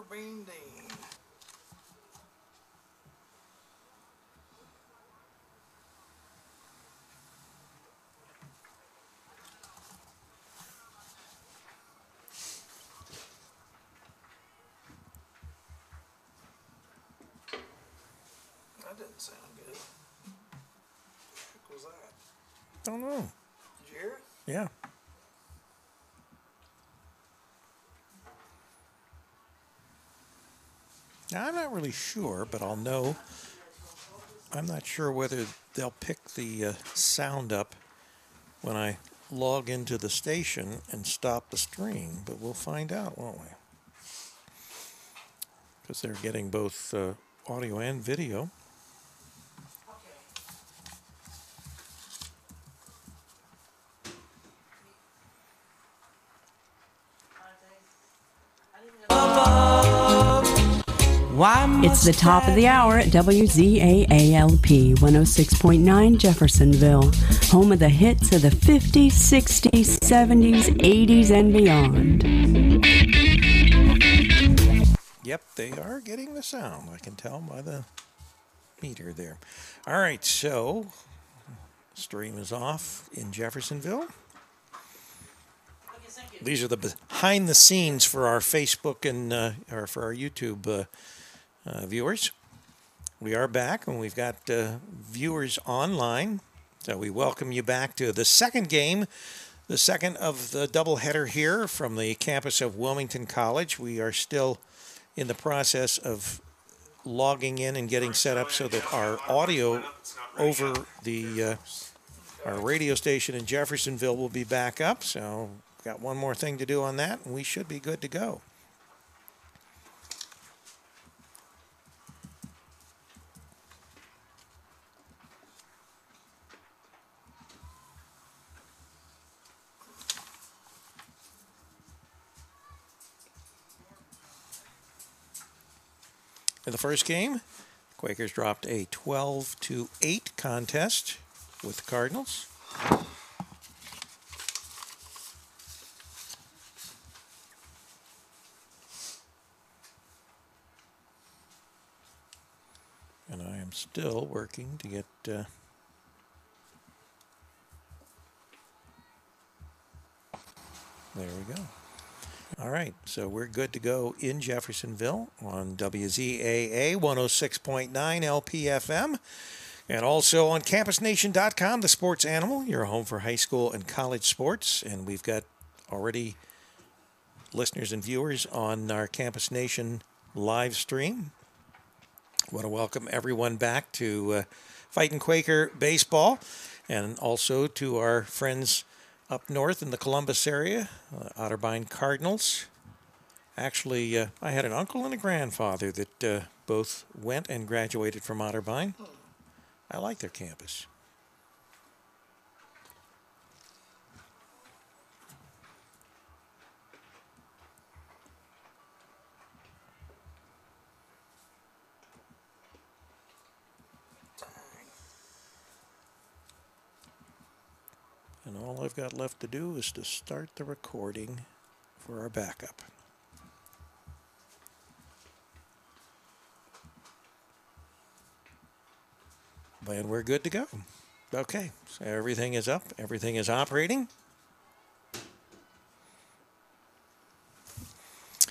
Otterbein Dean. That didn't sound good. What the heck was that? Don't know. Did you hear it? Yeah. Now, I'm not really sure, but I'll know. I'm not sure whether they'll pick the sound up when I log into the station and stop the stream, but we'll find out, won't we? Because they're getting both audio and video. It's the top of the hour at WZAALP 106.9 Jeffersonville, home of the hits of the 50s, 60s, 70s, 80s, and beyond. Yep, they are getting the sound. I can tell by the meter there. All right, so stream is off in Jeffersonville. These are the behind the scenes for our Facebook and or for our YouTube viewers. We are back and we've got viewers online. So we welcome you back to the second game, the second of the doubleheader here from the campus of Wilmington College. We are still in the process of logging in and getting set up so that our audio over the our radio station in Jeffersonville will be back up. So got one more thing to do on that, and we should be good to go. In the first game, Quakers dropped a 12-8 contest with the Cardinals. And I am still working to get there we go. All right, so we're good to go in Jeffersonville on WZAA 106.9 LPFM and also on campusnation.com, the sports animal, your home for high school and college sports. And we've got already listeners and viewers on our Campus Nation live stream. I want to welcome everyone back to Fightin' Quaker Baseball and also to our friends up north in the Columbus area, Otterbein Cardinals. Actually, I had an uncle and a grandfather that both went and graduated from Otterbein. I like their campus. And all I've got left to do is to start the recording for our backup. And we're good to go. Okay, so everything is up, everything is operating.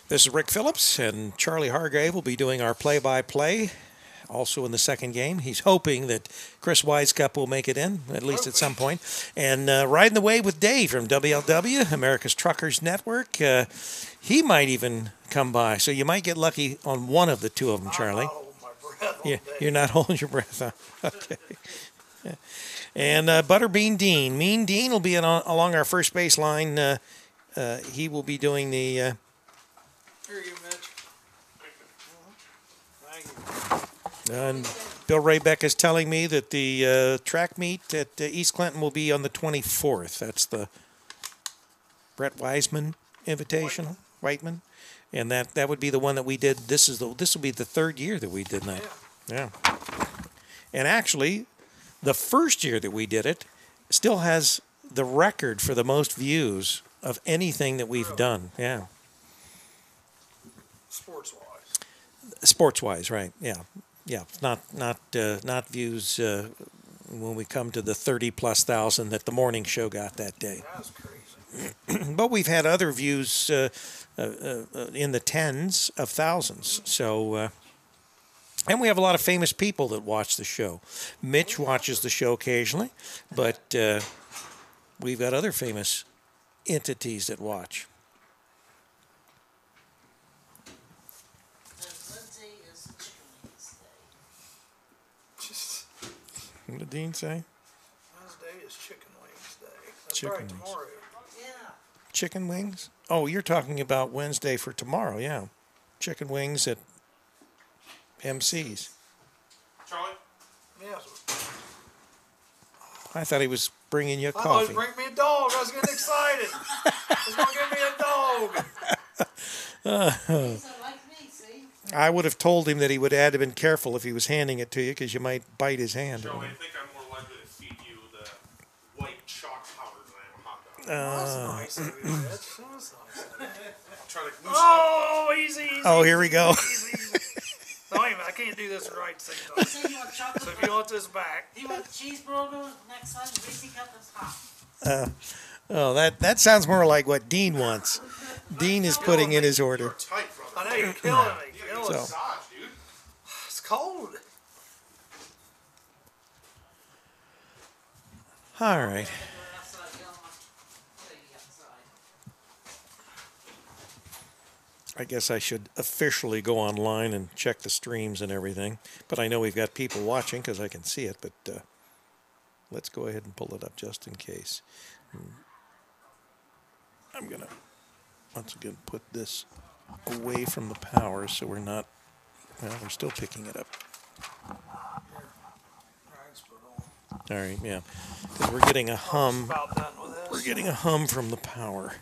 This is Rick Phillips, and Charlie Hargrave will be doing our play-by-play. Also in the second game, he's hoping that Chris Wisecup will make it in, at least at some point. And riding the way with Dave from WLW, America's Truckers Network. He might even come by, so you might get lucky on one of the two of them, Charlie. Yeah, you're not holding your breath, huh? Okay. And Butterbean Dean. Mean Dean will be along our first base line. He will be doing the... Here you go, Mitch. Thank you. And Bill Raybeck is telling me that the track meet at East Clinton will be on the 24th. That's the Brett Wiseman Invitational, Whiteman. And that would be the one that we did. This will be the third year that we did that. Yeah. And actually, the first year that we did it still has the record for the most views of anything that we've done. Yeah. sports-wise. Sports-wise, right? Yeah, yeah. Not views when we come to the 30+ thousand that the morning show got that day. That's crazy. But we've had other views in the tens of thousands. So, and we have a lot of famous people that watch the show. Mitch watches the show occasionally, but we've got other famous entities that watch. Wednesday is Chicken Wings Day. What did Dean say? Wednesday is Chicken Wings Day. That's Chicken right, wings. tomorrow. Yeah. Chicken wings? Oh, you're talking about Wednesday for tomorrow, yeah. Chicken wings at MC's. Charlie? Yes. I thought he was bringing you I thought coffee. he was bringing me a dog. I was getting excited. He's going to give me a dog. He's like me, see? I would have told him that he would have been careful if he was handing it to you because you might bite his hand. Charlie, I think I'm more likely to feed you the white chalk powder than I am a hot dog. That's nice of you, Mitch. That's nice of you. I'll try to loosen up. Oh, easy, easy. Oh, here we go. Easy, easy. No, wait a minute. I can't do this right at the same time. Say you want chocolate. So if you want this back, You want cheeseburger next time? Reese Cup is hot. Oh, that sounds more like what Dean wants. Dean is putting in his order. Tight, brother. I know you're killing me. You gotta Killing get a me. massage, dude. It's cold. All right. Outside, get on my thing outside. I guess I should officially go online and check the streams and everything. But I know we've got people watching because I can see it. But let's go ahead and pull it up just in case. I'm going to, once again, put this away from the power so we're not, well, we're still picking it up. All right, yeah. Because we're getting a hum. About done with this. We're getting a hum from the power.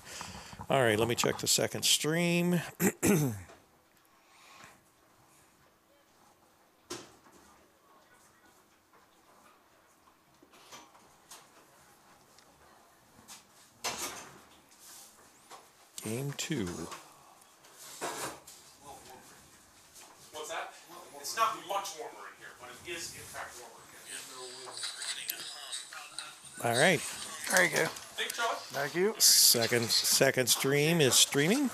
All right, let me check the second stream. Game 2. What's that? It's not much warmer in here, but it is in fact warmer in here. All right. There you go. Thanks, Charlie. Thank you. Second stream is streaming.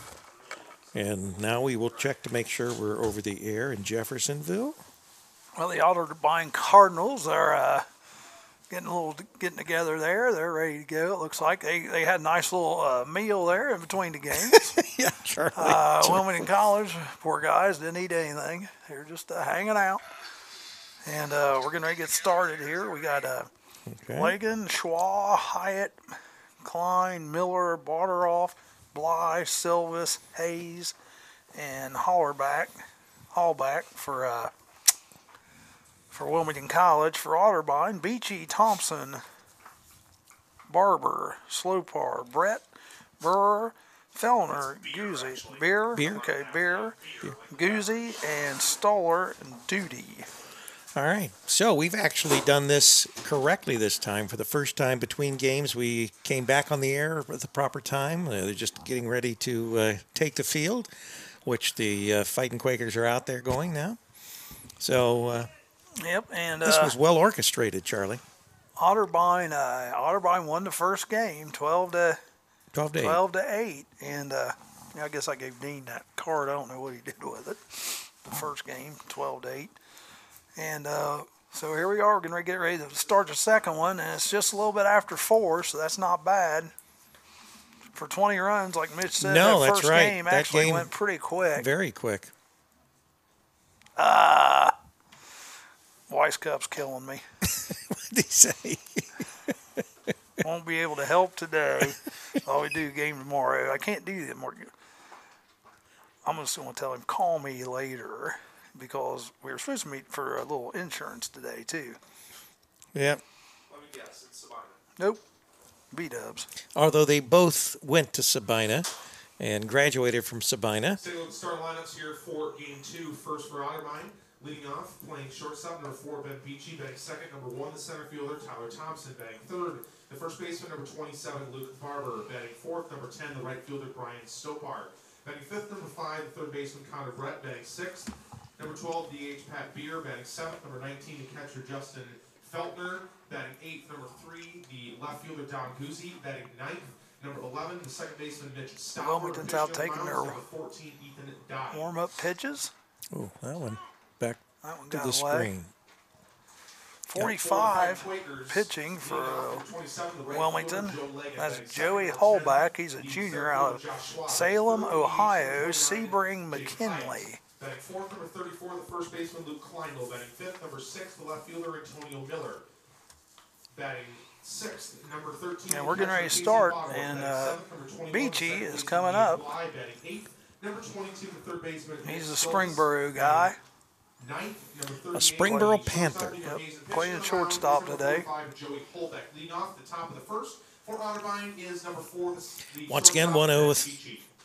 And now we will check to make sure we're over the air in Jeffersonville. Well, the Otterbein Cardinals are getting together there. They're ready to go. It looks like they had a nice little meal there in between the games. Yeah, Charlie. Wilmington College, poor guys, didn't eat anything. They were just hanging out. And we're going to get started here. We got Okay. Lagan, Schwa, Hyatt, Klein, Miller, Barteroff, Bly, Silvis, Hayes, and Hallback for Wilmington College. For Otterbein, Beachy, Thompson, Barber, Slopar, Brett, Burr, Fellner, Guzzi, Beer, okay, Beer, Guzzi, and Stoller, and Duty. All right. So we've actually done this correctly this time. For the first time between games, we came back on the air at the proper time. They're just getting ready to take the field, which the Fighting Quakers are out there going now. So Yep, and this was well orchestrated, Charlie. Otterbein won the first game, 12 to 8, and I guess I gave Dean that card. I don't know what he did with it. The first game, 12 to 8, and so here we are. We're going to get ready to start the second one, and it's just a little bit after 4, so that's not bad for 20 runs, like Mitch said. No, that that's first right. game That actually game went pretty quick. Very quick. Weiss Cup's killing me. What did he say? Won't be able to help today. All we do game tomorrow. I can't do that more. I'm just going to tell him, call me later, because we were supposed to meet for a little insurance today, too. Yeah. Let me guess, it's Sabina. Nope. B-dubs. Although they both went to Sabina and graduated from Sabina. So we'll start lineups here for game 2. First for Otterbein. Leading off, playing shortstop, number 4, Ben Beachy. Batting second, number 1, the center fielder, Tyler Thompson. Batting third, the first baseman, number 27, Luke Barber. Batting fourth, number 10, the right fielder, Brian Stopar. Batting fifth, number 5, the third baseman Connor Brett. Batting sixth, number 12, DH Pat Beer. Batting seventh, number 19, the catcher Justin Feltner. Batting eighth, number 3, the left fielder Don Guzzi. Batting ninth, number 11, the second baseman Mitch Stauber. Wilmington's out taking their 14, Ethan Dye. warm-up pitches. Oh, that one back That one to got the away. screen. 45 pitching for Wilmington. That's Joey Holback. He's a junior out of Salem, Ohio. Sebring McKinley. Batting fourth, number 34, the first baseman Luke Kleinel. Batting fifth, number 6, the left fielder Antonio Miller. Batting sixth, number 13. And we're getting ready to start, and Beachy is coming up. Batting eighth, number 22, the third baseman. He's a Springboro guy. A Springboro Panther. Yep, playing shortstop today. Joey Holbeck leading off the top of the first. For Otterbein is number 4. Once again, want to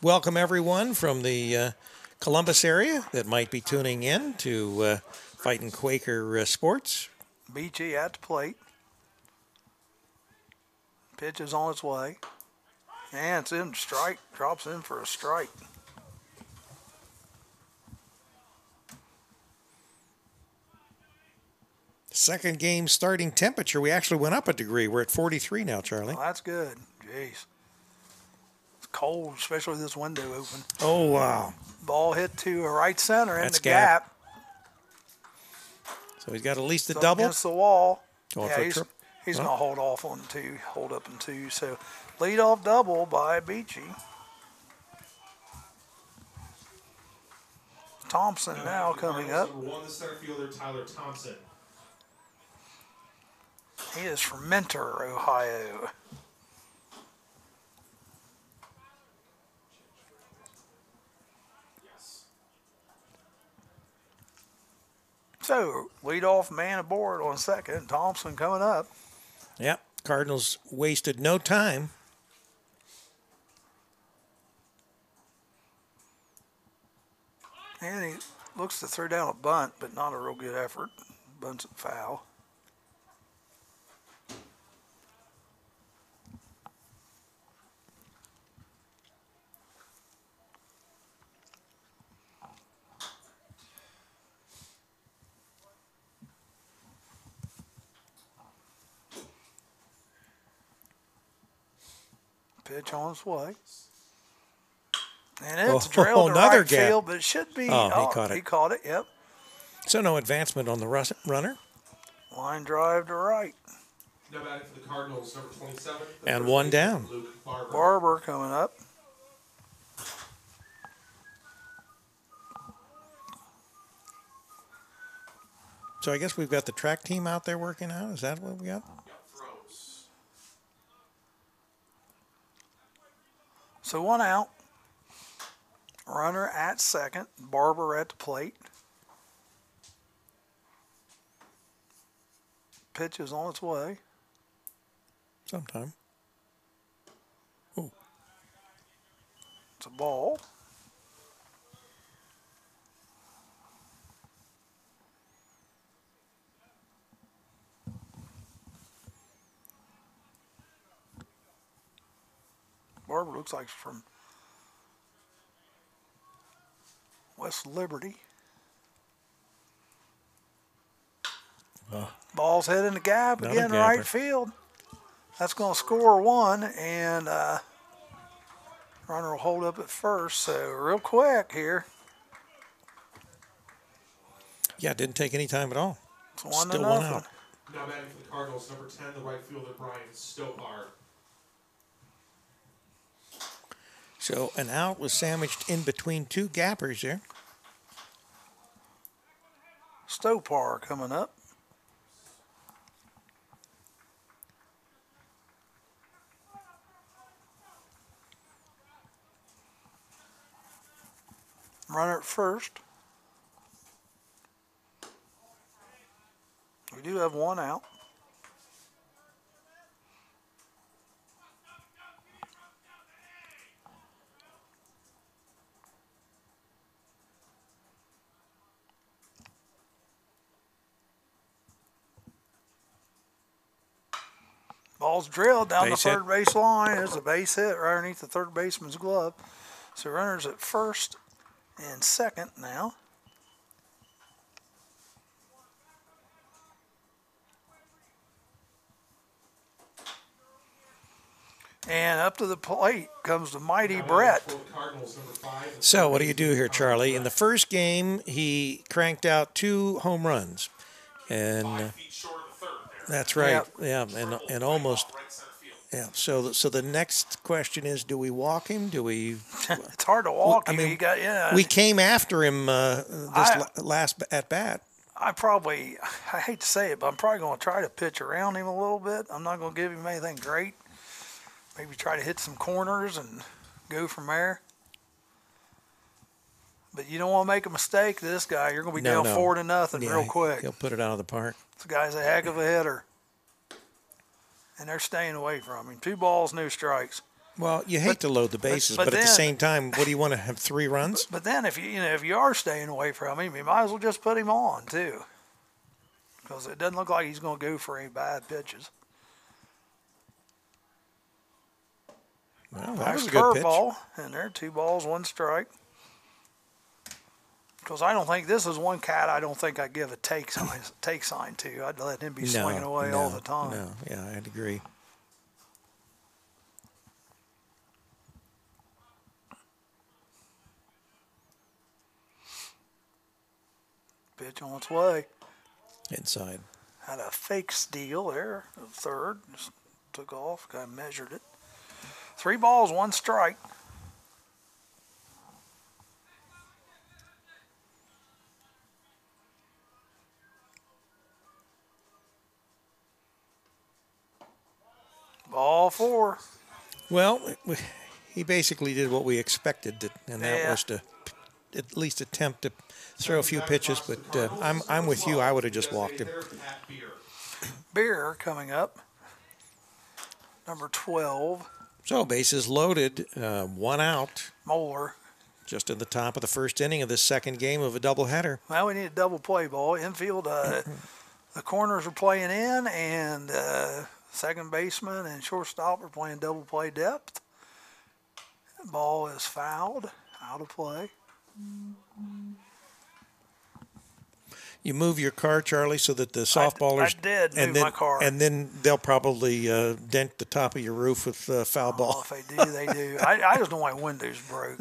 welcome everyone from the Columbus area that might be tuning in to Fighting Quaker Sports. Beachy at the plate. Pitch is on its way. And it's in strike. Drops in for a strike. Second game starting temperature. We actually went up a degree. We're at 43 now, Charlie. Well, that's good. Jeez. It's cold, especially with this window open. Oh, wow. Ball hit to a right center in That's the gap. So he's got at least a So double. against the wall. Going Yeah, for a he's trip. going Huh? to hold off on 2, hold up in 2. So leadoff double by Beachy. Thompson now coming up. Number 1, the center fielder Tyler Thompson. He is from Mentor, Ohio. So, leadoff man aboard on second. Thompson coming up. Yep. Cardinals wasted no time. And he looks to throw down a bunt, but not a real good effort. Bunt's a foul. Pitch on its way. And it's drilled to another right gap. field, but it should be. Oh, he caught it. He caught it, yep. So no advancement on the runner. Line drive to right. Now batting for the Cardinals, number 27. And one down. Luke Barber. Barber coming up. So I guess we've got the track team out there working out. Is that what we got? Yep, throws. So 1 out. Runner at second. Barber at the plate. Pitch is on its way. Sometime. Oh, It's a ball. Barber looks like from West Liberty. Ball's head in the gap Not a again, gapper. right field. That's going to score 1, and runner will hold up at first. So real quick here. yeah, didn't take any time at all. It's 1 Still to one nothing. out. Now batting for the Cardinals, number 10, the right fielder Brian Stopar. So an out was sandwiched in between 2 gappers there. Stopar coming up. Runner at first. We do have 1 out. Ball's drilled down Base the hit. third base line. There's a base hit right underneath the third baseman's glove. So runners at first and second now. And up to the plate comes the mighty Brett. So what do you do here, Charlie? In the first game, he cranked out 2 home runs. And that's right. Yeah, and almost. Yeah. So the next question is, do we walk him? Do we? It's hard to walk him. I mean, we came after him last at bat. I hate to say it, but I'm probably going to try to pitch around him a little bit. I'm not going to give him anything great. Maybe try to hit some corners and go from there. But you don't want to make a mistake. This guy, you're going to be down 4-0 real quick. He'll put it out of the park. This guy's a heck of a hitter. And they're staying away from him. 2 balls, no strikes. Well, you hate to load the bases, but at the same time, what do you want to have 3 runs? But then if you are staying away from him, you might as well just put him on too. Because it doesn't look like he's going to go for any bad pitches. Well, that was a good pitch. Curveball, and there, 2 balls, 1 strike. Because I don't think this is one cat I don't think I'd give a take sign to. I'd let him be swinging away all the time. No, yeah, I'd agree. Pitch on its way. Inside. Had a fake steal there, third. Just took off, kind of measured it. 3 balls, 1 strike. Ball 4. Well, he basically did what we expected, and that was to at least attempt to throw a few pitches. But I'm with you. I would have just walked him. Beer coming up. Number 12. So bases loaded, 1 out. Moeller. Just in the top of the first inning of this second game of a doubleheader. Well, we need a double play ball. Infield, the corners are playing in, and second baseman and shortstop are playing double play depth. Ball is fouled, out of play. You move your car, Charlie, so that the softballers. I did move my car. And then they'll probably dent the top of your roof with foul ball. If they do, they do. I just know my windows broke,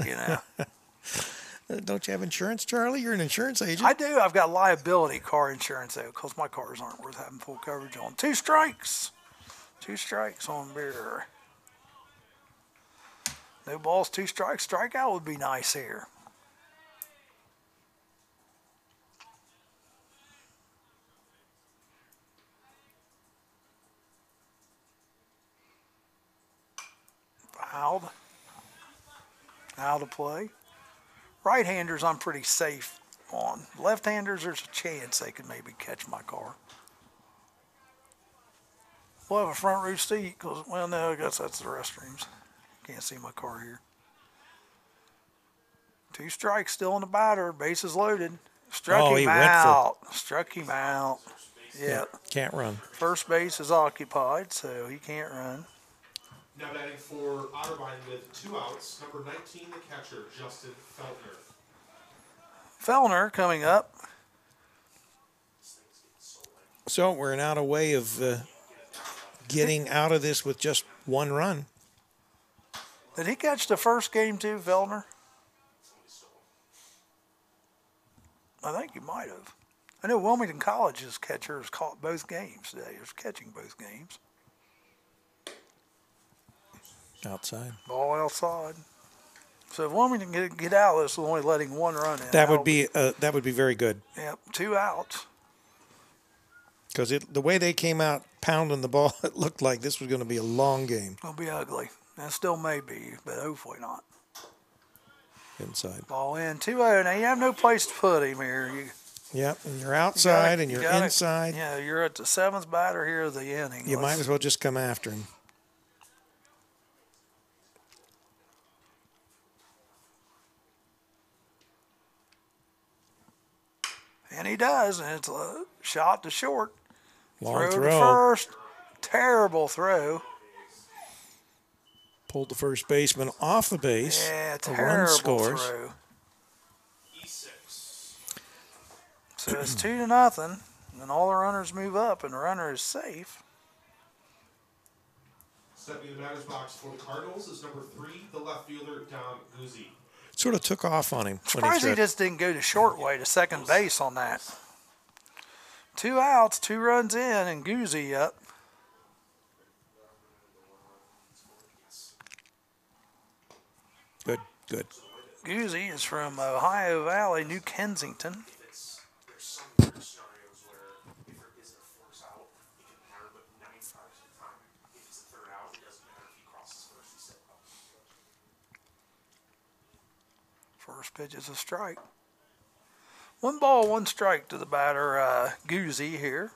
Don't you have insurance, Charlie? You're an insurance agent. I do. I've got liability car insurance, though, because my cars aren't worth having full coverage on. 2 strikes. 2 strikes on Beer. No balls, 2 strikes. Strikeout would be nice here. Fouled. Out of play. Right-handers I'm pretty safe on. Left-handers, there's a chance they could maybe catch my car. We'll have a front row seat because, well, no, I guess that's the restrooms. Can't see my car here. 2 strikes still in the batter. Bases loaded. Struck him out. Struck him out. Yeah. Can't run. First base is occupied, so he can't run. Now batting for Otterbein with 2 outs, number 19, the catcher, Justin Feltner. Feltner coming up. So we're out a way of getting out of this with just 1 run. Did he catch the first game too, Feltner? I think he might have. I know Wilmington College's catcher has caught both games today. He was catching both games. Outside. Ball outside. So if Wilmington can get out of this, only letting 1 run in. That would be very good. Yep, 2 outs. Because the way they came out pounding the ball, it looked like this was going to be a long game. It'll be ugly. And still may be, but hopefully not. Inside. Ball in, 2-0. Now you have no place to put him here. Yep, and you're outside and you're inside. Yeah, you're at the 7th batter here of the inning. You might as well just come after him. And he does, and it's a shot to short. Long throw. To first. Terrible throw. Pulled the first baseman off the base. Yeah, A terrible run scores. throw. E6. So it's 2-0, and all the runners move up, and the runner is safe. Stepping in the batter's box for the Cardinals is number 3, the left fielder, Don Guzzi. Sort of took off on him. Surprised he just didn't go to short way to second base on that. 2 outs, 2 runs in, and Guzzi up. Good, good. Guzzi is from Ohio Valley, New Kensington. There's some weird scenarios where if there isn't a force out, it can matter, but 95% of the time, if it's a third out, it doesn't matter if he crosses first, he's set up. First pitch is a strike. 1 ball, 1 strike to the batter, Guzzi here.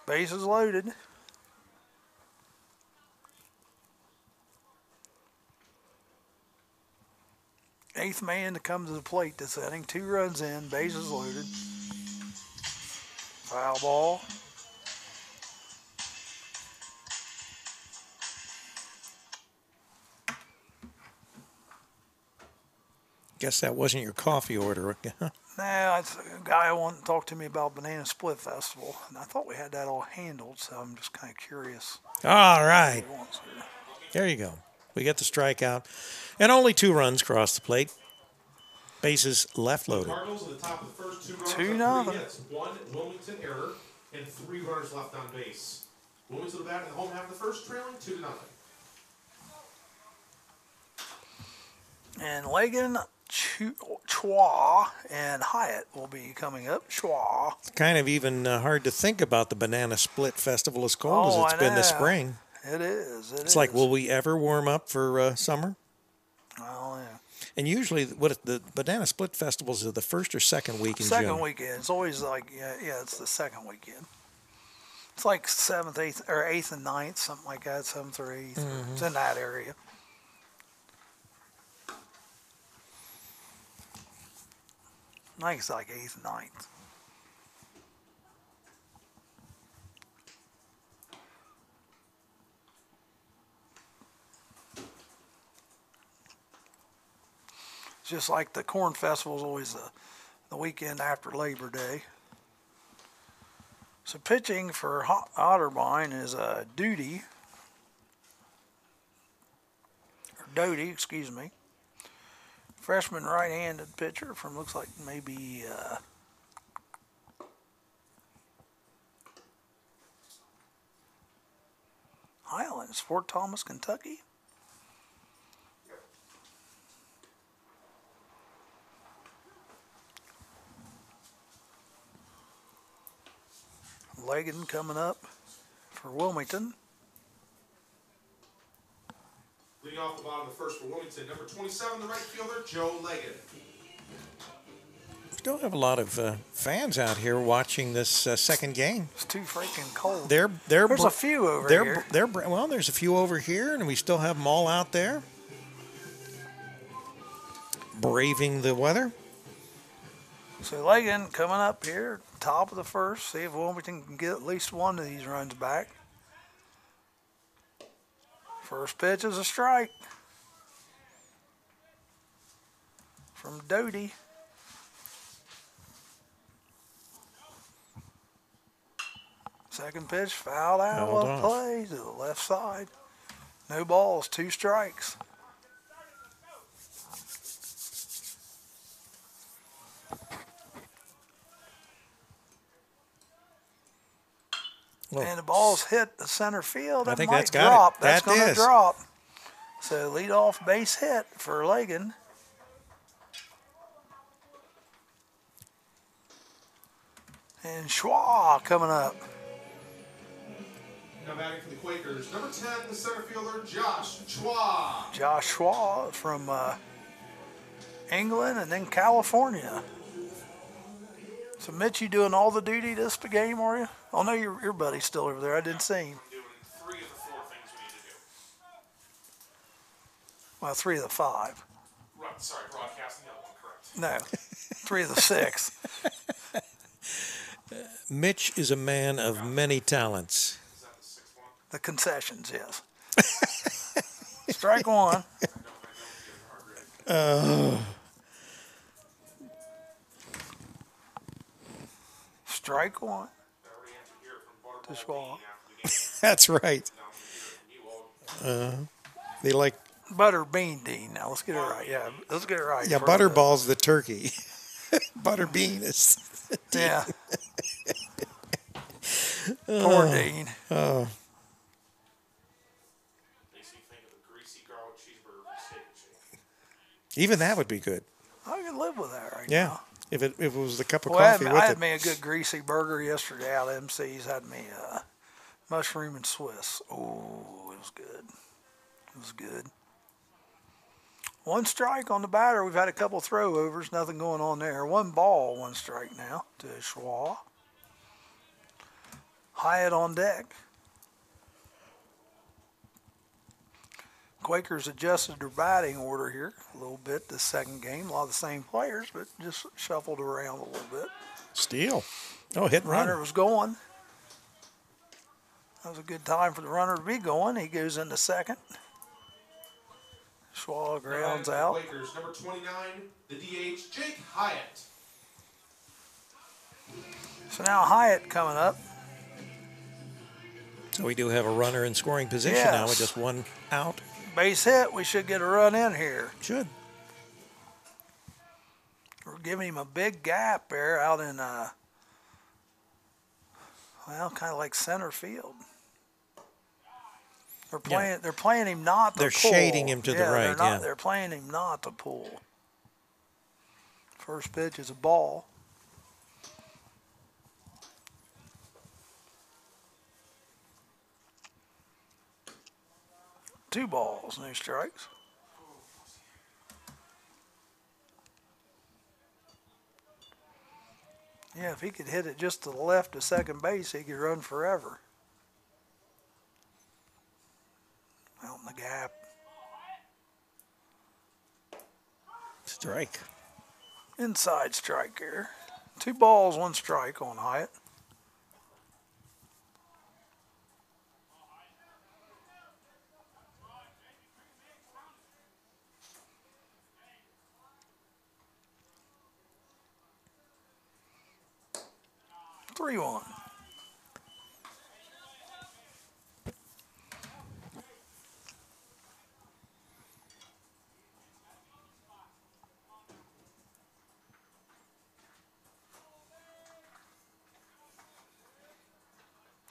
Bases loaded. Eighth man to come to the plate this inning. 2 runs in, bases loaded. Foul ball. Guess that wasn't your coffee order. Now, it's a guy wanted to talk to me about Banana Split Festival, and I thought we had that all handled, so I'm just kind of curious. All right. What he wants here. There you go. We get the strikeout. And only 2 runs cross the plate. Bases left loaded. Cardinals at the top of the first 2 runs. 2-0. 3 hits, 1 Wilmington error, and 3 runners left on base. Wilmington to the bat in the home half of the first, trailing 2-0. And Lagan, Chua, and Hyatt will be coming up. Chua. It's kind of even hard to think about the Banana Split Festival as cold as it's been this spring. It is. It's like, will we ever warm up for summer? Well, yeah. And usually, the Banana Split Festivals are the first or second week in June. Second weekend. It's always like, yeah, it's the second weekend. It's like 7th, 8th, or 8th and 9th, something like that, 7th or 8th. Mm-hmm. It's in that area. I think it's like 8th and 9th. It's just like the Corn Festival is always the weekend after Labor Day. So pitching for Otterbein is Doty, excuse me. Freshman right-handed pitcher from, looks like maybe Highlands, Fort Thomas, Kentucky. Leggett coming up for Wilmington. Leading off the bottom of the first for Wilmington, number 27, the right fielder, Joe Leggett. Still have a lot of fans out here watching this second game. It's too freaking cold. There's a few over here. Well, there's a few over here, and we still have them all out there, braving the weather. So Leggett coming up here, top of the first. See if Wilmington can get at least one of these runs back. First pitch is a strike from Doty. Second pitch fouled out of play to the left side. No balls, 2 strikes. Well, and the ball's hit the center field. I think might that's got drop. it. That's going to is. drop. So leadoff base hit for Lagan. And Schwa coming up. Now batting for the Quakers, number 10, the center fielder, Josh Chua. Josh Schwa from England and then California. So Mitch, you doing all the duty this game, are you? Oh no, your buddy's still over there. I didn't see him. I'm doing 3 of the 4 things we need to do. Well, 3 of the 5. Right, sorry, broadcasting the other one, correct. No, 3 of the 6. Mitch is a man of many talents. Is that the 6th one? The concessions, yes. Strike one. Strike one. To Schwab. That's right. They like Butterbean Dean. Now let's get it right. Yeah, let's get it right. yeah. Butterball's the turkey. Butterbean is Yeah. Poor Dean. Even that would be good. I could live with that right Yeah. now. If it was the cup of Well, coffee I with had it. me a good greasy burger yesterday out of MC's. Had me mushroom and Swiss. Oh, it was good. It was good. One strike on the batter. We've had a couple throwovers. Nothing going on there. One ball, one strike now to Schwa. Hyatt on deck. Quakers adjusted their batting order here a little bit this second game. A lot of the same players, but just shuffled around a little bit. Steal. Oh, hit and run. Runner was going. That was a good time for the runner to be going. He goes into second. Schwa grounds out. Quakers, number 29, the DH, Jake Hyatt. So now Hyatt coming up. So we do have a runner in scoring position now with just one out. Base hit. We should get a run in here. Should. We're giving him a big gap there out in, well, kind of like center field. They're playing. Yeah. They're playing him not to They're pull. shading him to the right. Yeah. They're playing him not to pull. First pitch is a ball. Two balls, no strikes. Yeah, if he could hit it just to the left of second base, he could run forever. Out in the gap. Strike. Inside strike here. Two balls, one strike on Hyatt. Three one.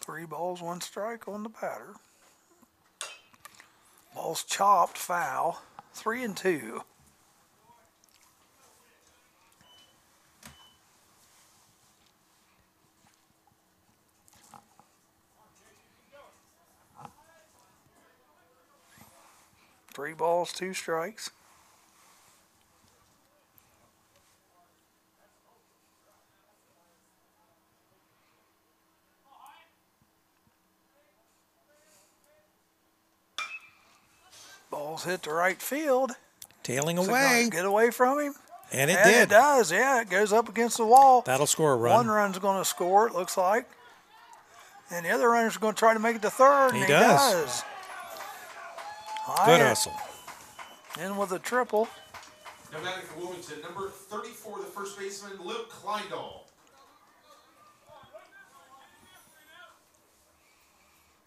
Three balls, one strike on the batter. Ball's chopped, foul. 3-2. Three balls, two strikes. Ball's hit to right field. Tailing Is it away. gonna get away from him? And it And did. it does, yeah. It goes up against the wall. That'll score a run. One run's going to score, it looks like. And the other runner's going to try to make it to third. He and does. Good Hyatt hustle. in with a triple. Now batting for Wilmington, number 34, the first baseman, Luke Kleindall.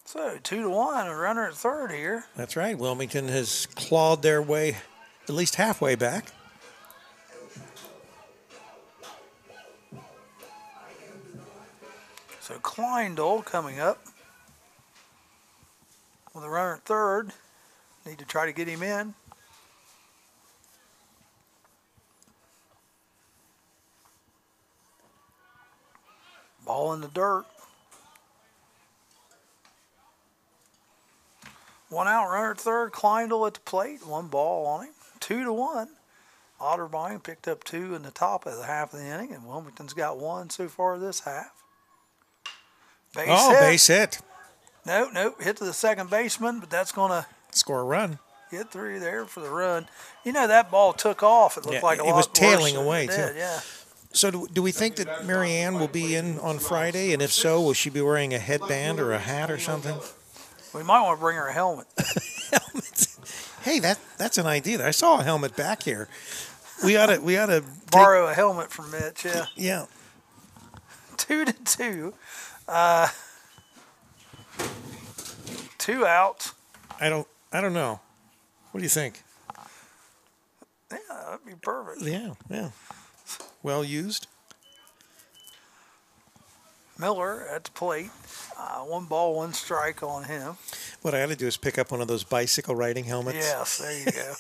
So 2-1, a runner at third here. That's right. Wilmington has clawed their way at least halfway back. So Kleindall coming up with a runner at third. Need to try to get him in. Ball in the dirt. One out, runner at third. Kleindall at the plate. One ball on him. 2-1. Otterbein picked up two in the top of the half of the inning, and Wilmington's got one so far this half. Base hit. Base hit. No, hit to the second baseman, but that's going to Score a run. get through there for the run. You know, that ball took off. It looked like a lot it was tailing worse than away, it did, too. Yeah. So do we think that Marianne will be in on Friday? And if so, will she be wearing a headband or a hat or something? We might want to bring her a helmet. Hey, that's an idea. I saw a helmet back here. We ought to Borrow a helmet from Mitch. Yeah. Yeah. 2-2. 2 outs. I don't know. What do you think? Yeah, that'd be perfect. Yeah. Well used. Miller at the plate. 1 ball, 1 strike on him. What I ought to do is pick up one of those bicycle riding helmets. Yes, there you go.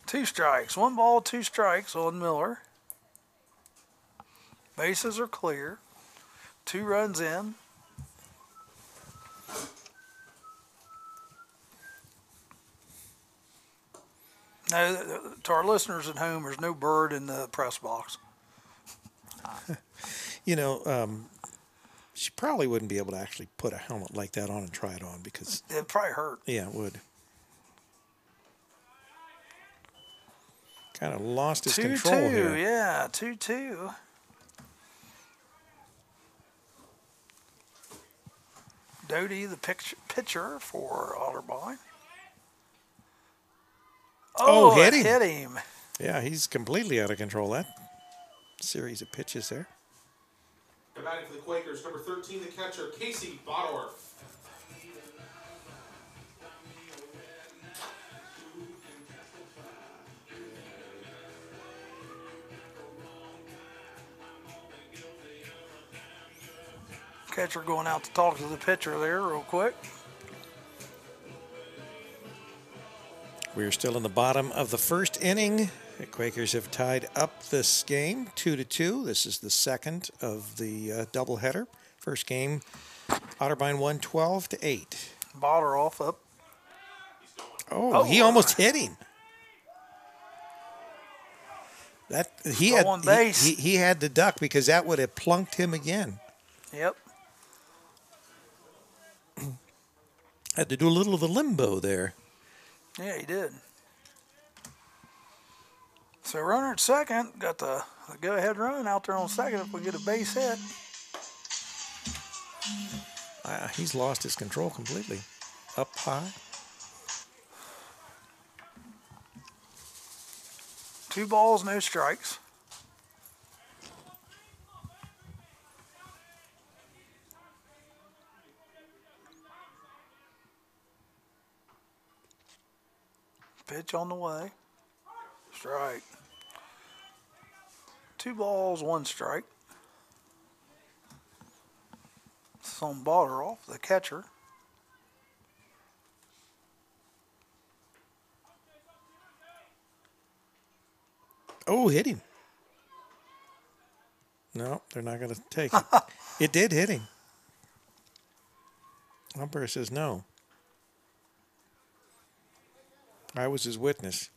2 strikes. 1 ball, 2 strikes on Miller. Bases are clear. 2 runs in. Now, to our listeners at home, there's no bird in the press box. She probably wouldn't be able to actually put a helmet like that on and try it on because It'd probably hurt. Yeah, it would. Kind of lost his control here. 2-2, yeah, 2-2. Doty, the pitcher for Otterbein. Oh, hit him. Hit him. Yeah, he's completely out of control. That series of pitches there. Batting for the Quakers, number 13, the catcher, Casey Bodorf. Catcher going out to talk to the pitcher there real quick. We're still in the bottom of the first inning. The Quakers have tied up this game 2-2. This is the second of the doubleheader. First game, Otterbein won 12-8. Bodorf up. Oh, he almost hit him. He had to duck because that would have plunked him again. Yep. Had to do a little of the limbo there. Yeah, he did. So runner at second, got the go-ahead run out there on second if we get a base hit. He's lost his control completely. Up high. 2 balls, no strikes. Pitch on the way. Strike. 2 balls, 1 strike. It's on Bodorf, the catcher. Oh, hit him. No, they're not going to take it. It did hit him. Umpire says no. I was his witness.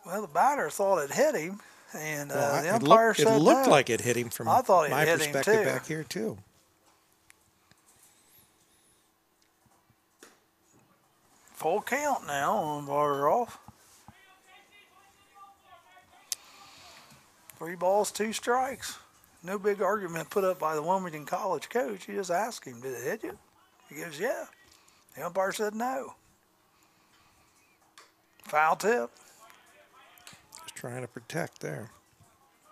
Well, the batter thought it hit him, and the it umpire said no. It looked like it hit him from I thought it my hit him perspective too. back here, too. Full count now on Bodorf. 3 balls, 2 strikes. No big argument put up by the Wilmington College coach. He just asked him, did it hit you? He goes, yeah. The umpire said no. Foul tip. Just trying to protect there.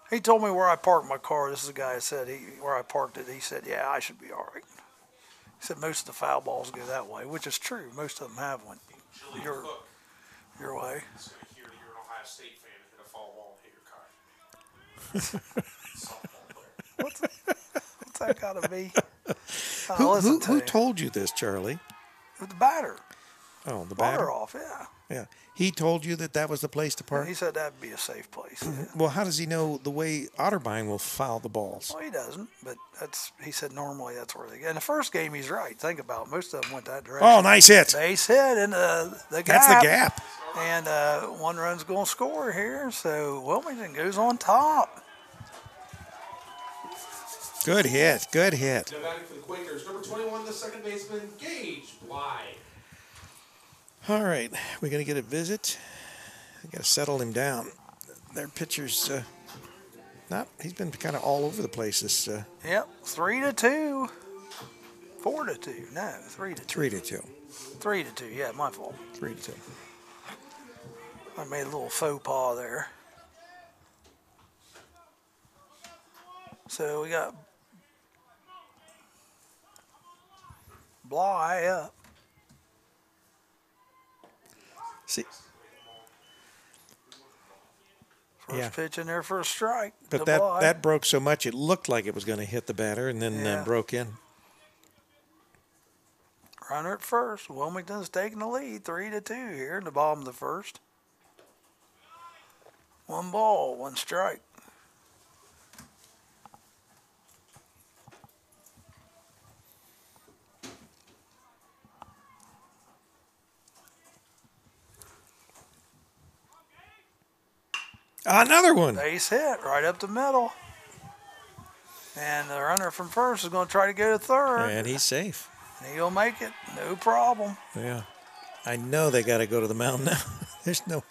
He told me where I parked my car. This is the guy that said where I parked it. He said, yeah, I should be all right. He said most of the foul balls go that way, which is true. Most of them have one. Your way. It's going to hear you're an Ohio State fan and hit a foul ball and hit your car. What's that got to be? Who told you this, Charlie? The batter. Oh, the batter? Bodorf, yeah. Yeah. He told you that was the place to park? He said that'd be a safe place. Yeah. Well, how does he know the way Otterbein will foul the balls? Well, he doesn't, but he said normally that's where they go. In the first game, he's right. Think about it. Most of them went that direction. Oh, nice hit. Base hit in the gap. That's the gap. And 1 run's going to score here, so Wilmington goes on top. Good hit. Good hit. Now batting for the Quakers, number 21, the second baseman, Gage Bly. All right. We're going to get a visit. We got to settle him down. Their pitcher's he's been kind of all over the place this. Yep, 3-2. 4-2. No, 3-2. 3-2. 3-2. Yeah, my fault. 3-2. I made a little faux pas there. So we got Bly up. See, First pitch in there for a strike. but that broke so much it looked like it was going to hit the batter, and then broke in. Runner at first. Wilmington's taking the lead, 3-2 here in the bottom of the first. 1 ball, 1 strike. Another one. Base hit right up the middle. And the runner from first is going to try to go to third. And he's safe. And he'll make it. No problem. Yeah. I know they got to go to the mound now. There's no...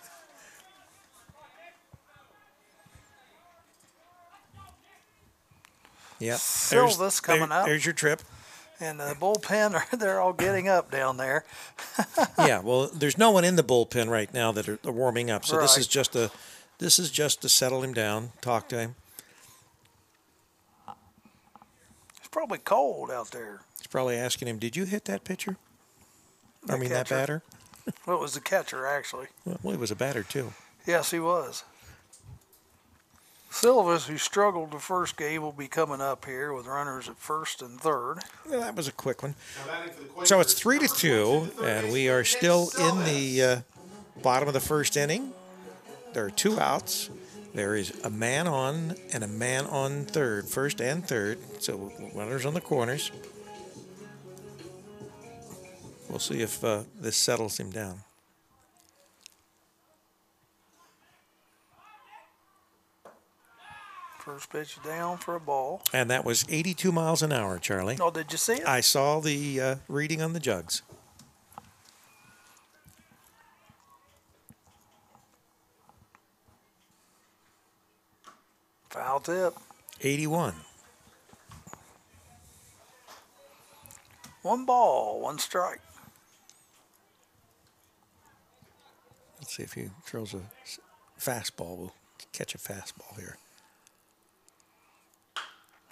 Yep. Silva's coming up. There's your trip. And the bullpen, they're all getting up down there. Yeah, well, there's no one in the bullpen right now that are warming up. So Right. this is just to settle him down, talk to him. It's probably cold out there. He's probably asking him, "Did you hit that pitcher? That catcher. batter?" Well, it was the catcher, actually. Well, he was a batter too. Yes, he was. Silvas, who struggled the first game, will be coming up here with runners at first and third. Well, that was a quick one. So it's 3-2, and we are still in the bottom of the first inning. There are 2 outs. There is a man on and a man on third, first and third. So runners on the corners. We'll see if this settles him down. First pitch down for a ball. And that was 82 miles an hour, Charlie. Oh, did you see it? I saw the reading on the jugs. Foul tip. 81. 1 ball, 1 strike. Let's see if he throws a fastball. We'll catch a fastball here.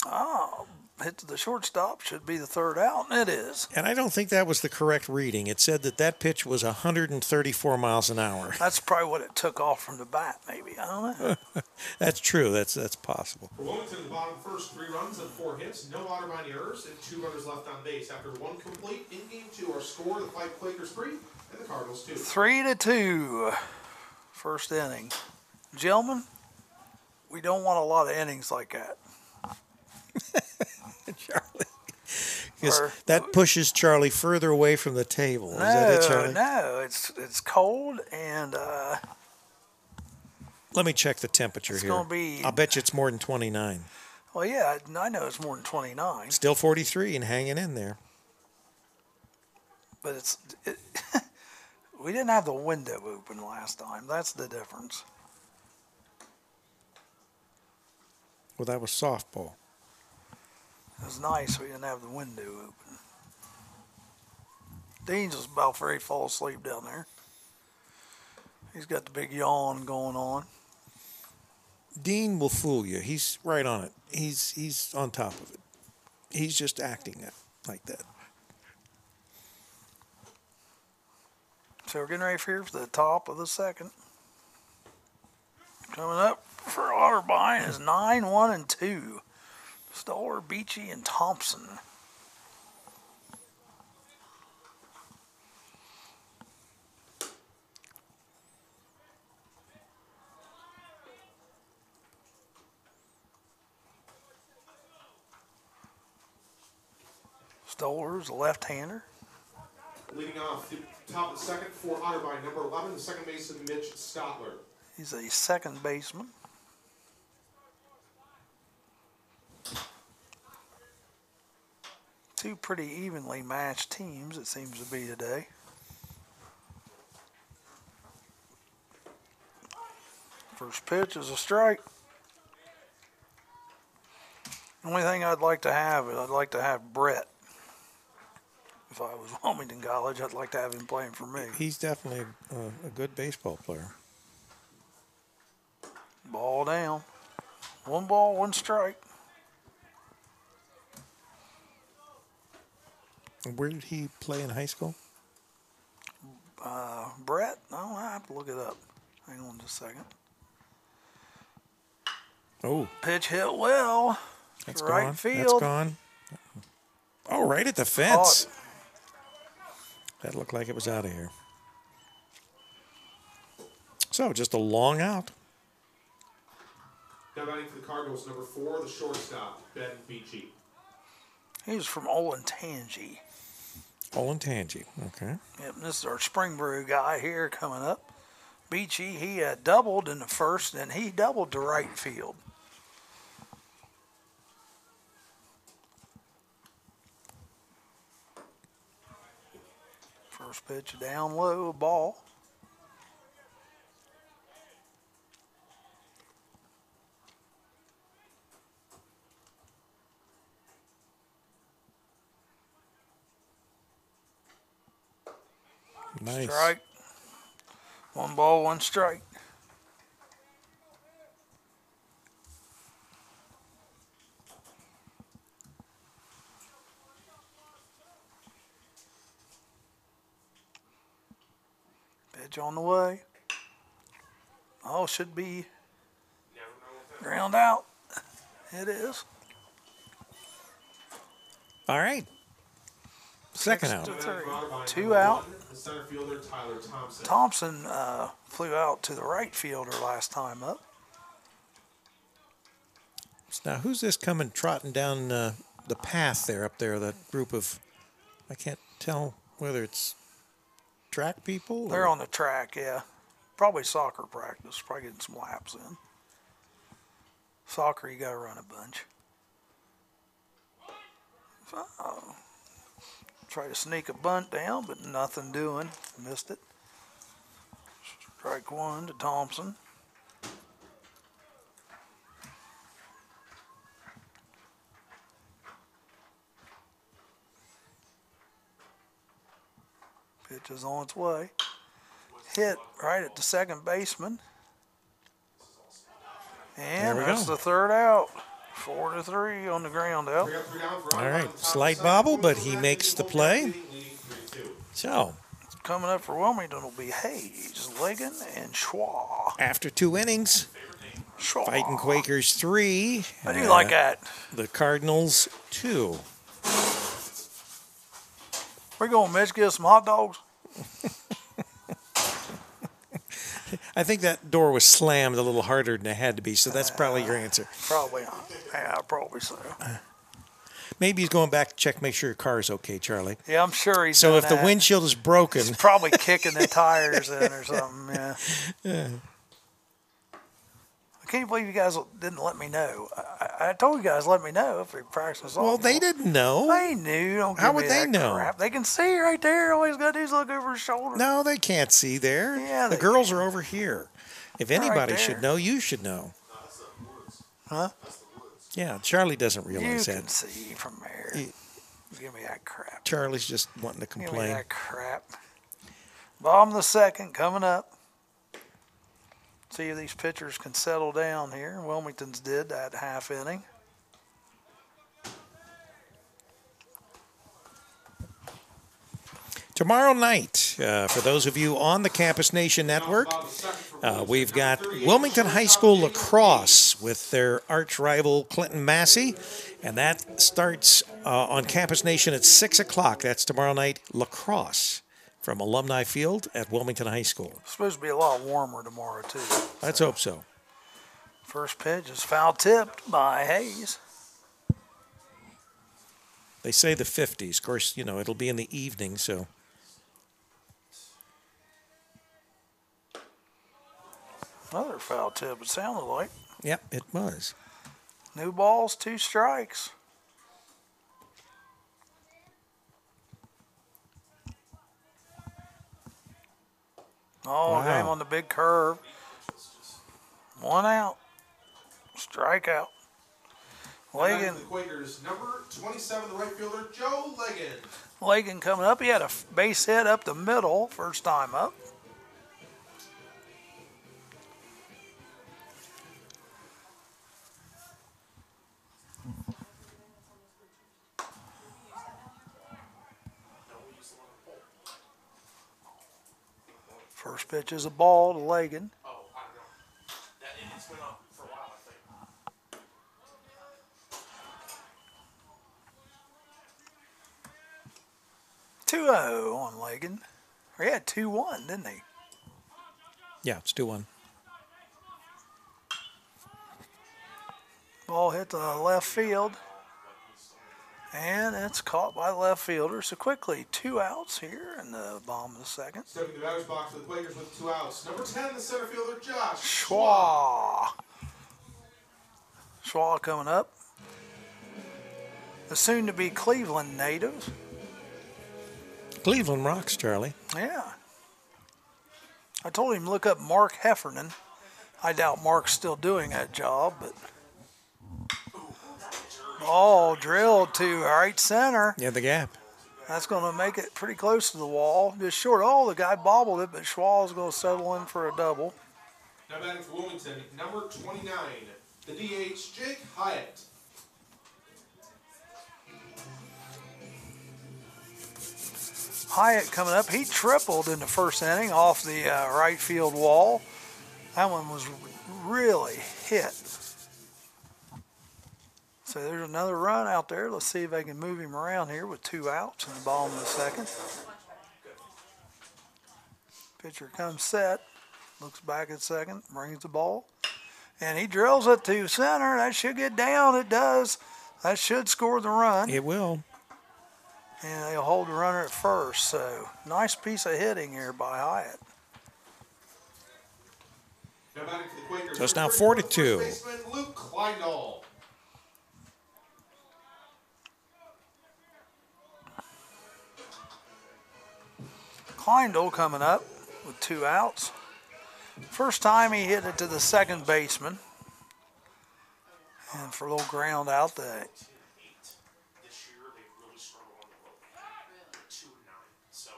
Oh, hit to the shortstop. Should be the third out, and it is. And I don't think that was the correct reading. It said that pitch was 134 miles an hour. That's probably what it took off from the bat, maybe. I don't know. That's true. That's possible. For Wilmington, the bottom first, 3 runs and 4 hits, no Otterbein errors, and 2 runners left on base. After 1 complete, in game 2, our score, the 5 Quakers 3 and the Cardinals 2. 3-2, first inning. Gentlemen, we don't want a lot of innings like that. Charlie. Because that pushes Charlie further away from the table. Is that it, Charlie? No, it's cold, and let me check the temperature it's here. going to be... I'll bet you it's more than 29. Well, yeah, I know it's more than 29. Still 43 and hanging in there. But we didn't have the window open last time. That's the difference. Well, that was softball. It was nice we didn't have the window open. Dean's was about ready to fall asleep down there. He's got the big yawn going on. Dean will fool you. He's right on it. He's on top of it. He's just acting like that. So we're getting ready for the top of the second. Coming up for Otterbein is 9-1-2. Stoller, Beachy, and Thompson. Stoller's a left-hander. Leading off the top of the second for Otterbein, number 11, the second baseman, Mitch Stotler. He's a second baseman. Two pretty evenly matched teams, it seems to be today. First pitch is a strike. The only thing I'd like to have is I'd like to have Brett If I was Wilmington College, I'd like to have him playing for me. He's definitely a good baseball player. Ball down. 1 ball, 1 strike. Where did he play in high school? Brett? No, I have to look it up. Hang on just a second. Oh. Pitch hit well. That's right gone. field. That's gone. Oh, right at the fence. That looked like it was out of here. So, just a long out. Now batting for the Cardinals, number 4, the shortstop, Ben Beachy. He's from Olentangy. Olentangy, okay. Yep, this is our Spring Brew guy here coming up. Beachy, he doubled in the first, and he doubled to right field. First pitch down low, ball. Nice. Strike. 1 ball, 1 strike. Pitch on the way. Oh, should be ground out. It is. All right. Second out. 2 out. The center fielder, Tyler Thompson. Thompson flew out to the right fielder last time up. Now, who's this coming trotting down the path there up there? That group of, I can't tell whether it's track people. They're on the track, yeah. Probably soccer practice. Probably getting some laps in. Soccer, you got to run a bunch. Try to sneak a bunt down, but nothing doing. Missed it. Strike 1 to Thompson. Pitch is on its way. Hit right at the second baseman. And that's the 3rd out. 4-3 on the ground out. All right, slight bobble, but he makes the play. So, coming up for Wilmington will be Hayes, Ligon, and Schwa. After 2 innings, Schwa. Fighting Quakers 3. I do like that. The Cardinals 2. We're going, Mitch, get us some hot dogs. I think that door was slammed a little harder than it had to be, so that's probably your answer. Probably not. Yeah, probably so. Maybe he's going back to check, make sure your car is okay, Charlie. Yeah, I'm sure he's So done if the that. windshield is broken. He's probably kicking the tires in or something, yeah. I can't believe you guys didn't let me know. I told you guys let me know if we practice softball. Well, they didn't know. They knew. Don't How give would me they that know? crap. They can see right there. All he's got to do is look over his shoulder. No, they can't see there. Yeah, the they girls are over here. If anybody there. should know, you should know. Huh? Yeah, Charlie doesn't realize You that. can see from there. Give me that crap. Charlie's just wanting to Give me complain. that crap. Bottom of the second coming up. See if these pitchers can settle down here. Wilmington's did that half inning. Tomorrow night, for those of you on the Campus Nation Network, we've got Wilmington High School lacrosse with their arch rival Clinton Massey, and that starts on Campus Nation at 6 o'clock. That's tomorrow night, lacrosse from Alumni Field at Wilmington High School. It's supposed to be a lot warmer tomorrow, too. Let's hope so. First pitch is foul tipped by Hayes. They say the 50s. Of course, you know, it'll be in the evening, so... Another foul tip, it sounded like. Yep, it was. New balls, 2 strikes. Oh, Wow. game on the big curve. 1 out. Strikeout. Ligon. Ligon. The Quakers, number 27, the right fielder, Joe Ligon. Lagan coming up. He had a base hit up the middle, first time up. First pitch is a ball to Lagan. Oh, I don't know. It's been up for a while, I think. 2-0 on Lagan. Or he had 2-1, didn't he? Yeah, it's 2-1. Ball hit the left field. And it's caught by the left fielder. So quickly, 2 outs here in the bottom of the second. Stepping the batter's box for the Quakers with 2 outs. Number 10, the center fielder, Josh Schwa. Schwa coming up. The soon-to-be Cleveland native. Cleveland rocks, Charlie. Yeah. I told him to look up Mark Heffernan. I doubt Mark's still doing that job, but... Oh, drilled to right center. Yeah, the gap. That's going to make it pretty close to the wall. Just short. Oh, the guy bobbled it, but Schwal's going to settle in for a double. Now batting for Wilmington, number 29, the DH, Jake Hyatt. Hyatt coming up. He tripled in the first inning off the right field wall. That one was really hit. So there's another run out there. Let's see if they can move him around here with 2 outs in the bottom of the second. Pitcher comes set. Looks back at second. Brings the ball. And he drills it to center. That should get down. It does. That should score the run. It will. And they'll hold the runner at first. So nice piece of hitting here by Hyatt. Now batting for the Quakers. So it's now 4-2. First baseman Luke Kleindall. Kleindall coming up with 2 outs. First time he hit it to the second baseman. And for a little ground out there. This year they really struggle on the road. 2-9. So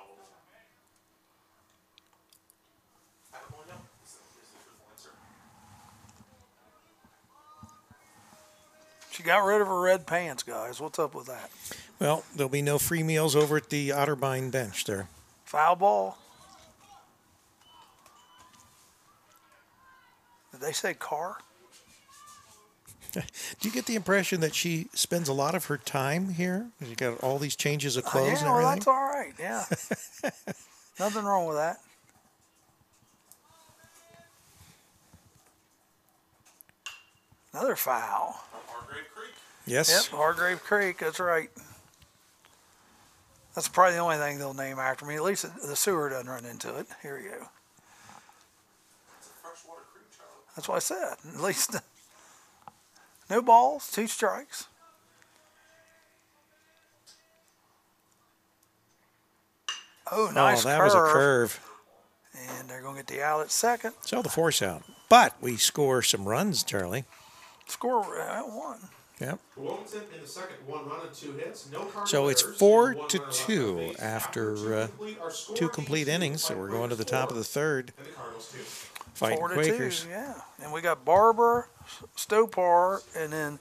I don't really know. Is the truthful answer. She got rid of her red pants, guys. What's up with that? Well, there'll be no free meals over at the Otterbein bench there. Foul ball. Did they say car? Do you get the impression that she spends a lot of her time here? You got all these changes of clothes and Yeah, well, everything? that's all right. Yeah. Nothing wrong with that. Another foul. Hargrave Creek. Yes. Yep, Hargrave Creek. That's right. That's probably the only thing they'll name after me. At least the sewer doesn't run into it. Here you go. It's a freshwater creek, Charlie. That's what I said. At least no balls, 2 strikes. Oh, nice that curve. was a curve. And they're going to get the out at second. So the force out. But we score some runs, Charlie. Score at 1. Yep. For Wilmington in the second, 1 run and 2 hits. No cardinal So it's errors, 4-2 after 2 complete innings. So we're going to the top of the third. And the Cardinals too. Fighting 4-2, Quakers. yeah. And we got Barber, Stopar, and then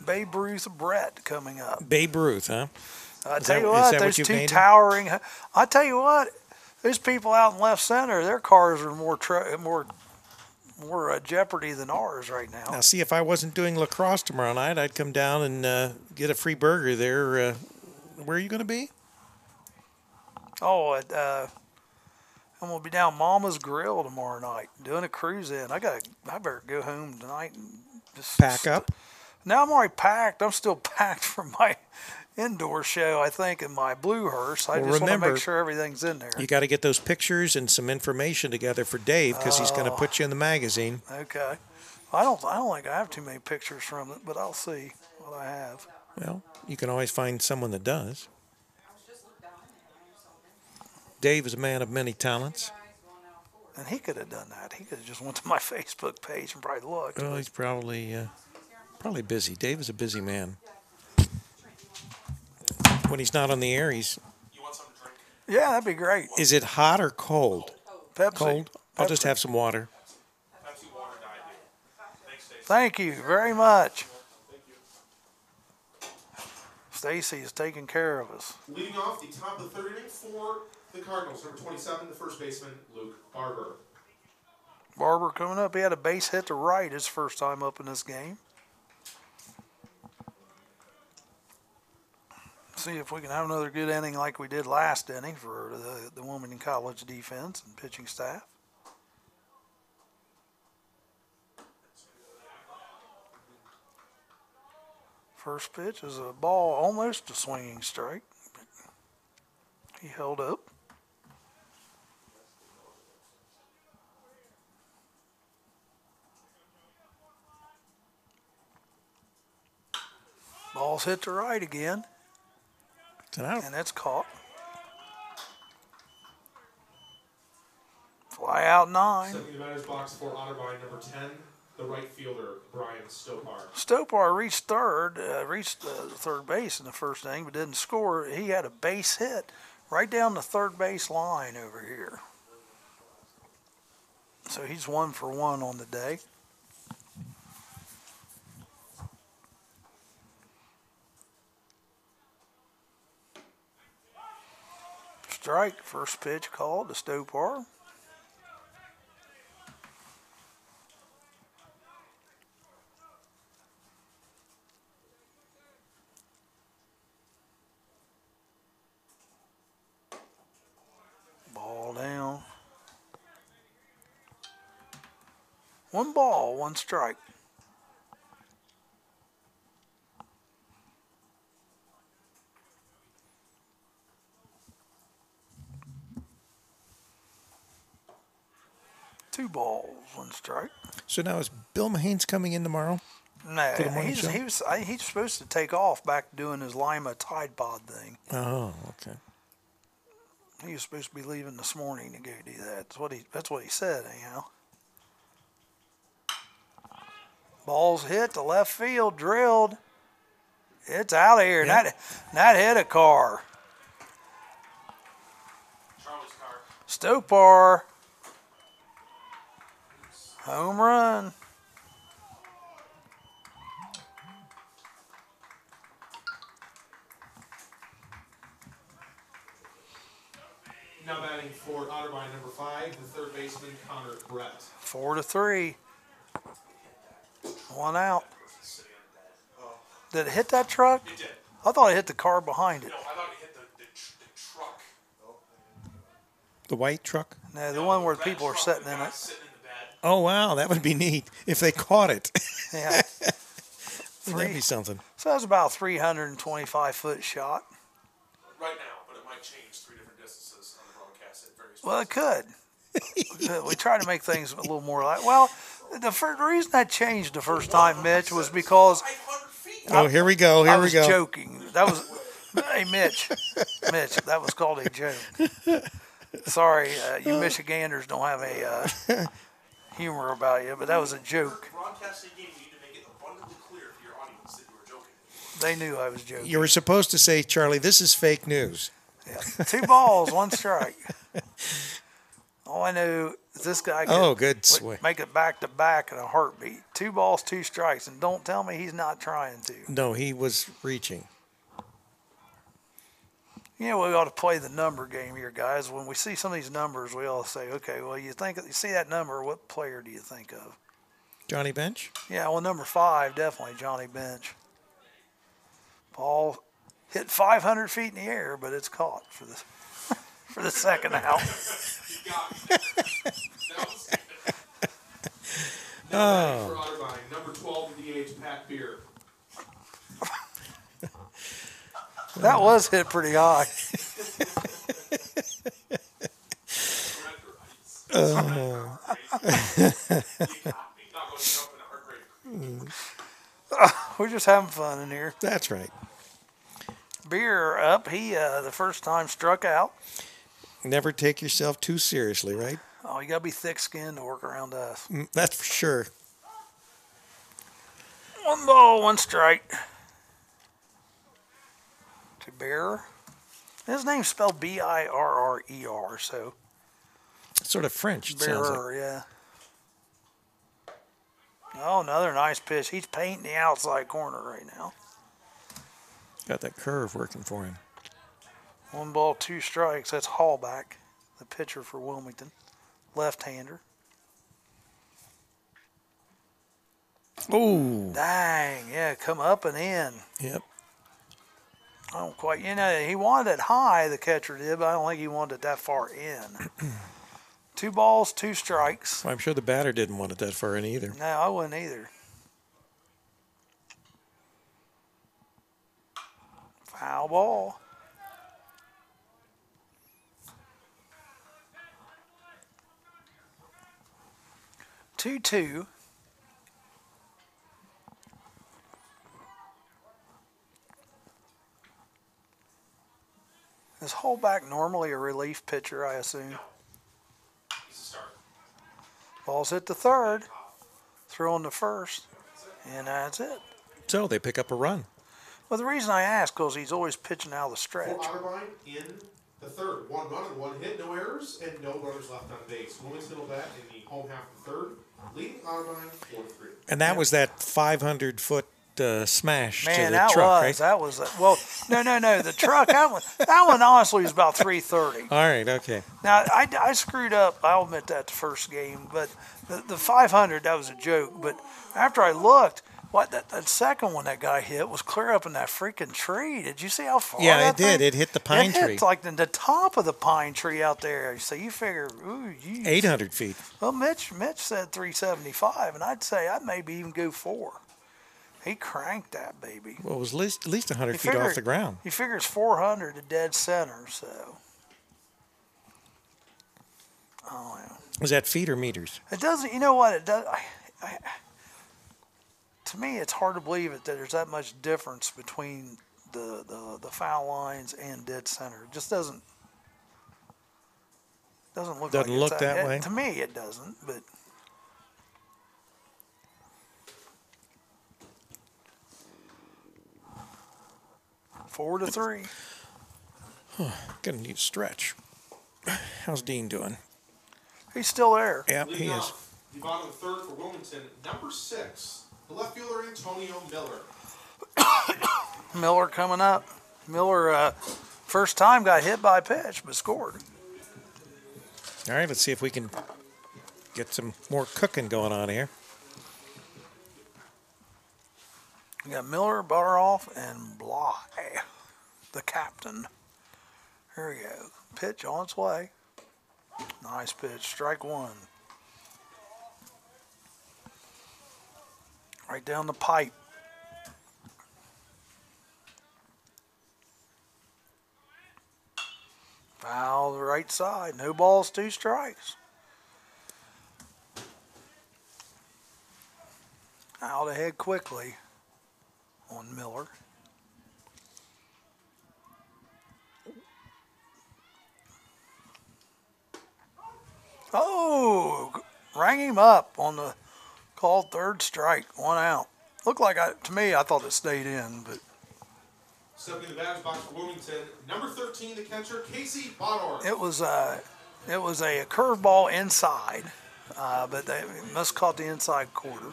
Babe Ruth Brett coming up. Babe Ruth, huh? I Is tell that- you is what, that what those you've 2 named him? towering. I tell you what, those people out in left center, their cars are more jeopardy than ours right now. Now, see, if I wasn't doing lacrosse tomorrow night, I'd come down and get a free burger there. Where are you going to be? Oh, I'm gonna be down Mama's Grill tomorrow night doing a cruise in. I better go home tonight and just Pack up? No, I'm already packed. I'm still packed for my indoor show, I think, in my blue hearse. I just want to remember, make sure everything's in there. You got to get those pictures and some information together for Dave because he's going to put you in the magazine. Okay. I don't think I have too many pictures from it, but I'll see what I have. Well, you can always find someone that does. Dave is a man of many talents. And he could have done that. He could have just went to my Facebook page and probably looked. Well, he's probably busy. Dave is a busy man. When he's not on the air, he's Yeah, that'd be great. Is it hot or cold? Pepsi. Cold. I'll just have some water. Pepsi water diet. Thanks, Stacy. Thank you very much. Stacy is taking care of us. Leading off the top of the third inning for the Cardinals, number 27, the first baseman, Luke Barber. Barber coming up. He had a base hit to right his first time up in this game. See if we can have another good inning like we did last inning for the Wilmington College defense and pitching staff. First pitch is a ball, almost a swinging strike. But he held up. Ball's hit to right again. It's an out. And it's caught. Fly out 9. Stepping the batter's box for Otterbein, number 10, the right fielder, Brian Stopar. Stopar reached third base in the first inning, but didn't score. He had a base hit right down the third base line over here. So he's 1 for 1 on the day. Strike, first pitch called to Stopar. Ball down. 1 ball, 1 strike. Two balls, 1 strike. So now is Bill Mahane's coming in tomorrow? No, For the morning show? he's supposed to take off back to doing his Lima Tide Pod thing. Oh, okay. He was supposed to be leaving this morning to go do that. That's what he said, anyhow. Ball's hit to left field, drilled. It's out of here. Yep. That hit a car. Charlie's car. Stopar. Home run. Now batting for Otterbein, number 5, the third baseman, Connor Brett. 4-3. 1 out. Did it hit that truck? It did. I thought it hit the car behind it. No, I thought it hit the truck. The white truck? No, the one where people are sitting in it. Sitting in the bed. Oh, wow. That would be neat if they caught it. Yeah. That'd be something. So that was about a 325-foot shot. Right now, but it might change 3 different distances on the broadcast at various Well, it could. We try to make things a little more like. Well, the reason that changed the first time, Mitch, was because 500 feet. Oh, here we go. Here I we was go. joking. That was, hey, Mitch, that was called a joke. Sorry, you Michiganders don't have a humor about you, but that was a joke. Broadcasting game, you need to make it abundantly clear to your audience that you were joking. They knew I was joking. You were supposed to say, Charlie, this is fake news. Yeah. 2 balls, 1 strike. All I knew is this guy could make it back-to-back in a heartbeat. 2 balls, 2 strikes, and don't tell me he's not trying to. No, he was reaching. You know, we ought to play the number game here, guys. When we see some of these numbers, we ought to say, okay, well, you see that number, what player do you think of? Johnny Bench? Yeah, well, number 5, definitely Johnny Bench. Ball hit 500 feet in the air, but it's caught for the second out. You got me. That was good. Now batting for Otterbein, number 12, the DH, Pat Beer. That was hit pretty high. We're just having fun in here. That's right. Beer up. He the first time struck out. Never take yourself too seriously, right? Oh, you got to be thick-skinned to work around us. That's for sure. 1 ball, 1 strike. To Bear. His name's spelled Birrer, so. Sort of French, it sounds like. Birrer, yeah. Oh, another nice pitch. He's painting the outside corner right now. Got that curve working for him. 1 ball, 2 strikes. That's Hallback, the pitcher for Wilmington. Left-hander. Oh. Dang, yeah, come up and in. Yep. I don't quite, he wanted it high, the catcher did, but I don't think he wanted it that far in. 2 balls, 2 strikes. Well, I'm sure the batter didn't want it that far in either. No, I wouldn't either. Foul ball. Two. Is Hallback normally a relief pitcher, I assume? No. He's a starter. Ball's hit the third. Throw on the first. And that's it. So they pick up a run. Well, the reason I ask, because he's always pitching out of the stretch. For Otterbein in the third. 1 run and 1 hit, no errors, and no runners left on base. Wilmington will bat in the home half of the third, leading Otterbein 4-3. And that was that 500-foot smash Man, to the that truck, was, right? that was, well, no, the truck, that one honestly was about 330. All right, okay. Now, I screwed up, I'll admit that the first game, but the 500, that was a joke. But after I looked, that second one that guy hit was clear up in that freaking tree. Did you see how far Yeah, that it did. thing? It hit the pine It tree. hit like the top of the pine tree out there. So you figure, ooh, geez. 800 feet. Well, Mitch said 375, and I'd say I'd maybe even go 4. He cranked that baby. Well, it was at least 100 feet off the ground. He figures 400 to dead center, so. Oh, yeah. Was that feet or meters? It doesn't, you know what, it does, to me, it's hard to believe that there's that much difference between the foul lines and dead center. It just doesn't look Doesn't like look it's that way? To me, it doesn't, but. Four to 3. Gonna need a stretch. How's Dean doing? He's still there. Yeah, Leading he is. off the bottom of the third for Wilmington, number 6, the left fielder Antonio Miller. Miller coming up. Miller, first time got hit by a pitch, but scored. All right, let's see if we can get some more cooking going on here. We got Miller, Butteroff, and Bly, the captain. Here we go. Pitch on its way. Nice pitch. Strike 1. Right down the pipe. Foul the right side. No balls, 2 strikes. Out ahead quickly on Miller. Oh, rang him up on the called third strike, 1 out. Looked like, to me, I thought it stayed in, but. Stepping in the batter's box for Wilmington, number 13, the catcher, Casey Bodor. It was a curveball inside, but they must have caught the inside quarter.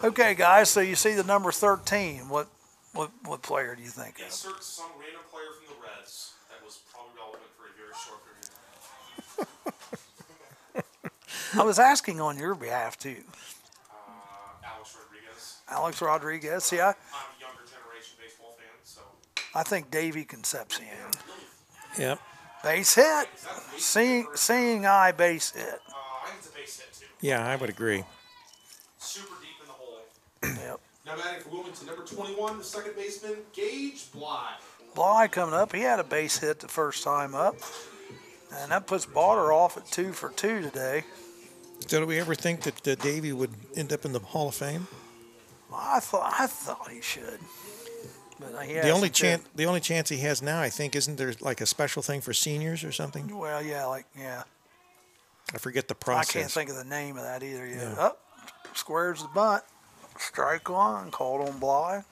Okay, guys, so you see the number 13. What player do you think of? Insert some random player from the Reds that was probably relevant for a very short period of time. I was asking on your behalf, too. Alex Rodriguez. Alex Rodriguez. See, I'm a younger generation baseball fan, so. I think Davey Concepcion. Yep. Base hit. Seeing eye base hit. I think it's a base hit, too. Yeah, I would agree. Super deep in the hole. Yep. Now batting for Wilmington, number 21, the second baseman, Gage Bly. Bly coming up. He had a base hit the first time up. And that puts Barter off at 2 for 2 today. So do we ever think that Davey would end up in the Hall of Fame? I thought he should. But he The only chance he has now, I think, isn't there like a special thing for seniors or something? Well, yeah. I forget the process. I can't think of the name of that either yet. Yeah. Up, squares the bunt. Strike 1, called on Bly.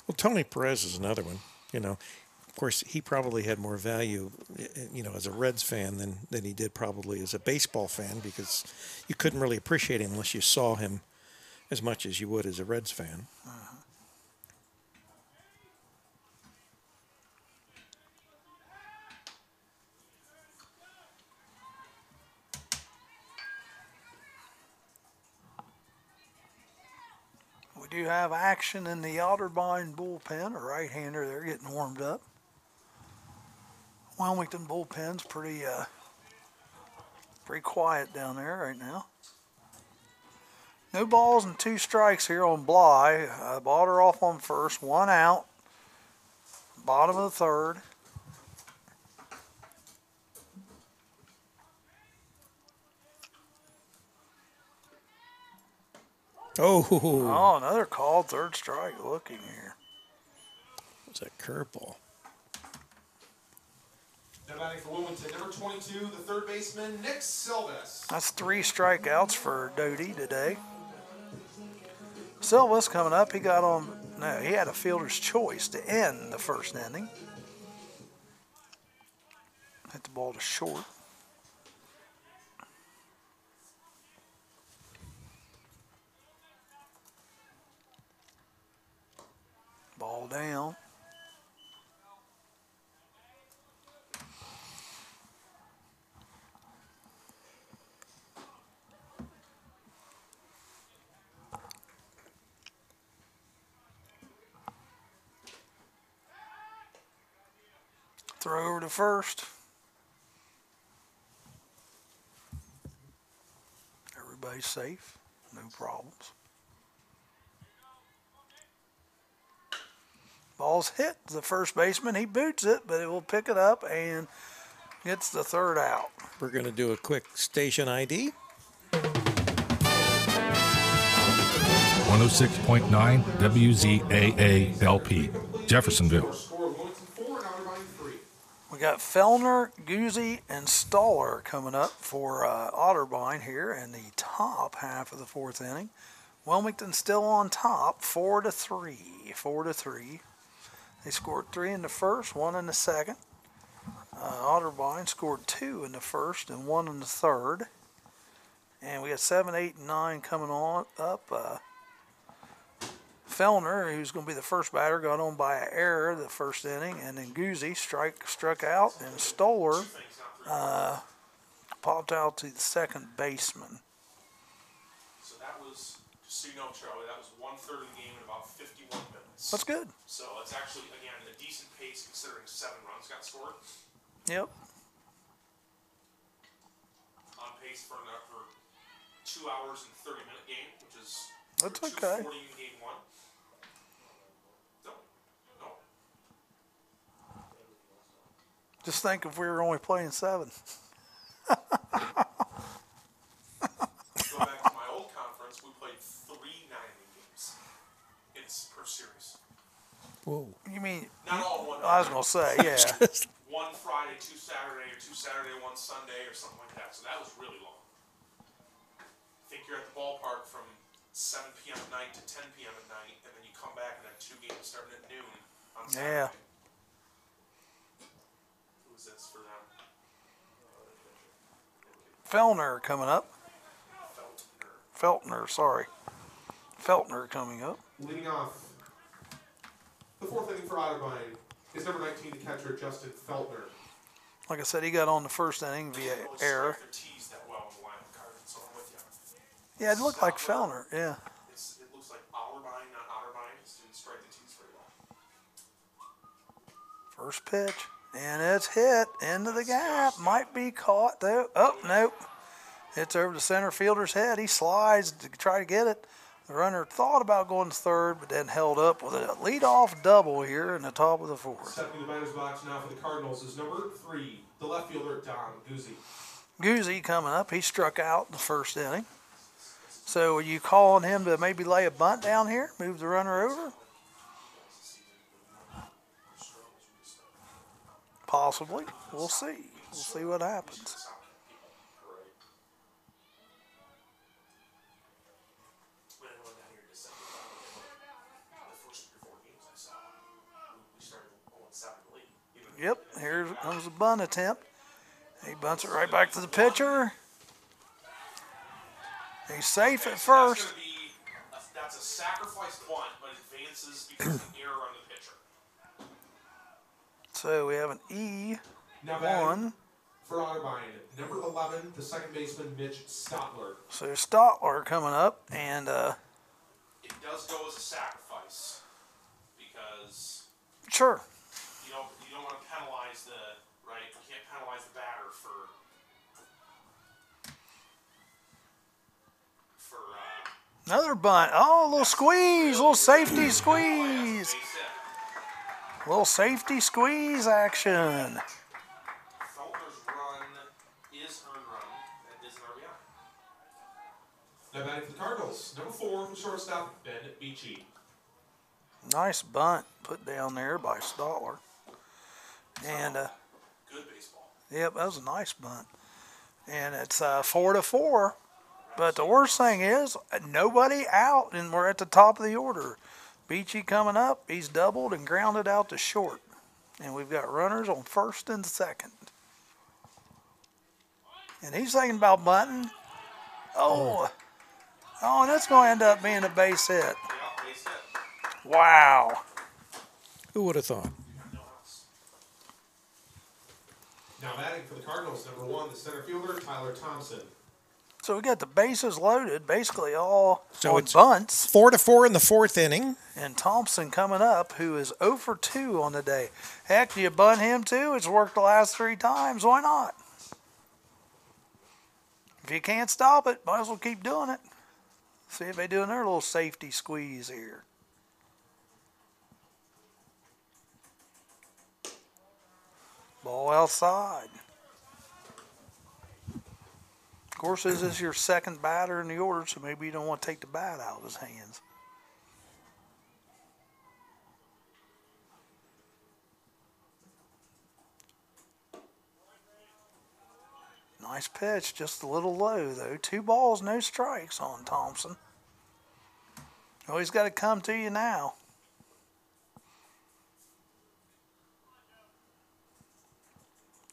Well, Tony Perez is another one. course, he probably had more value, as a Reds fan than he did probably as a baseball fan, because you couldn't really appreciate him unless you saw him as much as you would as a Reds fan. We do have action in the Otterbein bullpen, a right-hander. They're getting warmed up. Wilmington bullpen's pretty quiet down there right now. No balls and 2 strikes here on Bly. Botter off on first, 1 out. Bottom of the third. Oh, another call, 3rd strike. Looking here. It's a curveball. Now batting for Wilmington, number 22, the third baseman, Nick Silvas. That's 3 strikeouts for Doty today. Silvas coming up. He got on. No, he had a fielder's choice to end the first inning. Hit the ball to short. Ball down. Throw over to first. Everybody's safe. No problems. Ball's hit the first baseman. He boots it, but it will pick it up and gets the 3rd out. We're going to do a quick station ID. 106.9 WZAA LP, Jeffersonville. We got Fellner, Guzzi, and Stoller coming up for Otterbein here in the top half of the 4th inning. Wilmington still on top, 4-3. 4-3. They scored 3 in the first, 1 in the second. Otterbein scored 2 in the first and 1 in the third. And we got 7, 8, and 9 coming on up. Fellner, who's going to be the first batter, got on by an error the first inning, and then Guzzi struck out, and Stoller popped out to the second baseman. So that was, just so you know, Charlie, that was 1/3 of the game in about 51 minutes. That's good. So it's actually, again, a decent pace considering 7 runs got scored. Yep. On pace for 2 hours and 30-minute game, which is That's okay. 2:40 in game 1. No. Just think if we were only playing 7. Go back to my old conference, we played 3 9-inning games per series. Whoa. You mean? Not all in one I was day. going to say, yeah. 1 Friday, 2 Saturday, or 2 Saturday, 1 Sunday, or something like that. So that was really long. I think you're at the ballpark from 7 p.m. at night to 10 p.m. at night, and then you come back and have 2 games starting at noon on Saturday. Yeah. Who is this for them? Fellner coming up. Feltner. Feltner coming up. Leading off the 4th inning for Otterbein is number 19, the catcher, Justin Feltner. Like I said, he got on the first inning via error. They're teased that well in the lineup card, so I'm with you. Yeah, it looked like Fellner, yeah. It looks like Otterbein, not Otterbein. Just didn't strike the tees very well. First pitch, and it's hit into the gap. Might be caught, though. Oh, nope. Hits over the center fielder's head. He slides to try to get it. The runner thought about going to third, but then held up with a leadoff double here in the top of the 4th. Stepping the batter's box now for the Cardinals is number 3, the left fielder, Don Guzzi. Guzzi coming up. He struck out the first inning. So are you calling him to maybe lay a bunt down here, move the runner over? Possibly. We'll see. We'll see what happens. comes the bunt attempt. He bunts it right back to the pitcher. He's safe at first. That's a sacrifice bunt, but advances because of an error on the pitcher. So we have an E1. Now for Otterbein, number 11, the second baseman, Mitch Stotler. So Stotler coming up, and it does go as a sacrifice because sure. You don't want to penalize the right. You can't penalize the batter for another bunt. Oh, a little squeeze, a little safety squeeze. A little safety squeeze action. Feltner's run is earned run. That is an RBI. Now batting for the Cardinals, number 4, the shortstop, Ben Beachy. Nice bunt put down there by Stotler. And good baseball. Yep, that was a nice bunt. And it's 4-4. But the worst thing is, nobody out, and we're at the top of the order. Beachy coming up, he's doubled and grounded out to short. And we've got runners on first and second. And he's thinking about bunting. Oh, and that's going to end up being a base hit. Yeah, base hit. Wow. Who would have thought? Now batting for the Cardinals, number 1, the center fielder, Tyler Thompson. So we got the bases loaded, basically all So on it's bunts. 4-4 in the 4th inning. And Thompson coming up, who is 0 for 2 on the day. Heck, do you bunt him too? It's worked the last 3 times. Why not? If you can't stop it, might as well keep doing it. See if they doing their little safety squeeze here. Ball outside. Of course, this is your second batter in the order, so maybe you don't want to take the bat out of his hands. Nice pitch, just a little low, though. 2 balls, no strikes on Thompson. Oh, he's got to come to you now.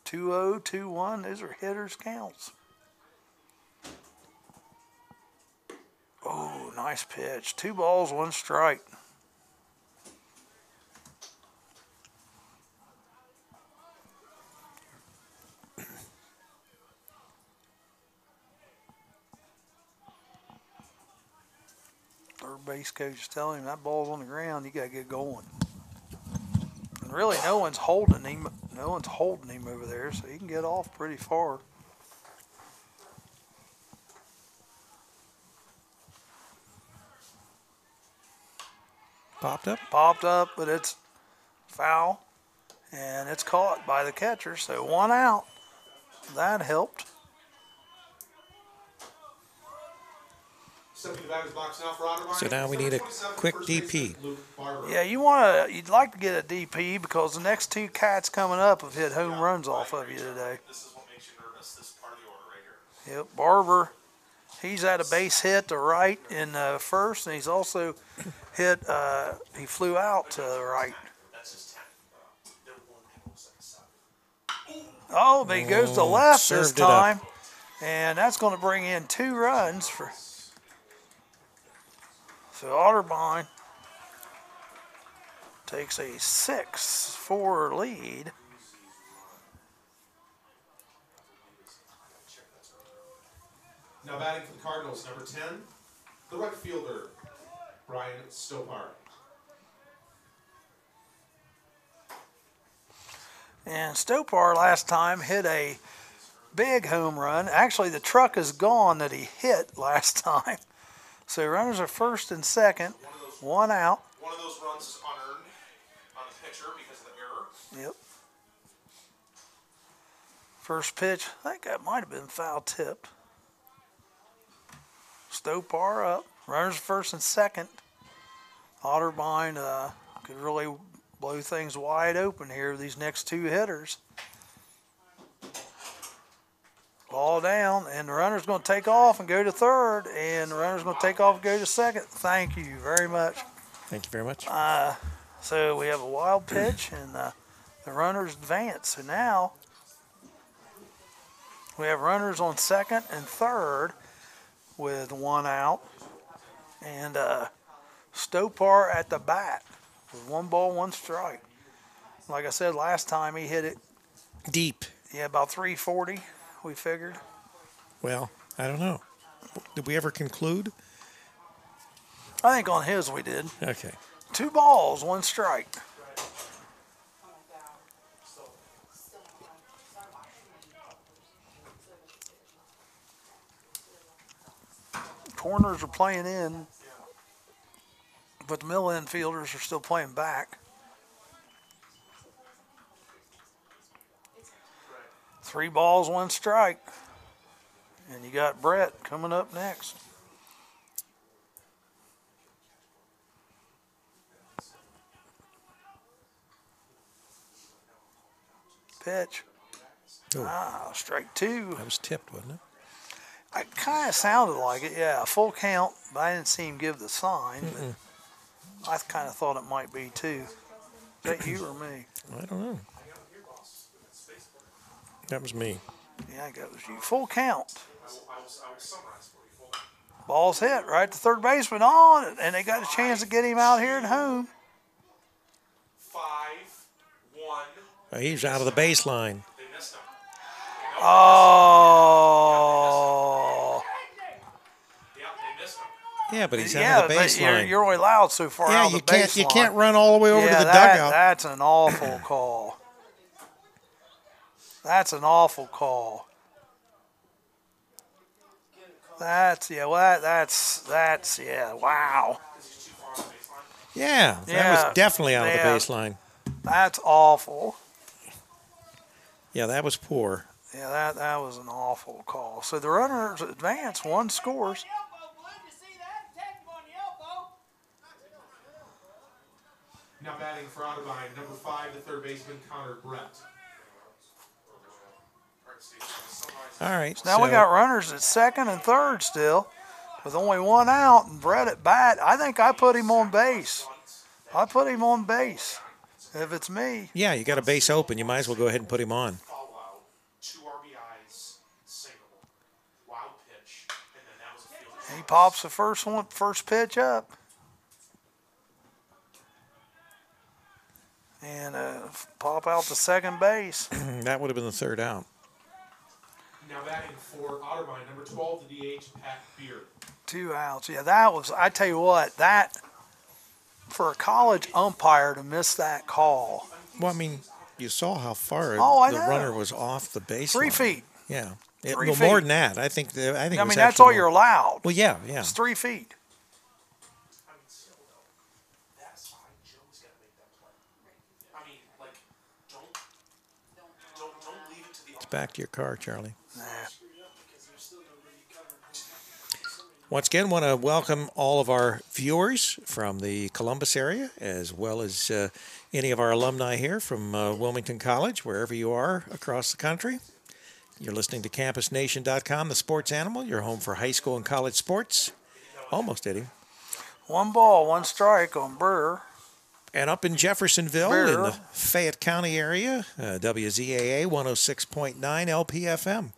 Two-0, 2-1, those are hitters' counts. Oh, nice pitch. 2 balls, 1 strike. Third base coach is telling him that ball's on the ground, you got to get going. And really, no one's holding him. No one's holding him over there, so he can get off pretty far. Popped up, but it's foul, and it's caught by the catcher, so 1 out. That helped. So now we need a quick DP. Yeah, you'd like to get a DP because the next 2 cats coming up have hit home runs off of you today. This is what makes you nervous, this part of the order right here. Yep, Barber, he's had a base hit to right in first, and he's also hit, he flew out to the right. Oh, but he goes to left this time, and that's going to bring in 2 runs for. So Otterbein takes a 6-4 lead. Now batting for the Cardinals, number 10, the right fielder, Brian Stopar. And Stopar last time hit a big home run. Actually, the truck is gone that he hit last time. So runners are first and second, 1 out. One of those runs is unearned on the pitcher because of the error. Yep. First pitch, I think that might have been foul tipped. Stopar up. Runners first and second. Otterbein could really blow things wide open here, these next 2 hitters. Ball down, and the runner's going to take off and go to third, and the runner's going to take off and go to second. Thank you very much. Thank you very much. So we have a wild pitch, and The runners advance. So now we have runners on second and third with 1 out. And Stopar at the bat with 1 ball, 1 strike. Like I said last time, he hit it deep. Yeah, about 340, we figured. Well, I don't know. Did we ever conclude? I think on his we did. Okay. 2 balls, 1 strike. Corners are playing in, but the middle infielders are still playing back. 3 balls, 1 strike. And you got Brett coming up next. Pitch. Oh. Strike 2. That was tipped, wasn't it? It kind of sounded like it, yeah. Full count, but I didn't see him give the sign. But I kind of thought it might be too. Is that you or me? I don't know. That was me. Yeah, I think that was you. Full count. Ball's hit right to third baseman on, and they got a chance to get him out here at home. 5-1. He's out of the baseline. Oh. Yeah, but he's out of the baseline. You're only allowed so far out of the baseline. You can't run all the way over to the dugout. That's an awful call. That's an awful call. That's wow. Yeah, that was definitely out of the baseline. That's awful. Yeah, that was poor. Yeah, that was an awful call. So the runners advance, 1 scores. Now batting for Otterbein, number 5, the third baseman, Connor Brett. All right. So now we got runners at second and third still, with only 1 out, and Brett at bat. I think I put him on base. I put him on base. If it's me. Yeah, you got a base open. You might as well go ahead and put him on. 2 RBIs, single, wild pitch, and then that was a field. He pops the first pitch up. And pop out to second base. That would have been the 3rd out. Now batting for Otterbein, number 12, the DH, Pat Beer. 2 outs. Yeah, that was, I tell you what, that, for a college umpire to miss that call. Well, I mean, you saw how far the runner was off the baseline. 3 feet. Yeah. 3 feet. More than that. I think I mean, that's all you're allowed. Well, yeah. It's 3 feet. Back to your car, Charlie. Nah. Once again, want to welcome all of our viewers from the Columbus area, as well as any of our alumni here from Wilmington College, wherever you are across the country. You're listening to CampusNation.com, the sports animal, your home for high school and college sports. Almost hit him. 1 ball, 1 strike on Brewer. And up in Jeffersonville, in the Fayette County area, WZAA 106.9 LPFM.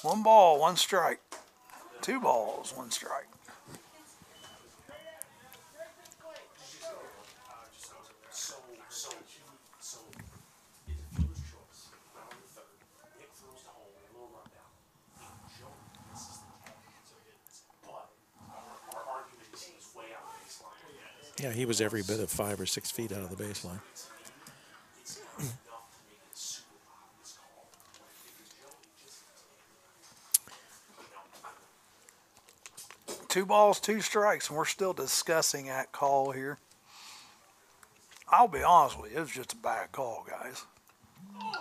One ball, 1 strike. 2 balls, 1 strike. Yeah, he was every bit of 5 or 6 feet out of the baseline. Two balls, 2 strikes, and we're still discussing that call here. I'll be honest with you, it was just a bad call, guys. You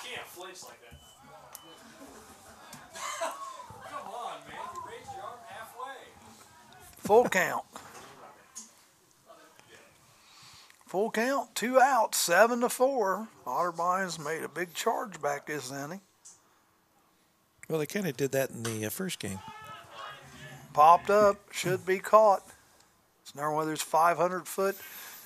can't flinch like that. Come on, man. You raised your arm halfway. Full count. Full count, 2 outs, 7-4. Otterbein's made a big charge back this inning. Well, they kind of did that in the first game. popped up. Should be caught. It's never whether it's 500 foot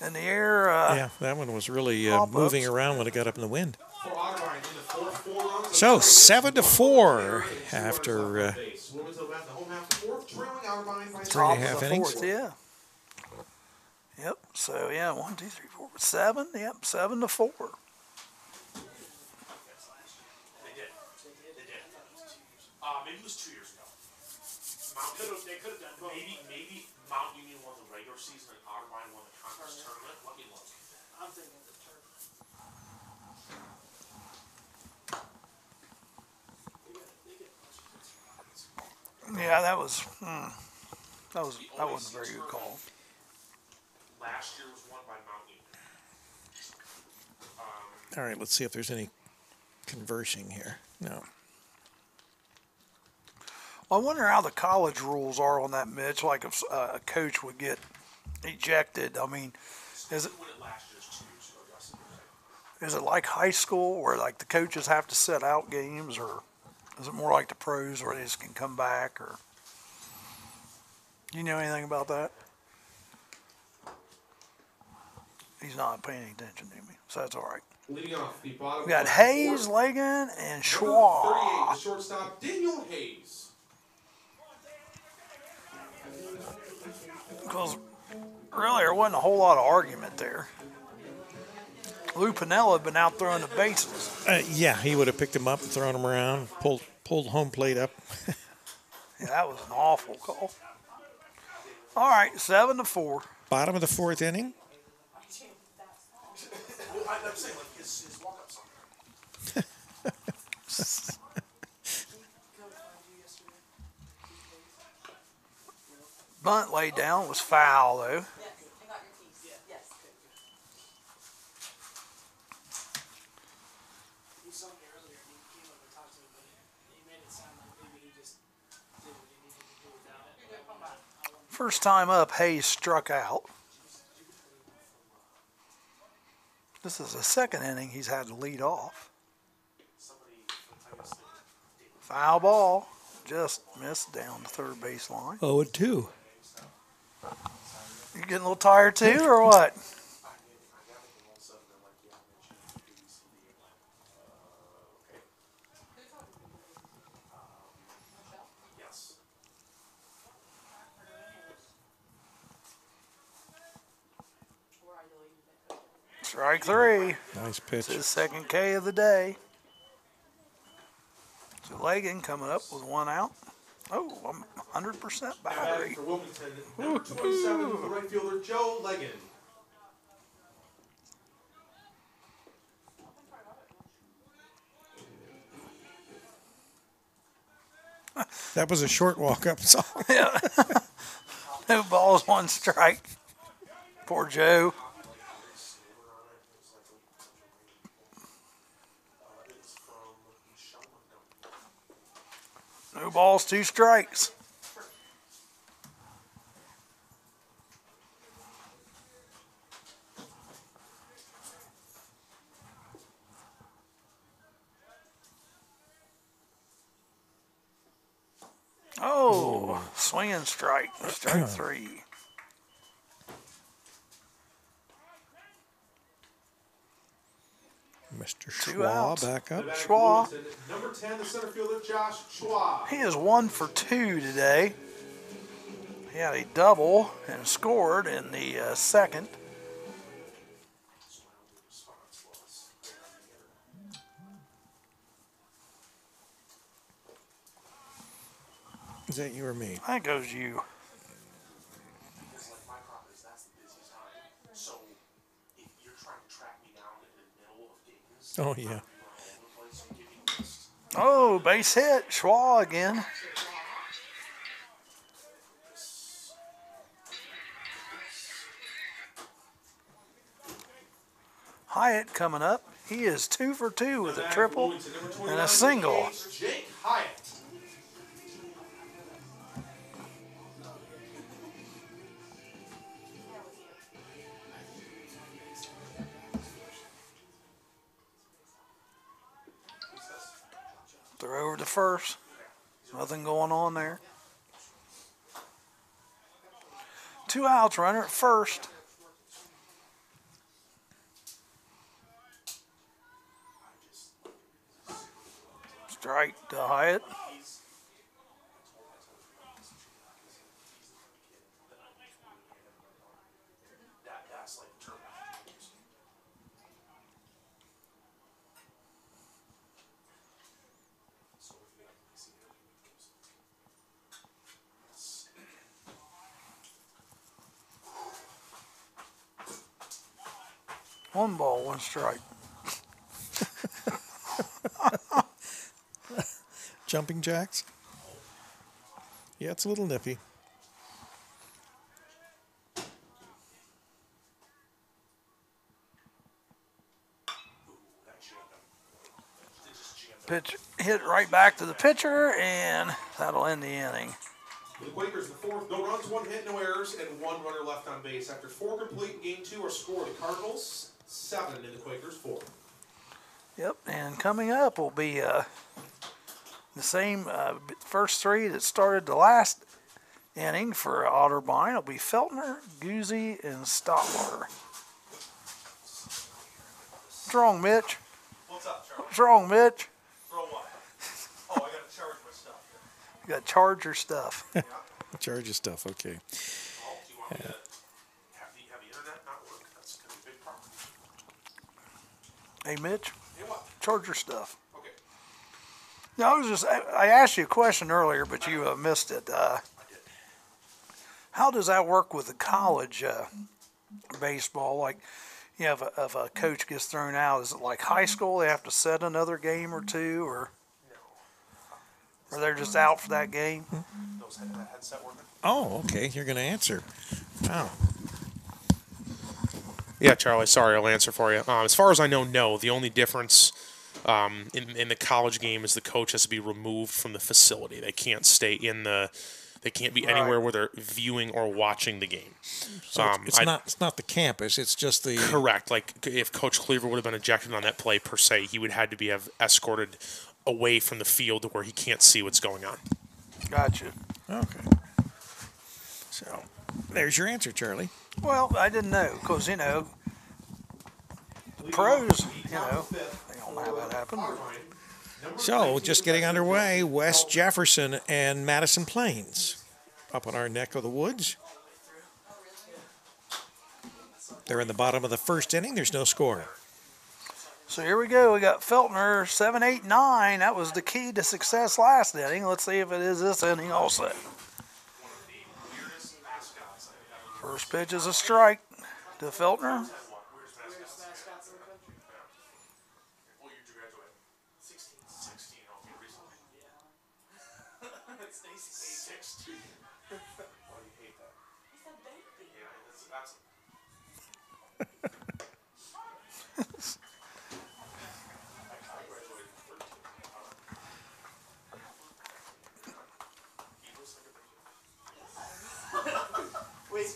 in the air. Yeah, that one was really moving around when it got up in the wind. For Otterbein in the fourth, 4 runs. So 7-4 after Wilmington left the home half, the fourth, trailing Otterbein by 3.5 innings. Fourth, yeah. Yep. So yeah, 1, 2, 3, 4, 7. Yep, 7-4. They did. Maybe it was 2 years ago. They could have done. Maybe Mount Union won the regular season and Otterbein won the conference tournament. Let me look. I'm thinking the tournament. Yeah, that wasn't a very good call. Last year was won by Mount Union. All right, let's see if there's any conversing here. No. I wonder how the college rules are on that, Mitch. Like if a coach would get ejected. I mean, is it like high school where like the coaches have to sit out games, or is it more like the pros where they just can come back? Or you know anything about that? He's not paying attention to me, so that's all right. Leading off the bottom. We got Hayes, Legan, and Schwab. 38, the shortstop, Daniel Hayes. Because really, there wasn't a whole lot of argument there. Lou Piniella had been out throwing the bases. Yeah, he would have picked him up and thrown him around, pulled home plate up. Yeah, that was an awful call. All right, 7-4. Bottom of the fourth inning. I'm saying like his walk-up song. Bunt laid down was foul, though. First time up, Hayes struck out. This is the second inning he's had to lead off. Foul ball. Just missed down the third base line. 0-2. You getting a little tired too, or what? Strike 3. Nice pitch. It's his second K of the day. So Legan coming up with 1 out. Oh, 100% battery. For Wilmington, number 27, the right fielder, Joe Legan. That was a short walk-up song. Yeah. 2 balls, 1 strike. Poor Joe. No balls, 2 strikes. Oh, swinging strike. Strike 3. Mr. 2 Schwab outs. back up. Schwab. Number 10, the center fielder, Josh Schwab. He is 1 for 2 today. He had a double and scored in the second. Is that you or me? That goes you. Oh, yeah. Oh, base hit. Schwa again. Hyatt coming up. He is 2 for 2 with a triple and a single. Jake Hyatt. Throw over to first. Nothing going on there. 2 outs, runner at first. Strike to Hyatt. One ball, one strike. Jumping jacks? Yeah, it's a little nippy. Pitch hit right back to the pitcher, and that'll end the inning. The Quakers, the fourth, no runs, 1 hit, no errors, and 1 runner left on base. After 4 complete, game 2 are scored. The Cardinals, 7, and the Quakers, 4. Yep, and coming up will be the same first 3 that started the last inning for Otterbein. It'll be Feltner, Guzzi, and Stotler. What's wrong, Mitch? What's up, Charlie? What's wrong, Mitch? Throw what? Oh, I gotta charge my stuff. You got to charge your stuff. Charge your stuff, okay. Oh, do you want me to have the internet not work? That's going to be a big problem. Hey, Mitch, Hey, what? charge your stuff. Okay. No, I asked you a question earlier, but you missed it. How does that work with the college baseball? Like, you know, if a coach gets thrown out, is it like high school? They have to set another game or two, or they're just out for that game? Those headset working? Oh, okay. You're going to answer. Wow. Yeah, Charlie, sorry, I'll answer for you. As far as I know, no. The only difference in the college game is the coach has to be removed from the facility. They can't stay in the... They can't be anywhere where they're viewing or watching the game. So it's not the campus. It's just the... Correct. Like, if Coach Cleaver would have been ejected on that play, per se, he would have to be escorted away from the field to where he can't see what's going on. Gotcha. Okay. So, there's your answer, Charlie. Well, I didn't know, because, you know, the pros, you know, they don't have that happen. So, just getting underway, West Jefferson and Madison Plains up in our neck of the woods. They're in the bottom of the first inning. There's no score. So here we go. We got Feltner, 7, 8, 9. That was the key to success last inning. Let's see if it is this inning also. First pitch is a strike to Feltner.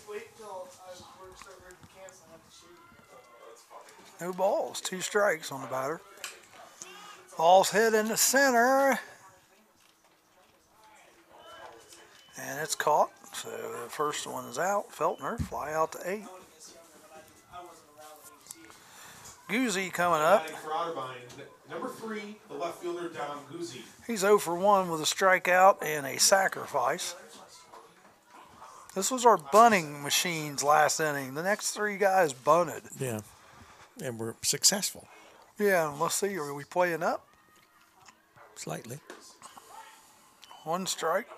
Wait till work start ready to cancel. I have to shoot. No balls, 2 strikes on the batter. Ball's hit in the center. And it's caught. So the first one is out. Feltner, fly out to 8. Guzzi coming up. For Otterbein, number 3, the left fielder, Don Guzzi. He's 0 for 1 with a strikeout and a sacrifice. This was our bunting machines last inning. The next 3 guys bunted. Yeah. And we're successful. Yeah, let's see. Are we playing up? Slightly. 1 strike.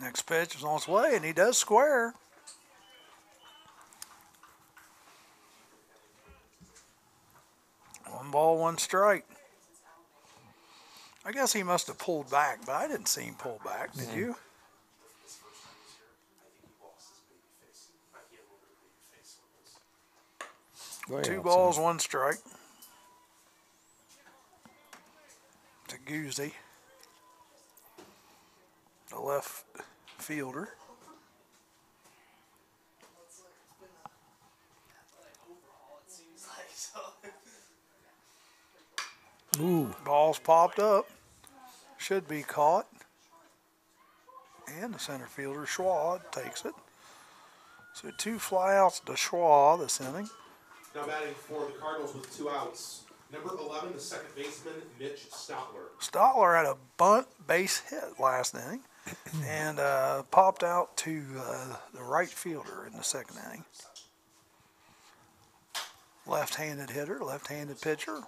Next pitch is on its way, and he does square. One ball, 1 strike. I guess he must have pulled back, but I didn't see him pull back. Did you? Way 2 outside. balls, 1 strike. To Guzzi, the left fielder. Ooh. Ball's popped up. Should be caught. And the center fielder, Schwa, takes it. So 2 flyouts to Schwa this inning. Now batting for the Cardinals with 2 outs. Number 11, the second baseman, Mitch Stotler. Stotler had a bunt base hit last inning and popped out to the right fielder in the second inning. Left-handed hitter, left-handed pitcher.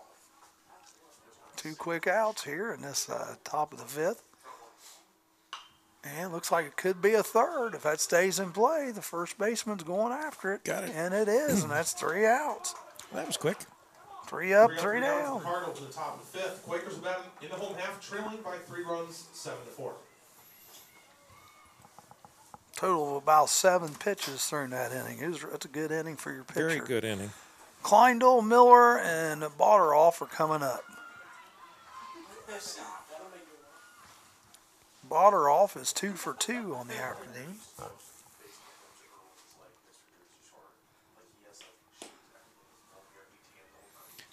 2 quick outs here in this top of the 5th. And looks like it could be a third. If that stays in play, the first baseman's going after it. Got it. And it is, and that's 3 outs. That was quick. 3 up, 3 down. down. Cardinals in the top of the 5th. Quakers are batting in the home half, trailing by 3 runs, 7-4. Total of about 7 pitches during that inning. That's a good inning for your pitcher. Very good inning. Kleindl, Miller, and Botteroff are coming up. Botteroff is 2 for 2 on the afternoon.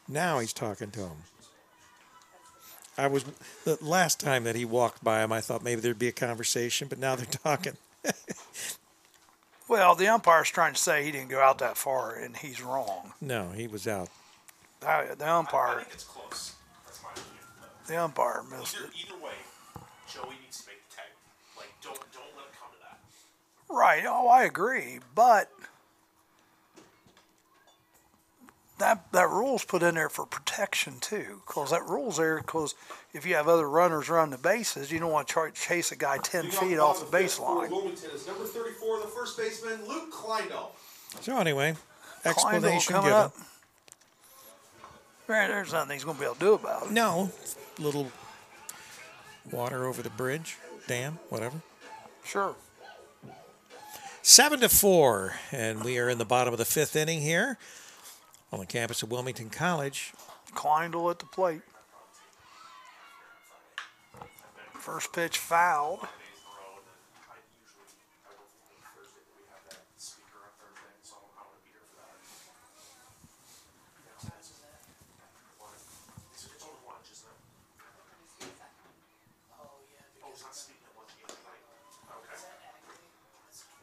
Now he's talking to him. The last time that he walked by him, I thought maybe there'd be a conversation, but now they're talking. Well, the umpire's trying to say he didn't go out that far, and he's wrong. No, he was out. The umpire, I think it's close. That's my opinion. the umpire missed it. Either way, Joey needs to make the tag. Like, don't let it come to that. Right. Oh, I agree, but that rule's put in there for protection too, because that rule's there because if you have other runners run the bases, you don't want to try to chase a guy 10 feet off the baseline. Wilmington is number 34, the first baseman, Luke Kleindl. So anyway, Kleindl explanation coming given. up. There's nothing he's going to be able to do about it. No, little water over the bridge, dam, whatever. Sure. 7-4, and we are in the bottom of the 5th inning here on the campus of Wilmington College. Kleindl at the plate. First pitch fouled.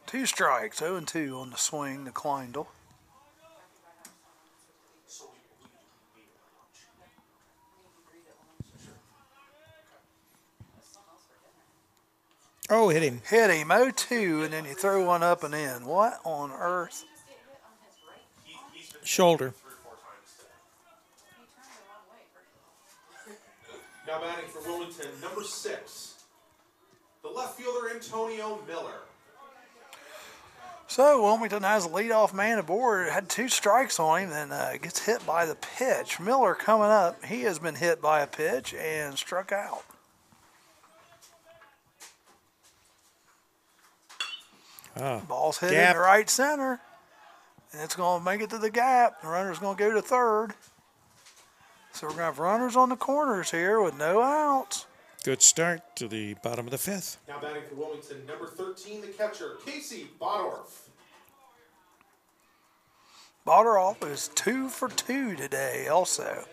Two strikes, 0-2 on the swing to Kleindl. Oh, hit him. Hit him, 0-2, and then you throw one up and in. What on earth? Shoulder. Now batting for Wilmington, number 6, the left fielder, Antonio Miller. So Wilmington has a leadoff man aboard. Had 2 strikes on him, then gets hit by the pitch. Miller coming up. He has been hit by a pitch and struck out. Ball's hit in the right center, and it's going to make it to the gap. The runner's going to go to third. So we're going to have runners on the corners here with no outs. Good start to the bottom of the 5th. Now batting for Wilmington, number 13, the catcher, Casey Bottorff. Botteroff is 2 for 2 today also.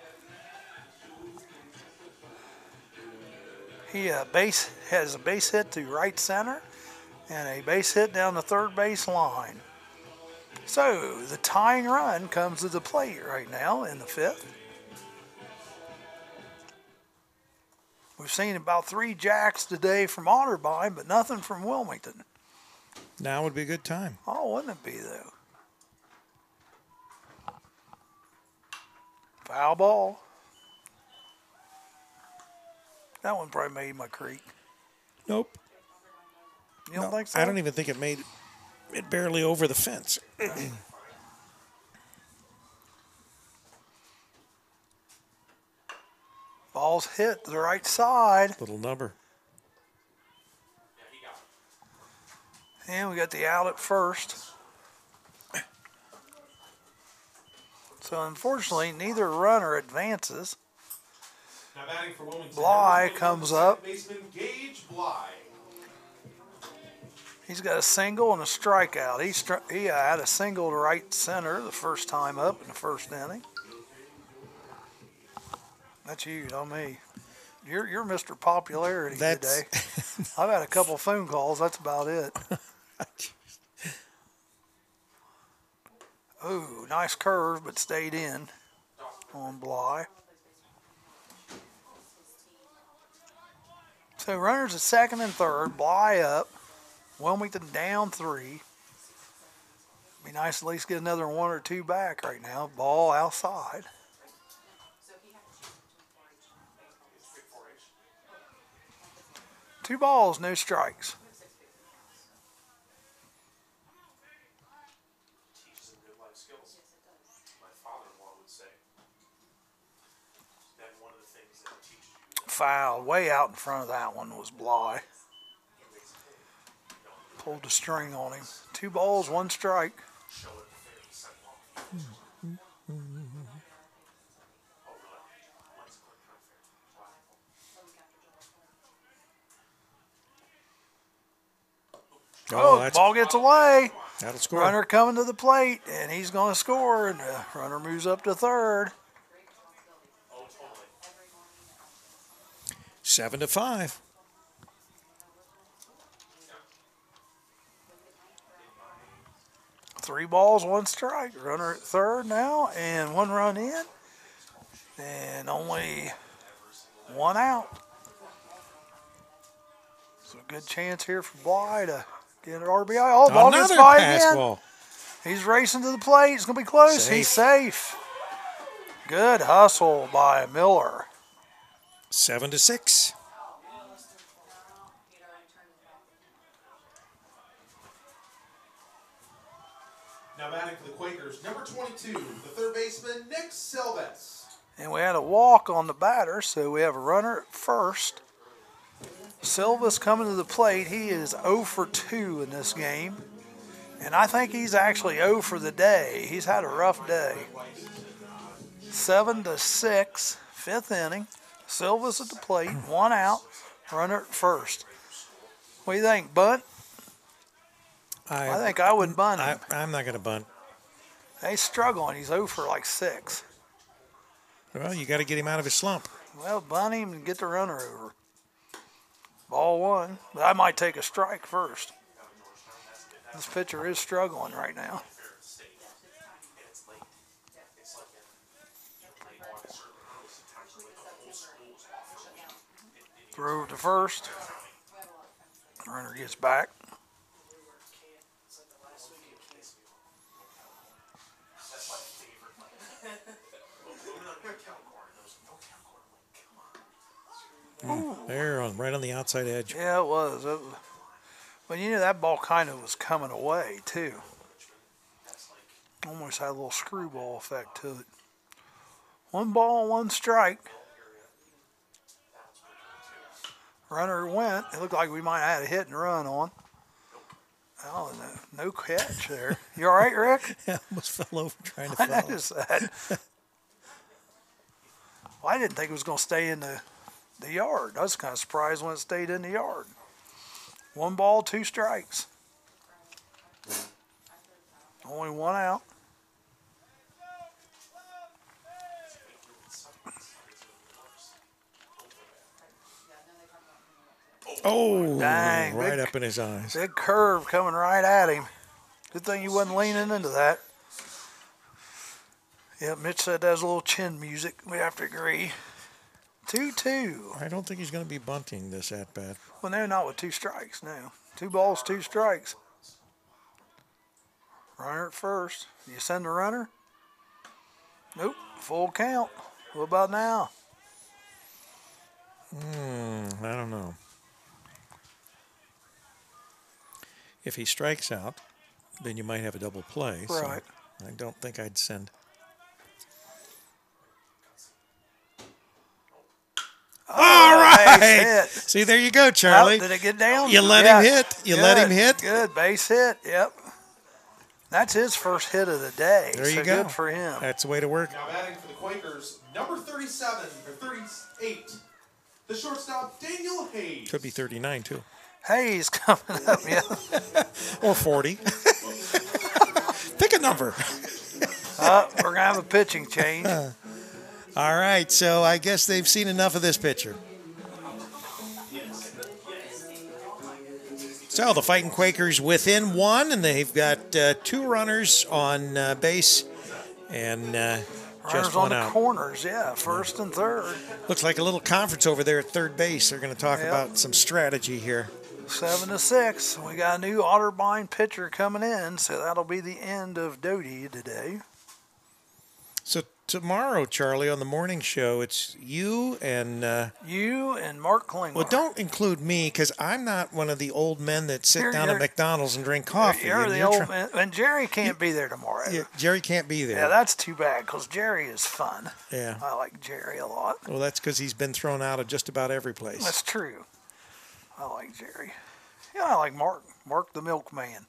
He has a base hit to right center and a base hit down the third base line. So the tying run comes to the plate right now in the 5th. We've seen about 3 jacks today from Otterbein, but nothing from Wilmington. Now would be a good time. Oh, wouldn't it be, though? Foul ball. That one probably made my creek. Nope. You don't think so? I don't even think it made it barely over the fence. Ball's hit to the right side. Little number. And we got the out at first. So unfortunately, neither runner advances. Now batting for Wilmington, Bly comes up. baseman Gage Bly. He's got a single and a strikeout. He had a single to right center the first time up in the first inning. That's you, not me. You're Mr. Popularity That's- today. I've had a couple phone calls. That's about it. Oh, nice curve, but stayed in on Bly. So runners at second and third. Bly up. Wilmington down 3. Be nice to at least get another 1 or 2 back right now. Ball outside. Two balls, no strikes. Teaches them good life skills. My father-in-law would say that one of the things that it teaches you is Foul. Way out in front of that one was Bly. Pulled the string on him. 2 balls, 1 strike. show it the fair set off. Oh, really? When's the quick time fair? Wow. Oh, ball gets away. That'll score. Runner coming to the plate, and he's going to score. And the runner moves up to third. Oh, totally. 7-5. Three balls, 1 strike. Runner at third now, and 1 run in, and only 1 out. So a good chance here for Bly to get an RBI. Oh, ball gets Another by pass again. ball. He's racing to the plate. It's going to be close. Safe. He's safe. Good hustle by Miller. 7-6. Now batting for the Quakers, number 22, the third baseman, Nick Silvas. And we had a walk on the batter, so we have a runner at first. Silva's coming to the plate. He is 0 for 2 in this game. And I think he's actually 0 for the day. He's had a rough day. 7-6, 5th inning. Silva's at the plate, 1 out, runner at first. What do you think, bunt? I think I would bunt him. I'm not going to bunt. He's struggling. He's 0 for like 6. Well, you got to get him out of his slump. Well, bunt him and get the runner over. Ball 1. But I might take a strike first. This pitcher is struggling right now. Throw to first. Runner gets back. There, right on the outside edge. Yeah, it was. But you know, that ball kind of was coming away, too. Almost had a little screwball effect to it. 1 ball, 1 strike. Runner went. It looked like we might have had a hit and run on. Oh, no catch there. You all right, Rick? I almost fell over trying to I follow. noticed that. Well, I didn't think it was going to stay in the yard. I was kind of surprised when it stayed in the yard. 1 ball, 2 strikes. Only 1 out. Oh, Dang, right big- up in his eyes. Big curve coming right at him. Good thing he wasn't leaning into that. Yeah, Mitch said that was a little chin music. We have to agree. 2-2. I don't think he's going to be bunting this at bat. Well, no, not with 2 strikes, no. 2 balls, 2 strikes. Runner at first. You send the runner? Nope. Full count. What about now? I don't know. If he strikes out, then you might have a double play. Right. So I don't think I'd send. All right. Hit. See, there you go, Charlie. Did it get down? You let him hit. You let him hit. Good. Base hit. Yep. That's his first hit of the day. There you so go. Good for him. That's the way to work. Now batting for the Quakers, number 37, or 38, the shortstop, Daniel Hayes. Could be 39, too. Hayes coming up. Yeah. Or 40. Pick a number. We're going to have a pitching change. All right, so I guess they've seen enough of this pitcher. So the Fighting Quakers within one, and they've got 2 runners on base and just Runners on one the out. corners, yeah, first and third. Looks like a little conference over there at third base. They're going to talk Yep. about some strategy here. 7-6. We got a new Otterbein pitcher coming in, so that'll be the end of Doty today. So tomorrow, Charlie, on the morning show, it's you and Mark Klingler. well, don't include me because I'm not one of the old men that sit You're- down you're- at McDonald's and drink coffee. You're and the you're old try- man, and Jerry can't be there tomorrow. Yeah, Jerry can't be there. Yeah, that's too bad because Jerry is fun. Yeah. I like Jerry a lot. Well, that's because he's been thrown out of just about every place. That's true. I like Jerry. Yeah, I like Mark. Mark the milkman.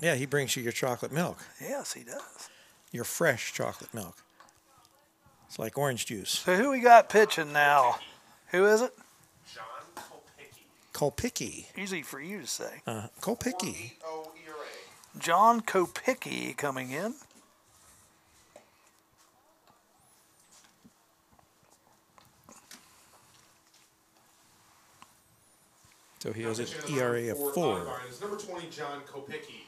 Yeah, he brings you your chocolate milk, Yes, he does. your fresh chocolate milk. It's like orange juice. So who we got pitching now? Who is it? John Kopicki. Kolpicki. Easy for you to say. Kolpicki. O ERA. John Kopicki coming in. So he has an Pitching in the ERA of for 4. Otterbein is number 20, John Kopicki.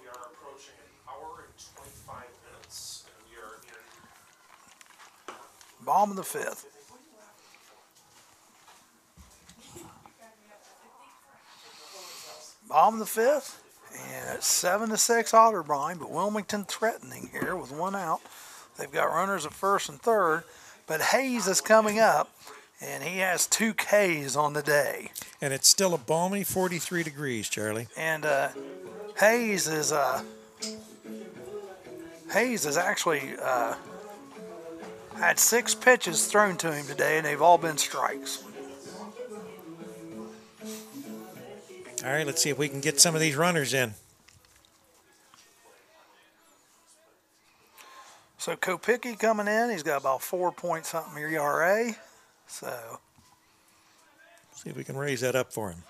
We are approaching an hour and 25 minutes, and we are in Bottom of the 5th. Bottom of the 5th. And it's 7-6 Otterbein, but Wilmington threatening here with 1 out. They've got runners at first and third, but Hayes is coming up, and he has 2 Ks on the day. And it's still a balmy 43 degrees, Charlie. And Hayes is actually had 6 pitches thrown to him today, and they've all been strikes. All right, let's see if we can get some of these runners in. So Kopicki coming in, he's got about 4-point-something ERA. So, See if we can raise that up for him.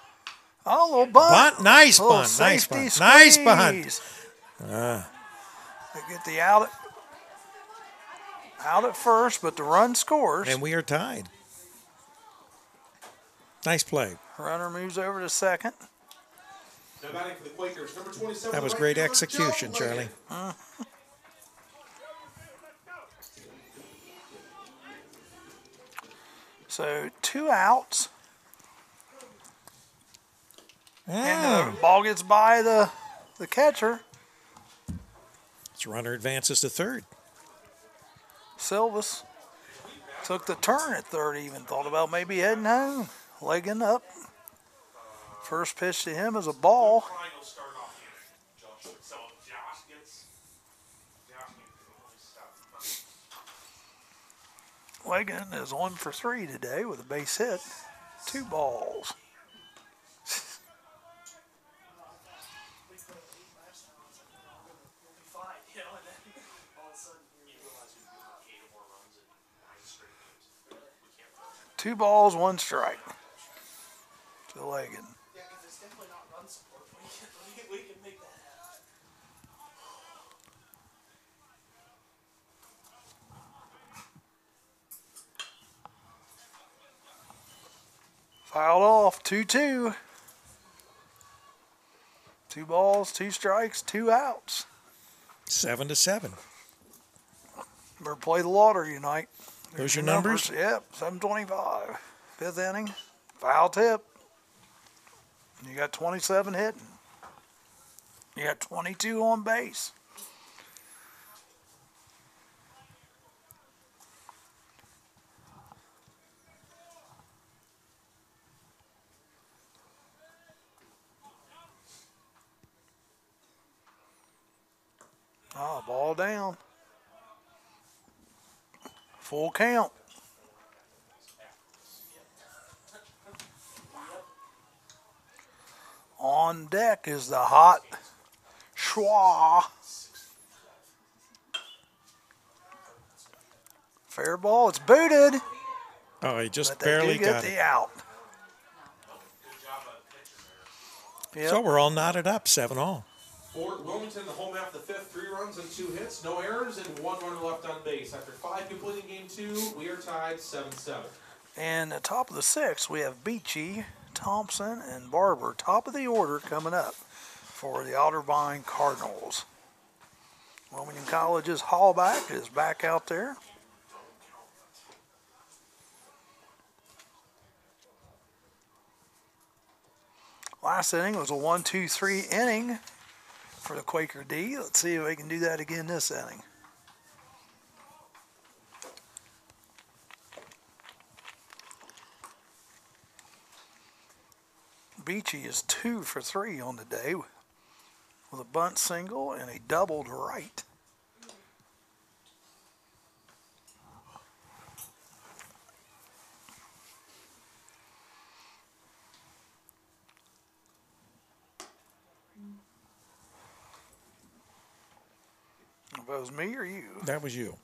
oh, a little bunt. Bunt, nice Little bunt, nice safety bunt, nice bunt. squeeze. They get the out at first, but the run scores. And we are tied. Nice play. Runner moves over to second. Now batting for the Quakers, number 27. That was right great fielder, execution, Joe Charlie. Leggett. So 2 outs. And the ball gets by the catcher. This runner advances to third. Silvas took the turn at third, even thought about maybe heading home, legging up. First pitch to him is a ball. triangle start off here, Josh. So Josh gets Leggin is 1 for 3 today with a base hit. 2 balls. Two balls, 1 strike. To Leggin. Yeah, because it's definitely not run support. We can make that happen. Fouled off, 2-2. 2 balls, 2 strikes, 2 outs. 7-7. Better play the lottery tonight. Those your numbers? Yep, 725. 5th inning, foul tip. You got 27 hitting. You got 22 on base. Oh, ball down. Full count. On deck is the hot Schwa. Fair ball. It's booted. Oh, he just but they barely do get got the it. out. Yep. So we're all knotted up, 7-all. For Wilmington, the home half of the fifth, 3 runs and 2 hits, no errors, and 1 runner left on base. After 5 completing game 2, we are tied 7-7. And at the top of the sixth, we have Beachy, Thompson, and Barber. Top of the order coming up for the Otterbein Cardinals. Wilmington College's Hallback is back out there. Last inning was a 1-2-3 inning for the Quaker D. Let's see if we can do that again this inning. Beachy is 2 for 3 on the day with a bunt single and a double to right. If it was me or you? That was you.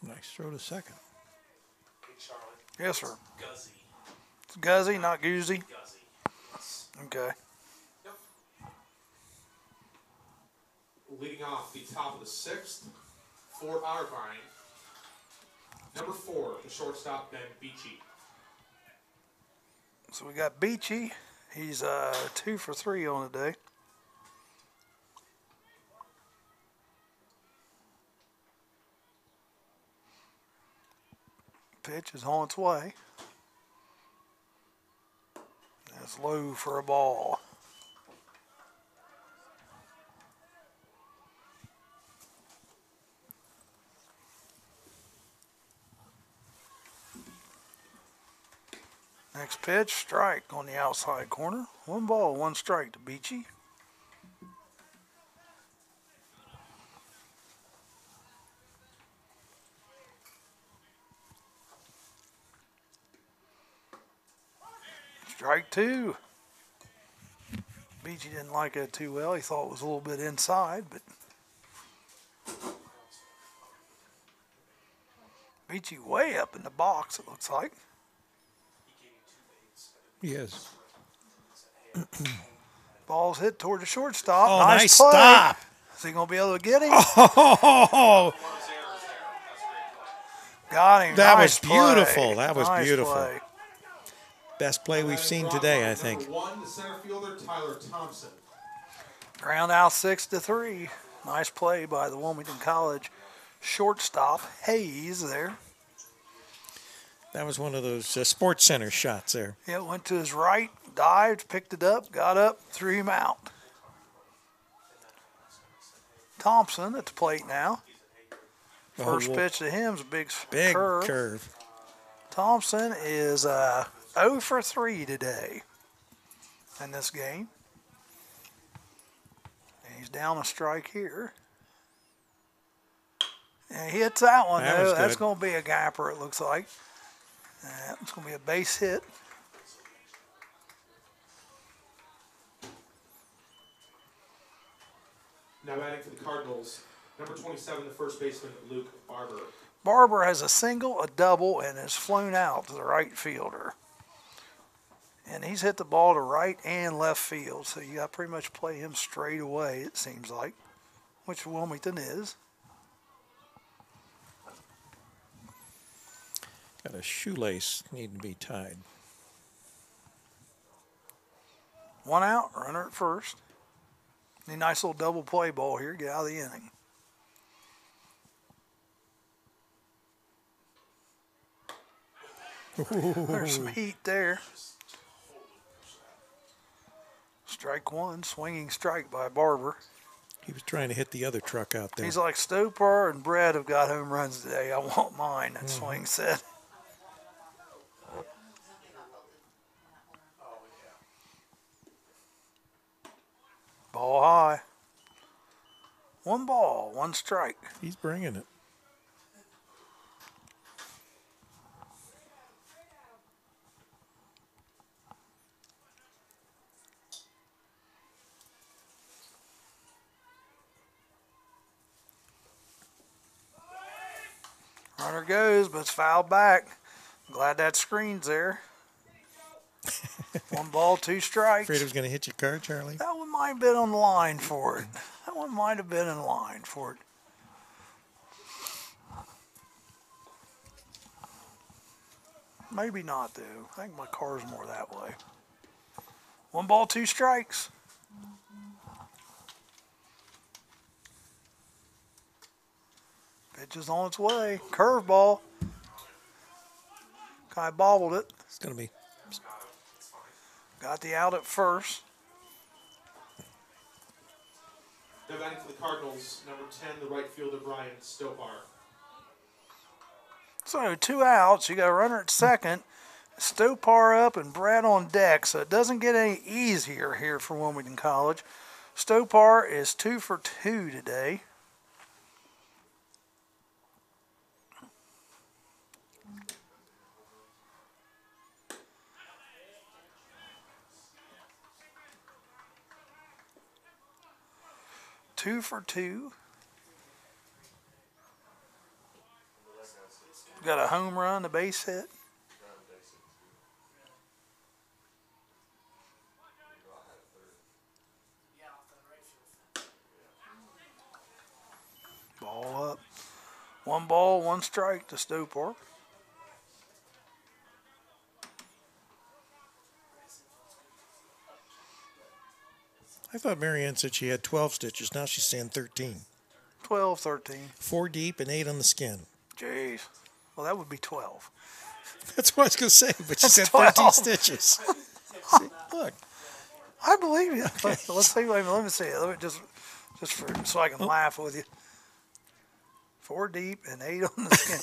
Nice throw to second. Hey, Charlie. Yes, sir. Guzzy. It's Guzzy, not Goozy. Guzzy. Okay. Leading off the top of the 6th, for Otterbein. Number 4, the shortstop, Ben Beachy. So we got Beachy. He's 2 for 3 on the day. Pitch is on its way. That's low for a ball. Next pitch, strike on the outside corner. 1 ball, 1 strike to Beachy. Strike 2. Beachy didn't like it too well. He thought it was a little bit inside, but Beachy way up in the box, it looks like. He is. Ball's hit toward the shortstop. Oh, nice play. stop. Is he going to be able to get him? Oh, Got him. that Nice was beautiful. play. That was Nice beautiful. play. Best play we've seen today, I think. Number 1, the center fielder, Tyler Thompson. Ground out 6-3. Nice play by the Wilmington College shortstop Hayes there. That was one of those Sports Center shots there. Yeah, went to his right, dived, picked it up, got up, threw him out. Thompson at the plate now. First pitch to him is a big curve. Thompson is 0 for 3 today in this game. And he's down a strike here. And he hits that one, though. That's going to be a gapper, it looks like. It's going to be a base hit. Now batting for the Cardinals, number 27, the first baseman, Luke Barber. Barber has a single, a double, and has flown out to the right fielder. And he's hit the ball to right and left field, so you got to pretty much play him straight away, it seems like, which Wilmington is. Got a shoelace needing to be tied. 1 out, runner at first. A nice little double play ball here, get out of the inning. There's some heat there. Strike 1, swinging strike by Barber. He was trying to hit the other truck out there. He's like, Stopar and Brett have got home runs today. I want mine, that swing said. Ball high. 1 ball, 1 strike. He's bringing it. goes, but it's fouled back. Glad that screen's there. 1 ball, 2 strikes. Afraid it was going to hit your car, Charlie? That one might have been on the line for it. That one might have been in line for it. Maybe not, though. I think my car's more that way. 1 ball, 2 strikes. Pitch is on its way. Curveball. Kind of bobbled it. It's going to be. Got the out at first. Now batting for the Cardinals, number 10, the right fielder, Brian Stopar. So 2 outs. You got a runner at second. Stopar up and Brad on deck. So it doesn't get any easier here for Wilmington College. Stopar is 2 for 2 today. Two for 2. Got a home run, a base hit. Ball up. 1 ball, 1 strike to Stopar. I thought Marianne said she had 12 stitches. Now she's saying 13. 12, 13. 4 deep and 8 on the skin. Jeez. Well, that would be 12. That's what I was going to say, but she That's said 12. 13 stitches. See, look. I believe you. Okay. Let's see. Let me see it. Let me just for so I can laugh with you. 4 deep and 8 on the skin.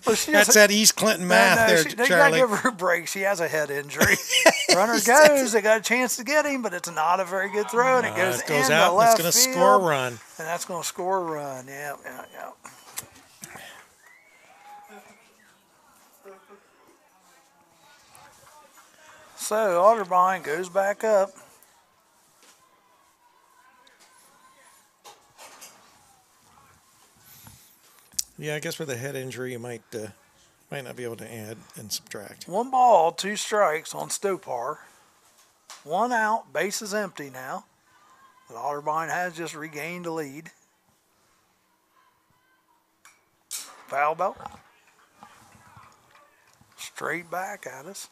Well, That's that East Clinton math there, they Charlie. got to give her a break. She has a head injury. Runner goes. They got a chance to get him, but it's not a very good throw, and it goes, it goes in out, the and left it's going to field, score a run. And that's going to score a run. Yeah. So Otterbein goes back up. Yeah, I guess with a head injury, you might not be able to add and subtract. 1 ball, 2 strikes on Stopar. 1 out, base is empty now. But Otterbein has just regained the lead. Foul ball. Straight back at us.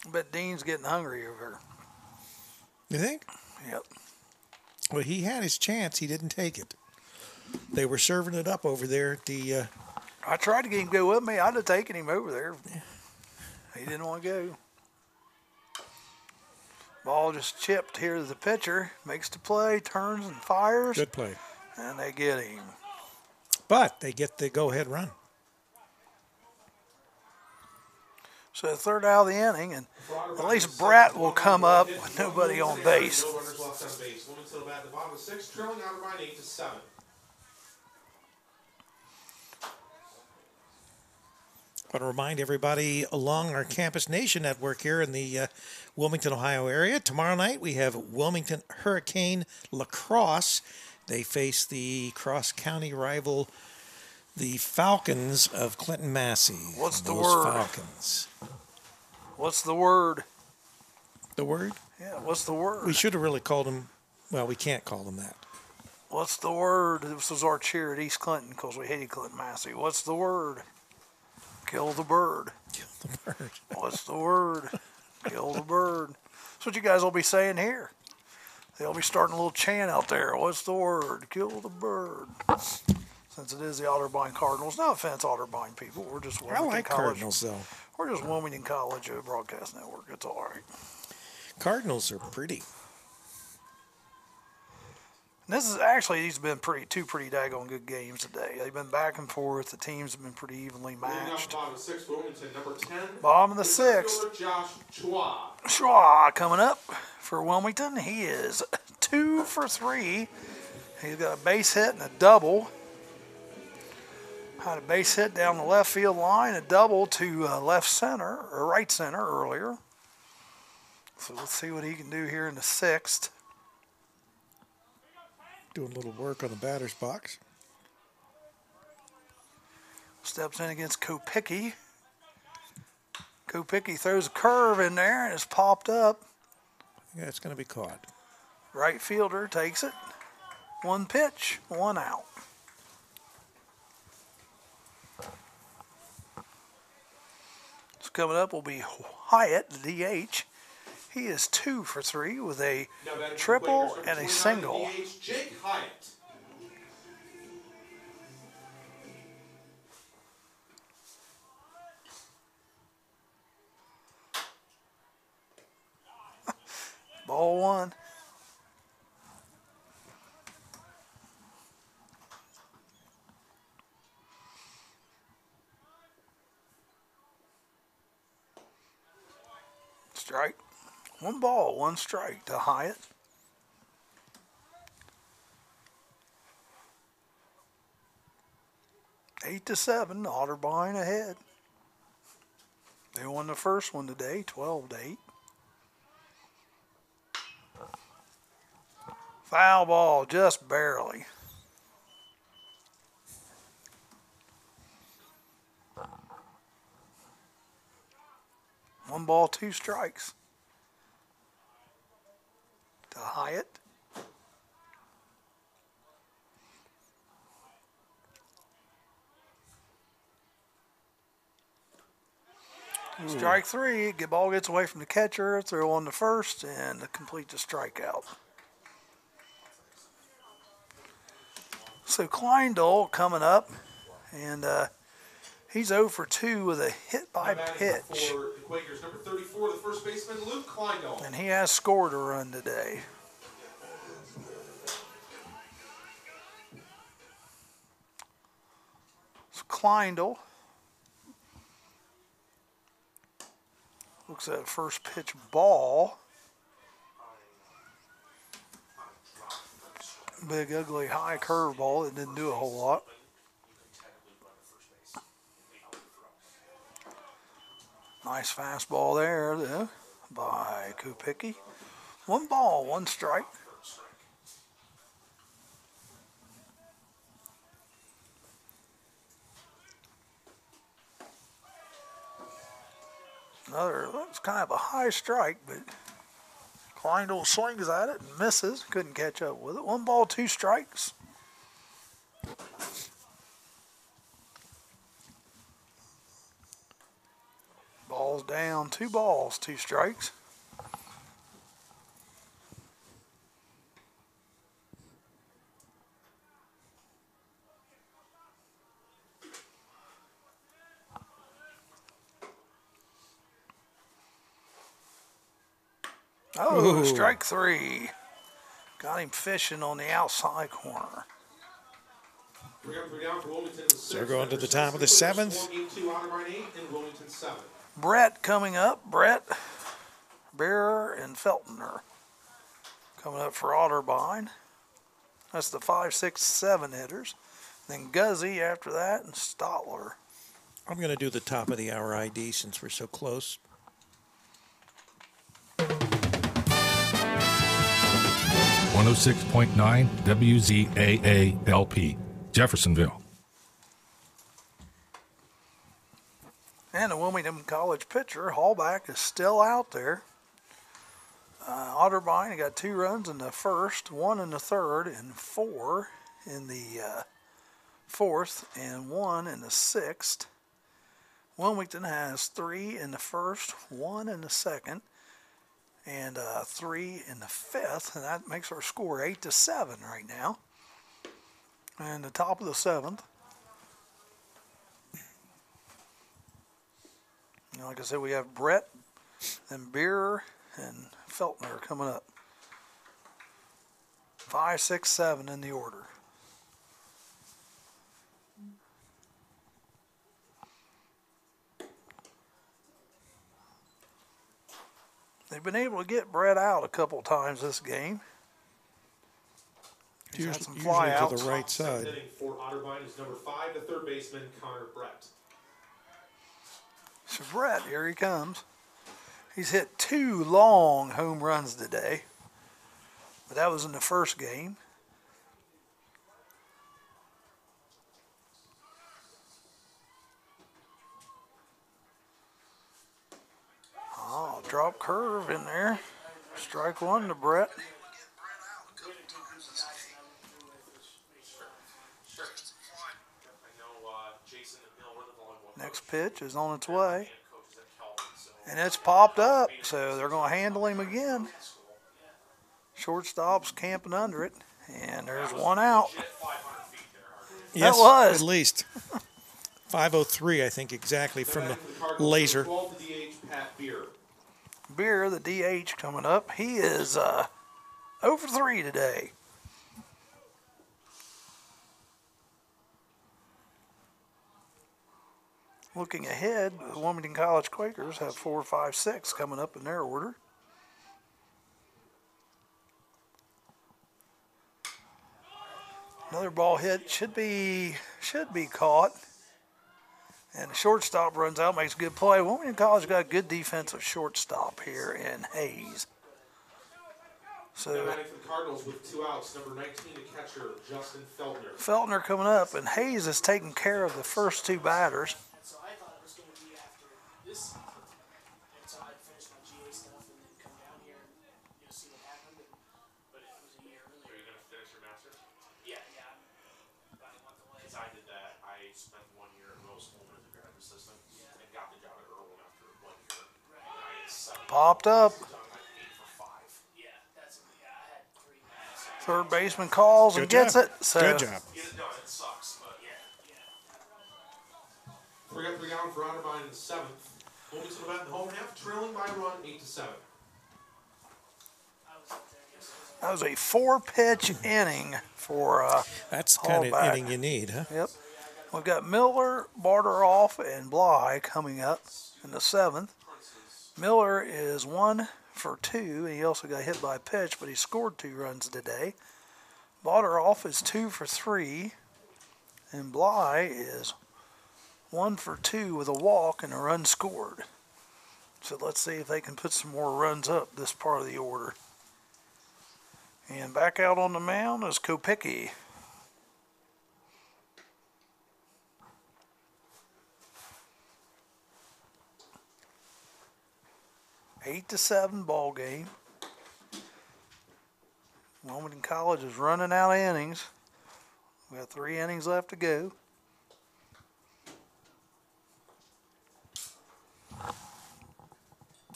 I bet Dean's getting hungry over here. You think? Yep. Well, he had his chance. He didn't take it. They were serving it up over there at the... I tried to get him to go with me. I'd have taken him over there. He didn't want to go. Ball just chipped here to the pitcher. Makes the play, turns and fires. Good play. And they get him. But they get the go-ahead run. So 3rd out of the inning, and at least Bratt will come up with nobody on base. No runners left on base. Wilmington will bat the bottom of 6, trailing Otterbein 8-7. I want to remind everybody along our Campus Nation network here in the Wilmington, Ohio area. Tomorrow night we have Wilmington Hurricane Lacrosse. They face the cross-county rival, the Falcons of Clinton Massey. What's the Those word? Falcons. What's the word? The word? Yeah, what's the word? We should have really called them, well, we can't call them that. What's the word? This was our cheer at East Clinton because we hated Clinton Massey. What's the word? Kill the bird. Kill the bird. What's the word? Kill the bird. That's what you guys will be saying here. They'll be starting a little chant out there. What's the word? Kill the bird. Since it is the Otterbein Cardinals. No offense, Otterbein people. We're just Wilmington I like College. Cardinals, though. We're just Wilmington College Broadcast Network. It's all right. Cardinals are pretty. And this is actually, these have been two pretty daggone good games today. They've been back and forth. The teams have been pretty evenly matched. Bottom of 6, Wilmington, number 10. Bottom of the 6th. Josh Chua. Schwa coming up for Wilmington. He is 2 for 3. He's got a base hit and a double. Had a base hit down the left field line, a double to left center, or right center earlier. So let's see what he can do here in the 6th. Doing a little work on the batter's box. Steps in against Kopicki. Kopicki throws a curve in there and it's popped up. Yeah, it's going to be caught. Right fielder takes it. 1 pitch, 1 out. So coming up will be Hyatt, the DH. He is 2 for 3 with a triple and a single. DH, Jake Hyatt. Ball 1. Strike. 1 ball, 1 strike to Hyatt. Eight to 7, Otterbein ahead. They won the first one today, 12-8. Foul ball, just barely. One ball, 2 strikes to Hyatt. Strike 3, the ball gets away from the catcher, throw on the first, and complete the strikeout. So Kleindl coming up, and he's 0 for 2 with a hit by pitch. For the Quakers, number 34, the first baseman, Luke Kleindl. And he has scored a run today. So Kleindl looks at first pitch ball. Big, ugly, high curveball that didn't do a whole lot. Nice fastball there, though, by Kopicki. 1 ball, 1 strike. Another, looks kind of a high strike, but Kleindl swings at it and misses. Couldn't catch up with it. 1 ball, 2 strikes. Ball's down. 2 balls, 2 strikes. Oh, strike 3. Got him fishing on the outside corner. So we're going to the top of the 7th. Brett coming up. Brett, Bearer, and Feltner coming up for Otterbein. That's the 5, 6, 7 hitters. Then Guzzi after that, and Stotler. I'm going to do the top of the hour ID since we're so close. 106.9 WZAA LP, Jeffersonville. And the Wilmington College pitcher, Hallback, is still out there. Otterbein got 2 runs in the first, 1 in the third, and 4 in the fourth, and 1 in the 6th. Wilmington has 3 in the first, 1 in the second, and 3 in the 5th, and that makes our score 8 to 7 right now. And the top of the 7th. And like I said, we have Brett and Beer and Feltner coming up. 5, 6, 7 in the order. They've been able to get Brett out a couple times this game. had some Usually flyouts. to the right side. Hitting for Otterbein is number 5, the third baseman, Connor Brett. So Brett, here he comes. He's hit 2 long home runs today, but that was in the first game. Oh, drop curve in there. Strike 1 to Brett. Next pitch is on its way. And it's popped up, so they're going to handle him again. Shortstop's camping under it, and there's 1 out. Yes, that was. At least. 5:03, I think, exactly from the laser. Beer, the DH, coming up. He is 0 for 3 today. Looking ahead, the Wilmington College Quakers have 4, 5, 6 coming up in their order. Another ball hit should be caught. And the shortstop runs out, makes a good play. Wilmington College got a good defensive shortstop here in Hayes. So batting for the Cardinals with 2 outs, number 19, the catcher, Justin Feltner. Feltner coming up, and Hayes is taking care of the first 2 batters. So I thought it was going to be after this season. And so I'd finish my GA stuff and then come down here and see what happened. But it was a year earlier. Are you going to finish your master's? Yeah. About a month away. Because I did that. I spent 1 year at Rose Holman as a graduate assistant and got the job at Irwin after 1 year. Right. And I had 7 Popped up. done, like 8 for 5. Yeah, I had 3 minutes. Third baseman calls and Good gets job. it. So Good job. Get it done. It sucks, but Yeah. 3 up, 3 down for Otterbein in the 7th. Wilmington will bat in the home half, trailing by a run, 8-7. I was up there yesterday. that was a 4-pitch inning for That's the kind of Hallback. inning you need, huh? Yep. We've got Miller, Barteroff, and Bly coming up in the 7th. Miller is 1 for 2, and he also got hit by a pitch, but he scored 2 runs today. Barteroff is 2 for 3, and Bly is 1 for 2 with a walk and a run scored. So let's see if they can put some more runs up this part of the order. And back out on the mound is Kopicki. Eight to 7 ball game. Wilmington College is running out of innings. We got 3 innings left to go.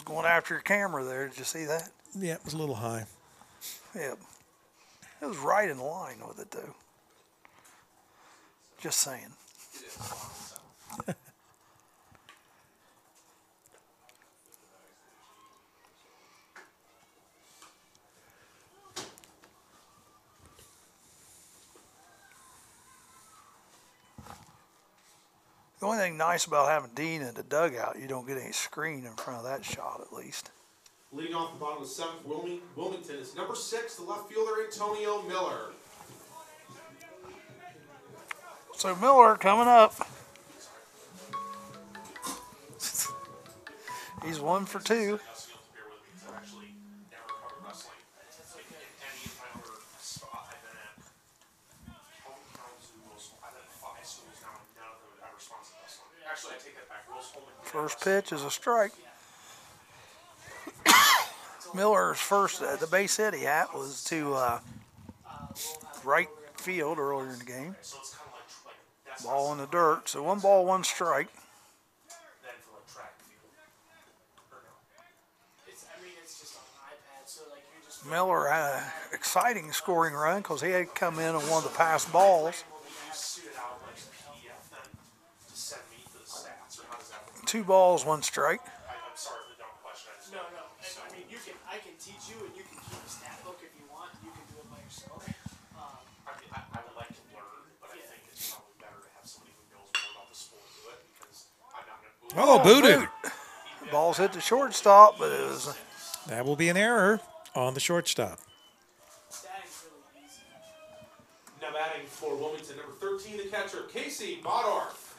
Going after your camera there. Did you see that? Yeah, it was a little high. Yep. It was right in line with it, though. Just saying. The only thing nice about having Dean in the dugout, you don't get any screen in front of that shot, at least. Leading off the bottom of the 7th, Wilmington is number 6, the left fielder, Antonio Miller. So Miller coming up. He's 1 for 2. Actually, I take that back. Rose Holman. First pitch is a strike. Miller's first, the base hit he had was to right field earlier in the game. So it's kind of like Ball in the dirt. So 1 ball, 1 strike. then for like track and field. Or no. It's just on an iPad, so like you're just. Miller had an exciting scoring run because he had come in on one of the past balls. Will you shoot it out like PDF then to send me the stats, or how does that work? 2 balls, 1 strike. I'm sorry for the dumb question. I just No. I can teach you, and you can keep a stat book if you want. You can do it by yourself. I would like to learn, but I think it's probably better to have somebody who knows more about the sport do it because I'm not going to. Oh, booted. Ball's hit the shortstop, but it was That will be an error on the shortstop. Statting's really easy. batting for Wilmington. Number 13, the catcher, Casey Bodorf.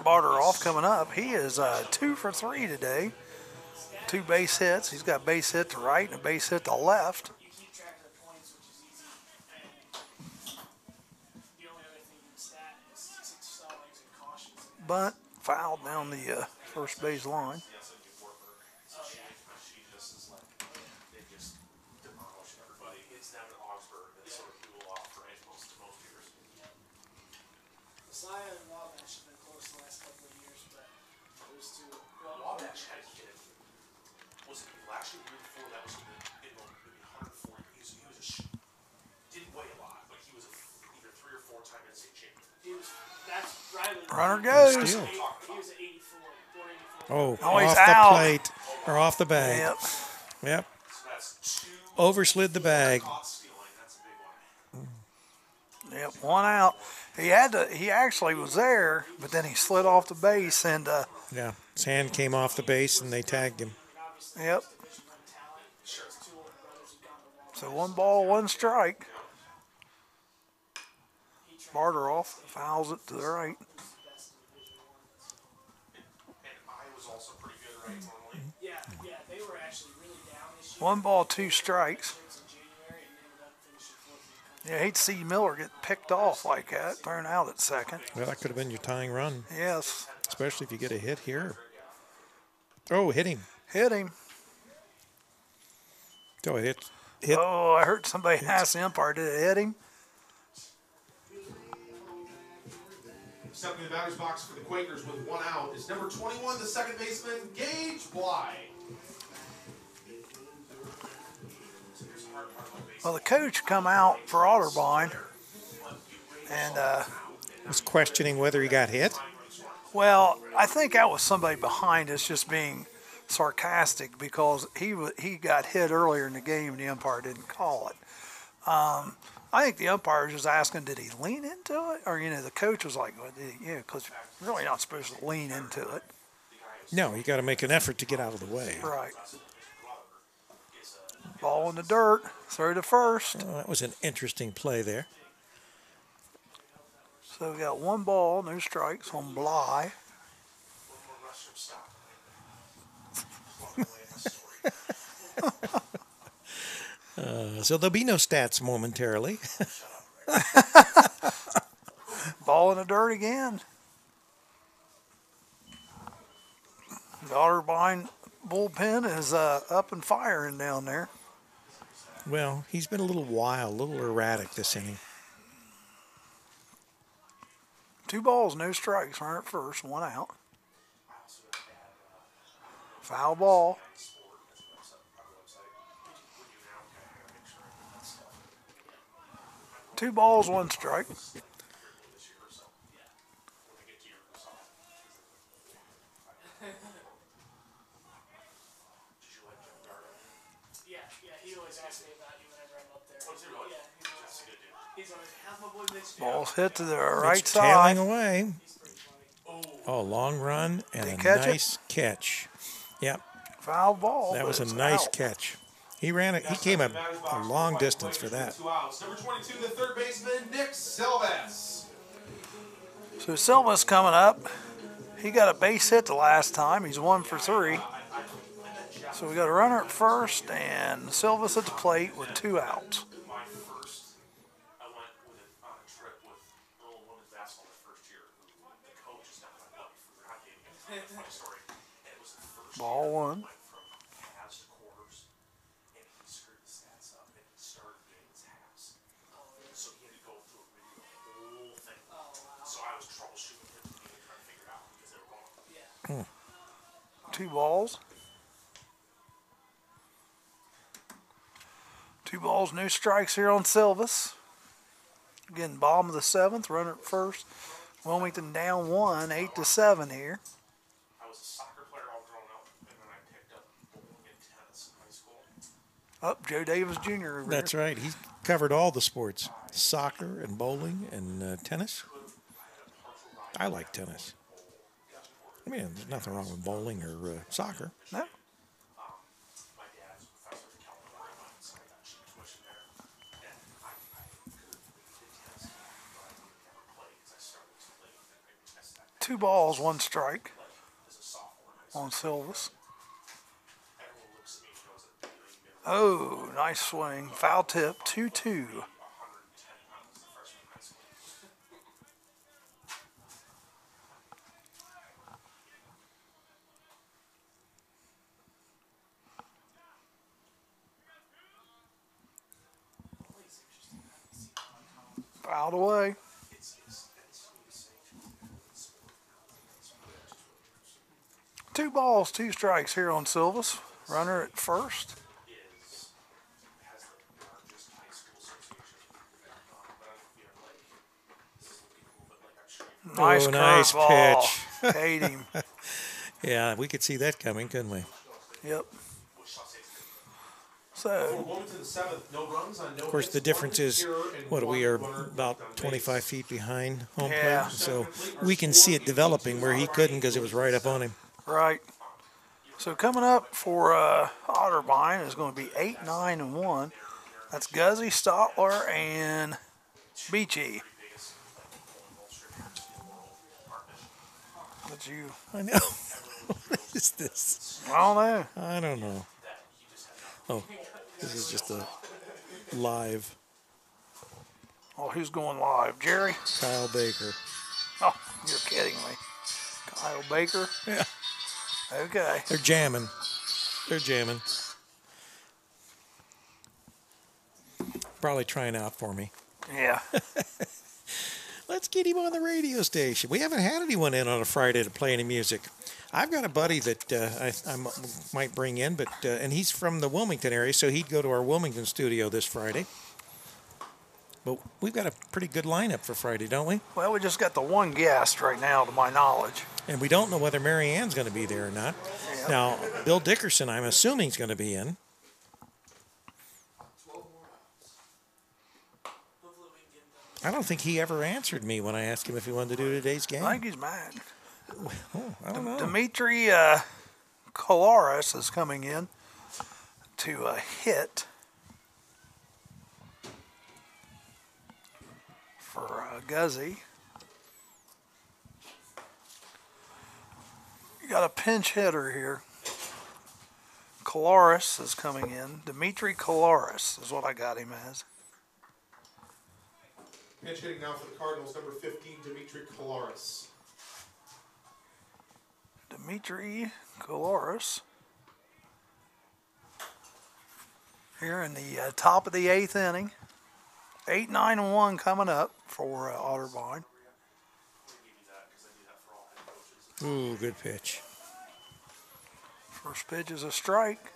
Barteroff coming up. He is 2 for 3 today. 2 base hits. He's got a base hit to right and a base hit to left. You keep track of the points, which is easy. And the only other thing you can stat is stallings and cautions. Bunt fouled down the first base line. She just is like, they just demolish everybody. It's them in Augsburg that sort of blew off, right? Most years. Messiah and Wabash have been close the last couple of years, but those two. Wabash had a kid. Was it last year, the year before? That was maybe 140. He was didn't weigh a lot, but he was either 3 or 4 time NCAA champion. That's Riley. Runner goes. He was at 84. 484. Oh, he's off the out. plate or off the bag. Yep. Yep. So that's 2 Overslid the bag. caught stealing. That's a big one. Yep. 1 out. He actually was there, but then he slid off the base and Yeah. His hand came off the base and they tagged him. yep. So 1 ball, 1 strike. Barteroff fouls it to the right. And Iowa's also pretty good, right? Normally. Yeah, they were actually really down this year. 1 ball, 2 strikes. In January and ended up finishing 4th in the country. Yeah, I hate to see Miller get picked off like that, thrown out at second. Well, that could have been your tying run, Yes. especially if you get a hit here. Oh, hit him. Hit him. Oh, hit. Oh, I heard somebody ask the umpire, did it hit him? Stepping in the batter's box for the Quakers with 1 out is number 21, the second baseman, Gage Bly. Well, the coach come out for Otterbein, and Was questioning whether he got hit. well, I think that was somebody behind us just being sarcastic because he got hit earlier in the game and the umpire didn't call it. I think the umpire was just asking, did he lean into it? Or, the coach was like, well, because you're really not supposed to lean into it. No, you got to make an effort to get out of the way. Right. Ball in the dirt, throw to first. Oh, that was an interesting play there. So we got 1 ball, no strikes on Bly. So there'll be no stats momentarily. Ball in the dirt again. The Otterbein bullpen is up and firing down there. Well, he's been a little wild, a little erratic this inning. 2 balls, no strikes. Runner at first, 1 out. Foul ball. 2 balls, 1 strike. Yeah, he always asks me about you whenever I'm up there. Yeah, he's always, how's my boy Mitch doing? Ball's hit to the right It's side. tailing away. Oh, long run and Did a he catch it? nice catch. Yep, Foul ball. that but was a it's nice out. catch. He ran it. He came a long distance for that. 2 outs. Number 22, the third baseman, Nick Silvas. So Silva's coming up. He got a base hit the last time. He's 1 for 3. So we got a runner at first and Silva's at the plate with 2 outs. My first, I went on a trip with Earl Women's Basketball the first year. The coach is not my buddy for hockey. It's a funny story. And it was the first Ball year 1. went from halves to quarters, and he screwed the stats up, and he started getting his halves. So he had to go through a video, the whole thing. So I was troubleshooting him and trying to figure it out because they were wrong. 2 balls. 2 balls, no strikes here on Silvas. Again, bottom of the 7th, runner at first. Wilmington down 1, 8-7 here. I was a soccer player all grown up, and then I picked up bowling and tennis in high school. Up, Joe Davis Jr. over That's there. right. He covered all the sports: soccer and bowling and tennis. I like tennis. I mean, there's nothing wrong with bowling or soccer. No. My dad's a professor at 2 balls, 1 strike on Silvis. Oh, nice swing. Foul tip, 2-2. Fouled away. 2 balls, 2 strikes here on Silvis. Runner at first. Nice nice curveball. Hate him. Yeah, we could see that coming, couldn't we? Yep. For So, Wilmington, the 7th, no runs on no Of course, hits, the difference one is, error, and what, we one are runner about left on 25 base. feet behind home Yeah. plate, so we can see it developing where he couldn't because it was right up on him. right. So coming up for Otterbein is going to be 8, 9, and 1. That's Guzzy, Stotler, and Beachy. That's you. I know. What is this? I don't know. I don't know. Oh, this is just a live Oh, who's going live? Jerry? Kyle Baker. Oh, you're kidding me. Kyle Baker? Yeah. Okay. They're jamming. They're jamming. Probably trying out for me. Yeah. Let's get him on the radio station. We haven't had anyone in on a Friday to play any music. I've got a buddy that I might bring in, but and he's from the Wilmington area, so he'd go to our Wilmington studio this Friday. But we've got a pretty good lineup for Friday, don't we? Well, we just got the one guest right now, to my knowledge. And we don't know whether Mary Ann's going to be there or not. Yeah. Now, Bill Dickerson, I'm assuming, is going to be in. I don't think he ever answered me when I asked him if he wanted to do today's game. I think he's mad. Oh, I don't know. Dimitri Kolaris is coming in to hit for Guzzy. You got a pinch hitter here. Kolaris is coming in. Dimitri Kolaris is what I got him as. Pitch hitting now for the Cardinals, number 15, Dimitri Kolaris. Dimitri Kolaris. Here in the top of the 8th inning. 8, 9, and 1 coming up for Otterbein. Ooh, good pitch. First pitch is a strike.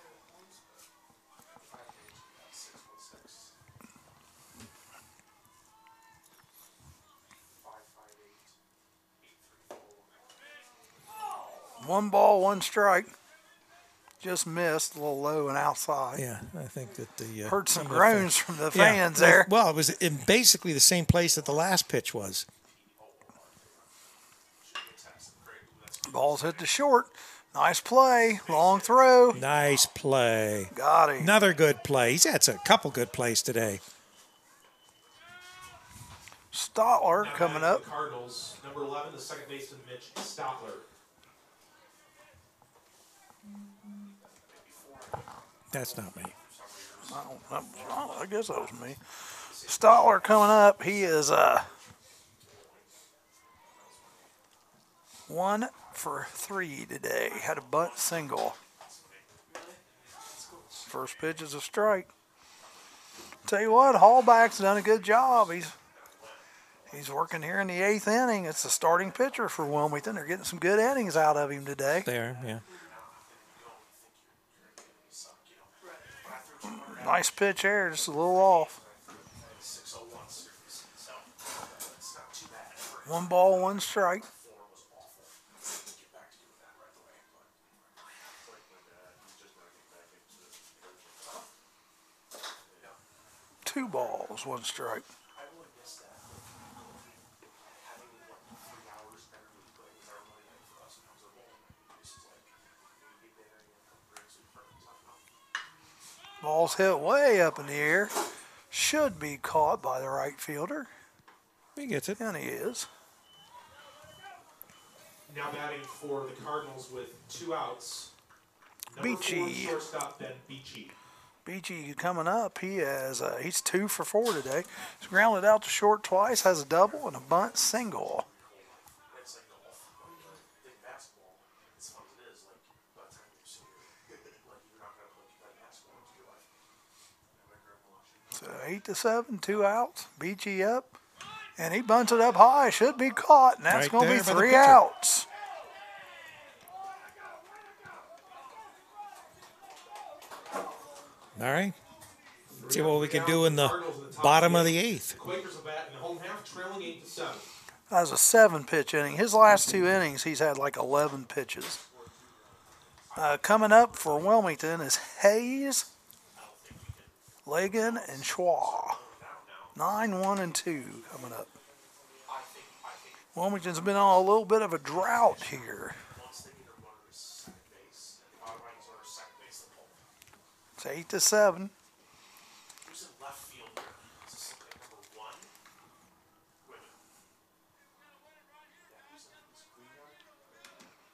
One ball, 1 strike. Just missed, a little low and outside. Yeah, I think that the... Heard some the groans from the fans there. Well, it was in basically the same place that the last pitch was. Ball's hit to short. Nice play. Long throw. Nice play. Got him. Another good play. He's had a couple good plays today. Stotler Now coming batting up. for the Cardinals, number 11, the second baseman, Mitch Stotler. That's not me. I guess that was me. Stotler coming up. He is 1 for 3 today. Had a bunt single. First pitch is a strike. Tell you what, Hallback's done a good job. He's working here in the 8th inning. It's the starting pitcher for Wilmington. They're getting some good innings out of him today. There, yeah. Nice pitch there, just a little off. 1 ball, 1 strike. Two balls, 1 strike. Ball's hit way up in the air. Should be caught by the right fielder. He gets it. And he is. Now batting for the Cardinals with 2 outs. Number Beachy. 4 shortstop Ben Beachy. Beachy coming up. He's 2 for 4 today. He's grounded out to short twice, has a double and a bunt single. It's like golf. I think basketball, as fun as it is, like, by the time you're senior, like, you're not going to play basketball into your life. So 8-7, 2 outs. Beachy up. And he bunts it up high. Should be caught. And that's Right going to be there by the 3 pitcher. outs. All right. Let's see what we can do in the bottom of the 8th. Quakers will bat in the home half, trailing 8-7. That was a 7-pitch inning. His last 2 innings, he's had like 11 pitches. Coming up for Wilmington is Hayes, Lagan, and Schwa. 9-1-2 coming up. Wilmington's been on a little bit of a drought here. It's 8-7. Who's in left field here? Is this like number 1? Wait a minute. Yeah, who's Green Yard?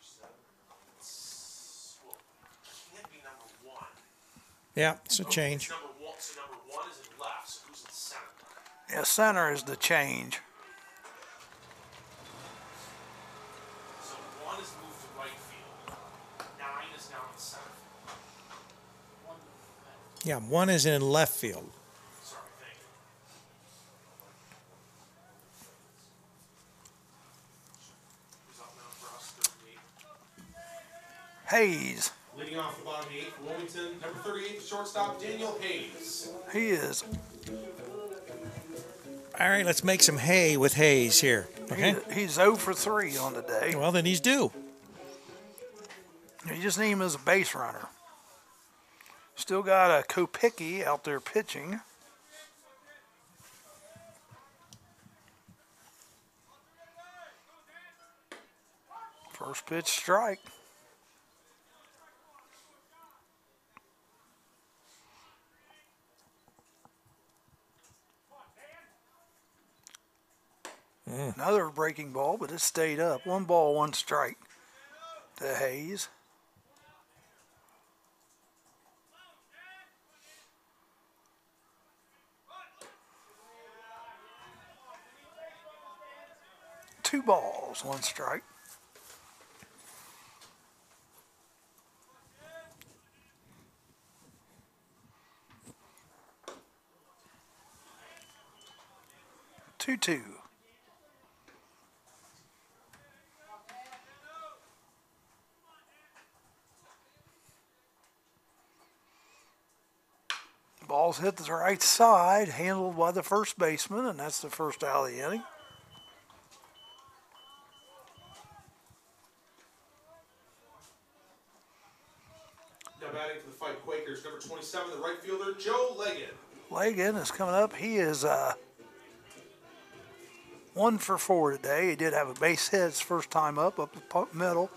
7. Well, can't be number 1. Yeah, it's a change. Number 1. So number 1 is in left. So who's in center? Yeah, center is the change. So 1 is moved to right field. 9 is now in center. Yeah, 1 is in left field. Sorry, thank you. Who's up now for us? 38. Hayes. Leading off the bottom of the 8th, Wilmington, number 38, shortstop Daniel Hayes. He is. All right, let's make some hay with Hayes here. Okay. He's 0 for 3 on the day. Well, then he's due. You just need him as a base runner. Still got a Kopicki out there pitching. First pitch strike. Another breaking ball, but it stayed up. 1 ball, 1 strike to Hayes. Two balls, 1 strike. Two. Ball's hit the right side, handled by the first baseman, and that's the first out of the inning. Now batting for the fight Quakers, number 27, the right fielder, Joe Leggett. Leggett is coming up. He is 1 for 4 today. He did have a base hit his first time up the middle.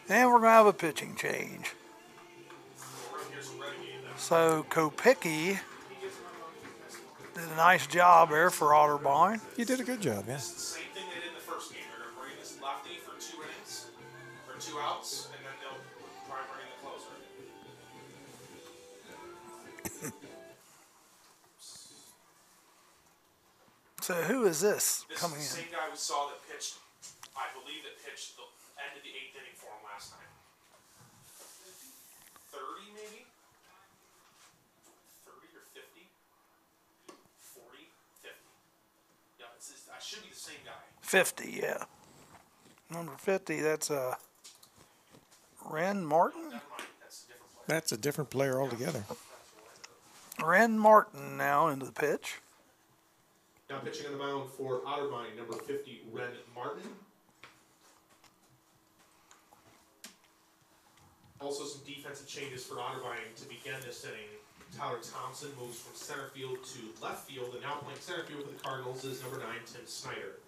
And we're going to have a pitching change. So Kopicki did a nice job there for Otterbein. You did a good job, yeah. It's the same thing they did in the first game. They're going to bring this lefty for 2 innings, or 2 outs, and then they'll try and bring in the closer. So who is this This coming is the in? same guy we saw that pitched, I believe that pitched the end of the 8th inning for him last time. 30 maybe? 30 or 50? 40? 50. Yeah, I should be the same guy. 50, yeah. Number 50, that's Ren Martin. Never mind, that's a different player. That's a different player altogether. Ren Martin now into the pitch. Now pitching on the mound for Otterbein, number 50, Ren Martin. Also some defensive changes for Otterbein to begin this inning. Tyler Thompson moves from center field to left field, and now playing center field for the Cardinals is number 9, Tim Snyder.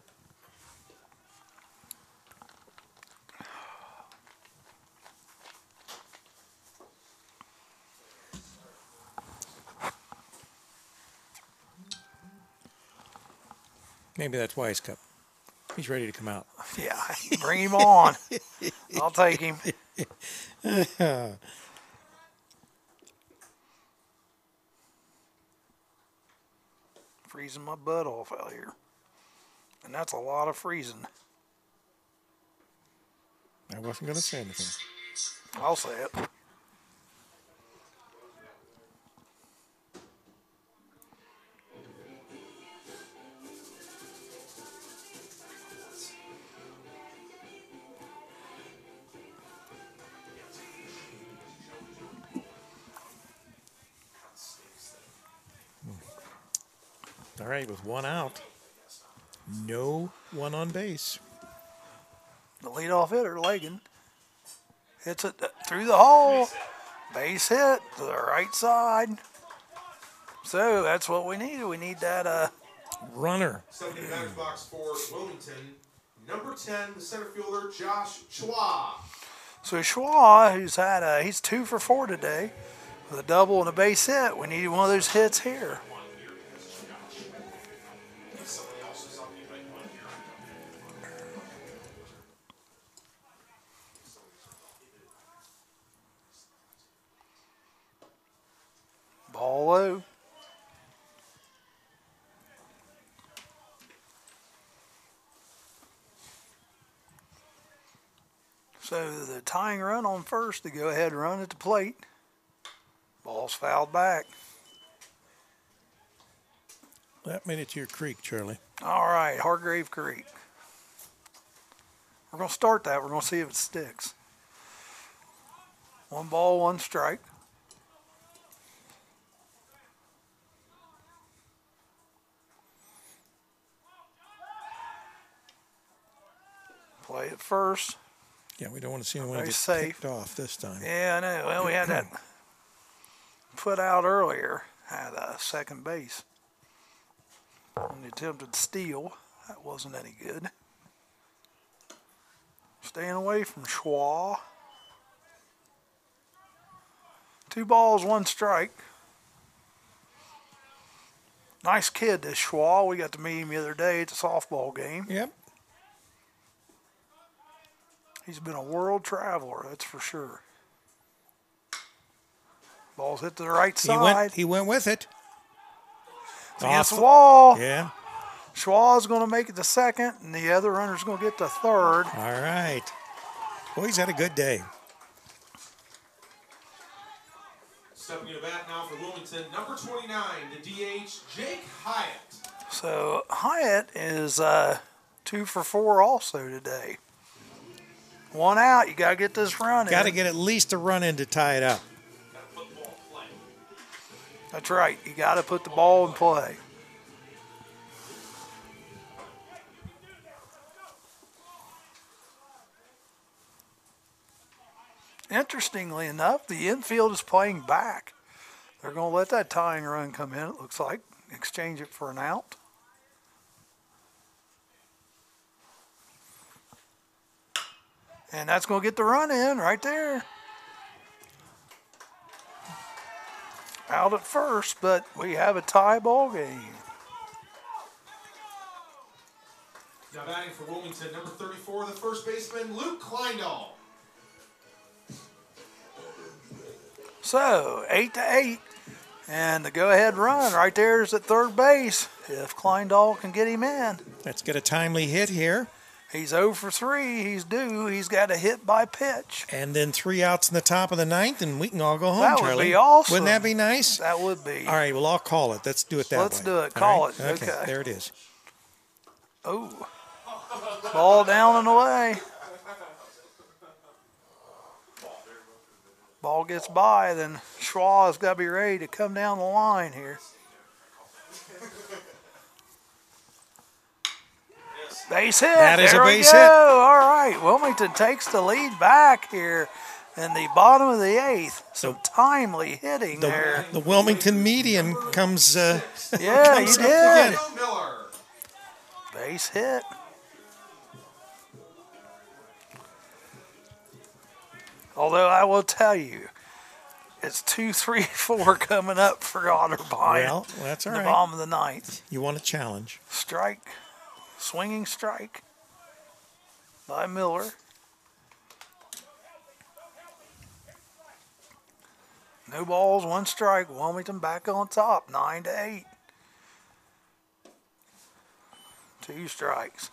Maybe that's Wise Cup. He's ready to come out. Yeah, bring him on. I'll take him. Freezing my butt off out here. And that's a lot of freezing. I wasn't going to say anything. I'll say it. All right, with one out, no one on base. The leadoff hitter, Lagan, hits it through the hole. Base hit to the right side. So that's what we need. We need that runner. Stepping in the batter's box for Wilmington, number 10, the center fielder, Josh Chua. So Schwa, who's had he's 2 for 4 today with a double and a base hit. We need one of those hits here. Ball low. So the tying run on first to go ahead and run at the plate. Ball's fouled back. That made it to your creek, Charlie. All right, Hargrave Creek. We're going to start that. We're going to see if it sticks. 1 ball, 1 strike. Play it first. Yeah, we don't want to see anyone get safe. picked off this time. Yeah, I know. Well, we had that put out earlier at second base. On the attempted steal, that wasn't any good. Staying away from Schwa. 2 balls, 1 strike. Nice kid, this Schwa. We got to meet him the other day at the softball game. Yep. He's been a world traveler, that's for sure. Ball's hit to the right side. He went with it. It's against the wall. Yeah. Schwa's going to make it to second, and the other runner's going to get to third. All right. Boy, he's had a good day. Stepping to the bat now for Wilmington, number 29, the DH, Jake Hyatt. So Hyatt is 2 for 4 also today. 1 out, you got to get this run in. Got to get at least a run in to tie it up. That's right, you got to put the ball in play. Interestingly enough, the infield is playing back. They're going to let that tying run come in, it looks like. Exchange it for an out. And that's going to get the run in right there. Out at first, but we have a tie ball game. Now batting for Wilmington, number 34, the first baseman, Luke Kleindahl. So 8-8, and the go-ahead run right there is at third base. If Kleindahl can get him in, let's get a timely hit here. He's 0 for 3. He's due. He's got a hit by pitch. And then 3 outs in the top of the 9th, and we can all go home, That Charlie. would be awesome. Wouldn't that be nice? That would be. All right, well, I'll call it. Let's do it that way. Let's do it. Call right? it. Okay. There it is. Oh. Ball down and away. Ball gets by, then Schwa's got to be ready to come down the line here. Base hit. That is there a base we go. hit. All right. Wilmington takes the lead back here in the bottom of the 8th. Some timely hitting there. The Wilmington median comes. Yeah, comes you up did. again. Base hit. Although I will tell you, it's 2, 3, 4 coming up for Otterbein. Well, that's all right. The bottom of the 9th. You want a challenge. Strike. Swinging strike. by Miller. No balls, 1 strike. Wilmington back on top, 9-8. 2 strikes.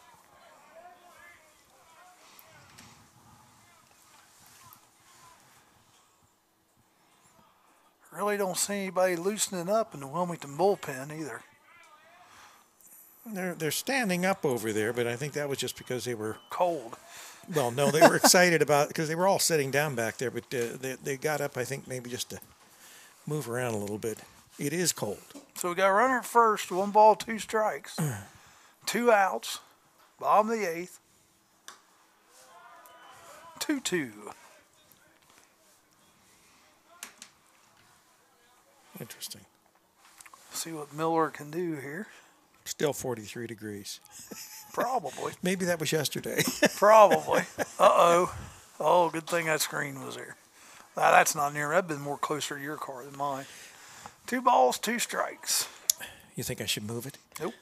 Really don't see anybody loosening up in the Wilmington bullpen either. They're standing up over there, but I think that was just because they were cold. Well, no, they were excited about because they were all sitting down back there, but they got up, I think, maybe just to move around a little bit. It is cold. So we got a runner at first, 1 ball, 2 strikes, 2 outs, bottom of the 8th, 2-2. Interesting. See what Miller can do here. Still 43 degrees. Probably. Maybe that was yesterday. Probably. Uh-oh. Oh, good thing that screen was there. Now, that's not near. That'd been more closer to your car than mine. 2 balls, 2 strikes. You think I should move it? Nope.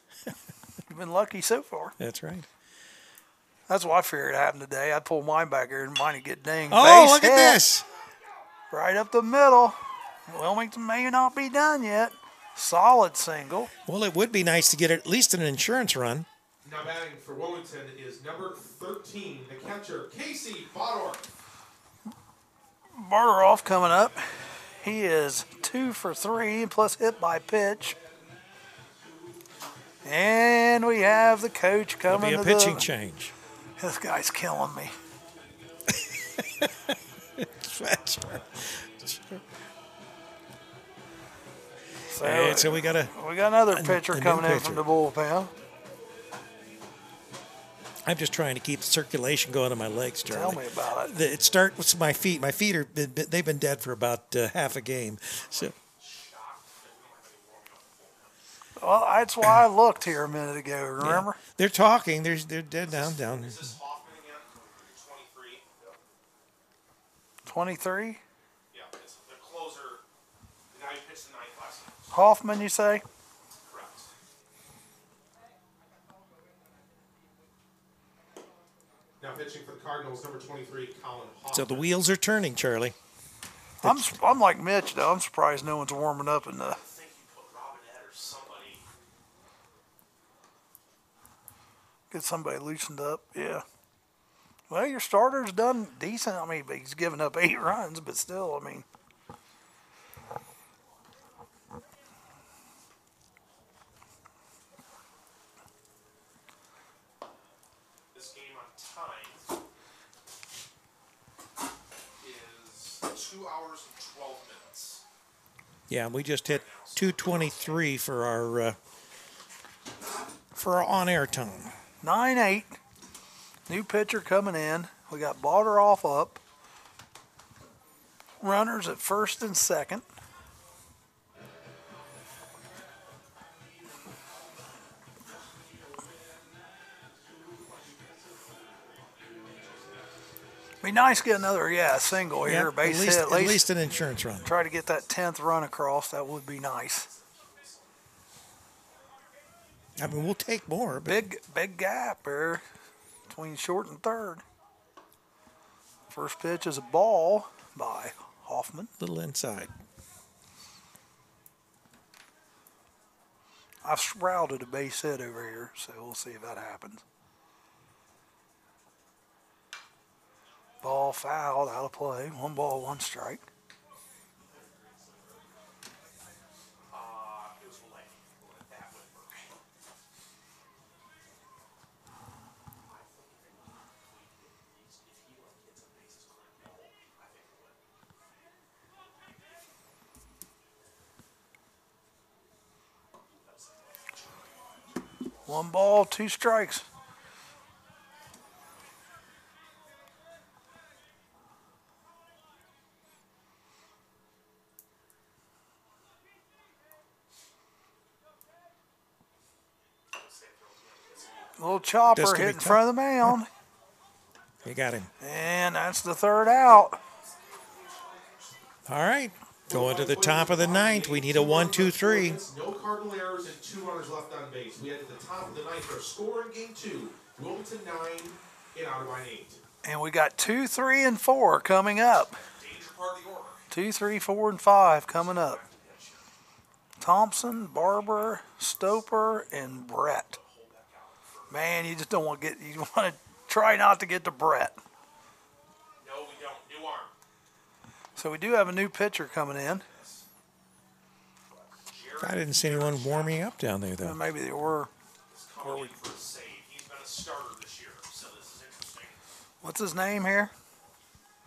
You've been lucky so far. That's right. That's what I figured happened today. I'd pull mine back here and mine would get dinged. Oh, Base look hit. at this. Right up the middle. Wilmington may not be done yet. Solid single. Well, it would be nice to get at least an insurance run. Now batting for Wilmington is number 13, the catcher, Casey Bodor. Barteroff coming up. He is 2 for 3 plus hit by pitch. And we have the coach coming. It'll be a pitching change. This guy's killing me. So we got another pitcher coming in from the bullpen. I'm just trying to keep the circulation going in my legs, Charlie. Tell me about it. It starts with my feet. My feet they've been dead for about half a game. So. Well, that's why I looked here a minute ago. Remember? Yeah. They're talking. They're dead down. Is this Hoffman again? 23. 23? Yeah, it's the closer. The guy who pitched the 9th last night. Hoffman, you say? Correct. Now pitching for the Cardinals, number 23, Colin Hoffman. So the wheels are turning, Charlie. I'm like Mitch, though. I'm surprised no one's warming up in the. Get somebody loosened up, yeah. Well, your starter's done decent. I mean, he's given up 8 runs, but still, I mean. This game on time is 2 hours and 12 minutes. Yeah, we just hit 2:23 for our on-air time. 9-8. New pitcher coming in. We got Barteroff up. Runners at first and second. Be nice to get another, single here, base hit. At least an insurance run. Try to get that 10th run across. That would be nice. I mean, we'll take more. But Big gap there between short and third. First pitch is a ball by Hoffman. Little inside. I've sprouted a base hit over here, so we'll see if that happens. Ball fouled, out of play. 1 ball, 1 strike. One ball, 2 strikes. Little chopper hit in front of the mound. You got him. And that's the 3rd out. All right. Going to the top of the 9th. We need a 1-2-3. No Cardinal errors and 2 runners left on base. We head to the top of the 9th. Our score in game 2. Wilmington 9, in Otterbein 8. And we got 2, 3, and 4 coming up. Danger part of the order. 2, 3, 4, and 5 coming up. Thompson, Barber, Stoper, and Brett. Man, you just don't want to get. You want to try not to get to Brett. No, we don't. New arm. So we do have a new pitcher coming in. I didn't see anyone warming up down there, though. Maybe they were. Coming in for a save. He's been a starter this year, so this is interesting. What's his name here?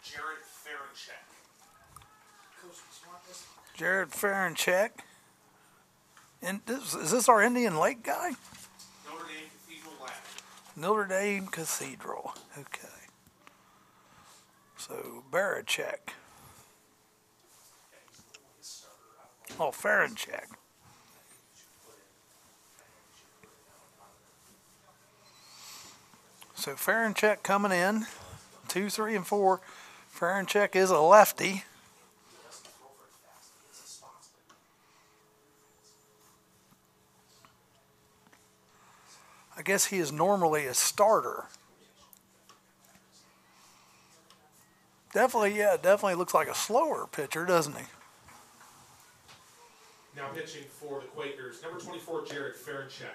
Jared Ferenchek. Jared Ferenchek. And is this our Indian Lake guy? Notre Dame Cathedral lad. Notre Dame Cathedral. Okay. So Barachek. Oh, Ferenchek. So Ferenchek coming in. 2, 3, and 4. Ferenchek is a lefty. I guess he is normally a starter. Definitely looks like a slower pitcher, doesn't he? Now pitching for the Quakers, number 24, Jared Ferenchek.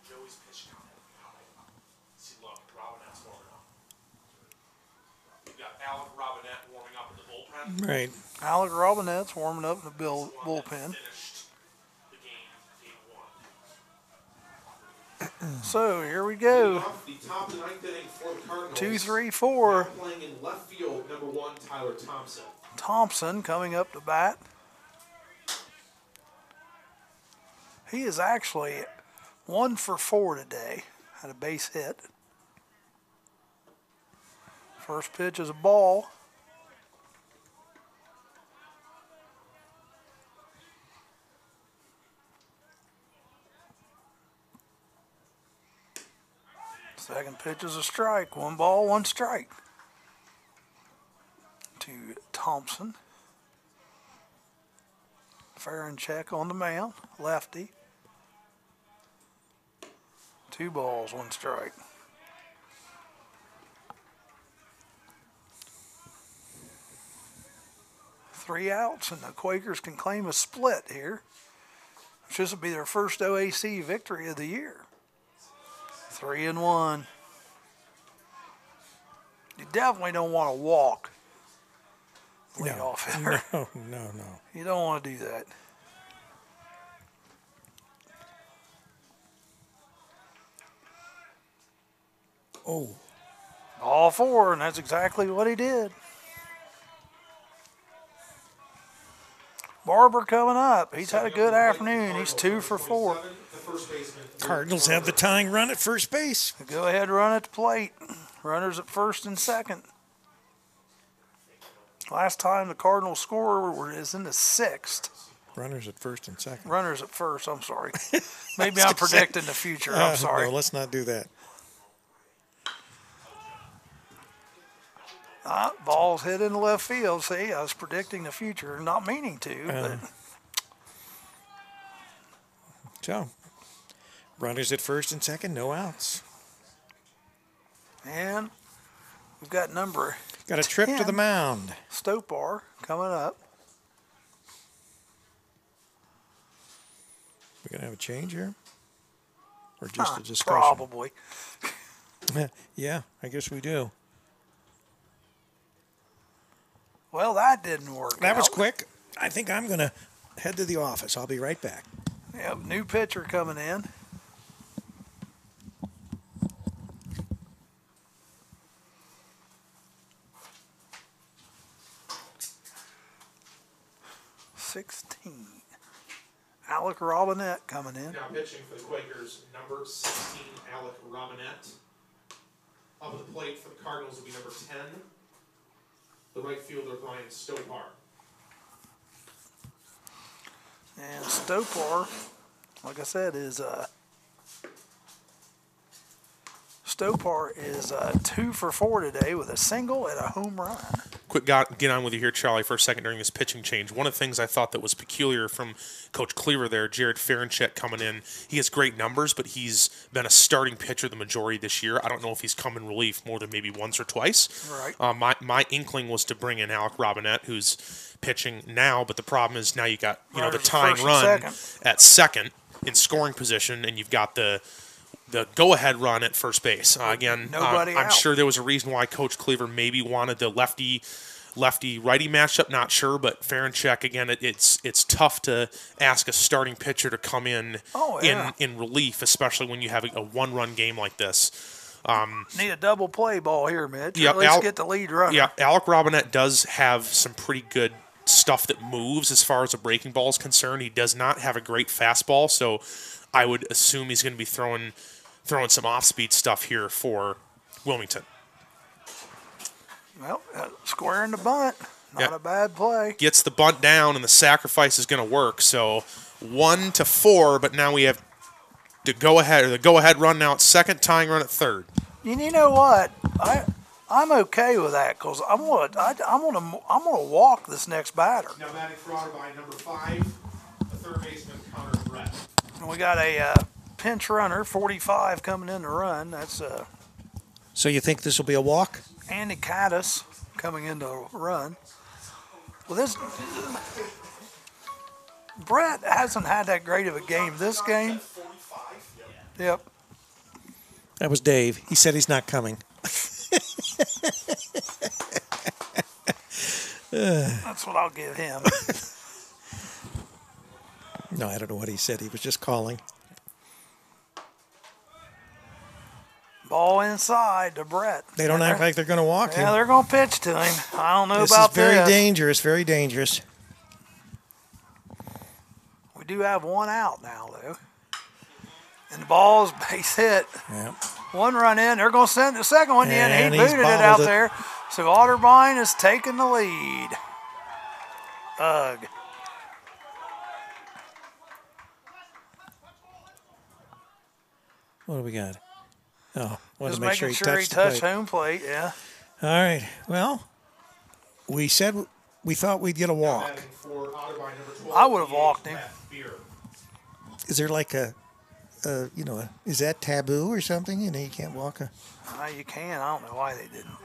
Joey's pitch count. See, look, Robinette's warming up. We've got Alec Robinette warming up in the bullpen. Right. Alec Robinette's warming up in the bullpen. Finished the game 1. So here we go. Off the top of the ninth inning for the Cardinals. 2, 3, 4. Now playing in left field, number 1, Tyler Thompson. Thompson coming up to bat. He is actually 1 for 4 today. Had a base hit. First pitch is a ball. Second pitch is a strike. 1 ball, 1 strike. To Thompson. Ferenchek on the mound, lefty. 2 balls, 1 strike. Three outs, and the Quakers can claim a split here. This will be their first OAC victory of the year. 3-1. You definitely don't want to walk. Leadoff hitter. No. You don't want to do that. Oh. All 4, and that's exactly what he did. Barber coming up. He's had a good afternoon. He's 2 for 4. Cardinals have the tying run at first base. Go ahead, run at the plate. Runners at first and second. Last time the Cardinals score is in the 6th. Runners at first and second. Runners at first, I'm sorry. Maybe I'm predicting the future. I'm sorry. No, let's not do that. Ball's hit in the left field. See, I was predicting the future, not meaning to. But. So, runners at first and second, no outs. And we've got number Got a trip 10, to the mound. Stopar coming up. We're going to have a change here? Or just a discussion? Probably. Yeah, I guess we do. Well, that didn't work That was out. quick. I think I'm going to head to the office. I'll be right back. Yep, new pitcher coming in. Alec Robinette coming in. Now pitching for the Quakers, number 16, Alec Robinette. Up at the plate for the Cardinals will be number 10, the right fielder, Brian Stopar. And Stopar, like I said, is 2 for 4 today with a single and a home run. get on with you here, Charlie, for a second during this pitching change. One of the things I thought that was peculiar from Coach Cleaver there, Jared Ferenchek coming in, he has great numbers, but he's been a starting pitcher the majority this year. I don't know if he's come in relief more than maybe once or twice. Right. My inkling was to bring in Alec Robinette, who's pitching now, but the problem is now you got the tying run at second in scoring position, and you've got the go-ahead run at first base. Again, I'm sure there was a reason why Coach Cleaver maybe wanted the lefty-righty matchup, not sure, but Ferenchek, again, it's tough to ask a starting pitcher to come in in relief, especially when you have a one-run game like this. Need a double play ball here, Mitch. Yep, at least get the lead runner. Yeah, Alec Robinette does have some pretty good stuff that moves as far as a breaking ball is concerned. He does not have a great fastball, so I would assume he's going to be throwing some off-speed stuff here for Wilmington. Well, squaring the bunt, not a bad play. Gets the bunt down, and the sacrifice is going to work. So 1-4, but now we have the go-ahead run now at second, tying run at third. You know what? I'm okay with that because I'm gonna walk this next batter. Now batting for Otterbein, number 5, the third baseman Connor Brett. And we got a pinch runner, 45, coming in to run. That's So you think this will be a walk? Andy Caddis coming in to run. Well, this Brett hasn't had that great of a game this game. Yep. That was Dave. He said he's not coming. That's what I'll give him. No, I don't know what he said. He was just calling. Ball inside to Brett. They don't act like they're going to walk him. Yeah, they're going to pitch to him. I don't know this about this. This is very dangerous, very dangerous. We do have one out now, though. And the ball's base hit. Yep. One run in. They're going to send the second one in. He booted it out there. So Otterbein is taking the lead. Ugh. What do we got? Oh, wanted to make sure he touched home plate, yeah. All right. Well, we thought we'd get a walk. I would have walked him. Is there like is that taboo or something? You can't walk a... You can. I don't know why they didn't.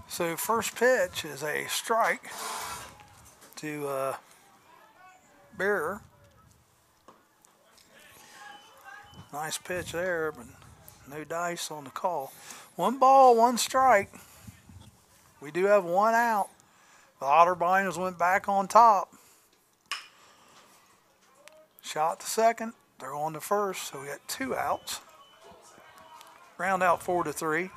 So first pitch is a strike to Bearer. Nice pitch there, but no dice on the call. 1 ball, 1 strike. We do have 1 out. The Otterbein has went back on top. Shot to second. They're on to first, so we got 2 outs. Round out 4-3.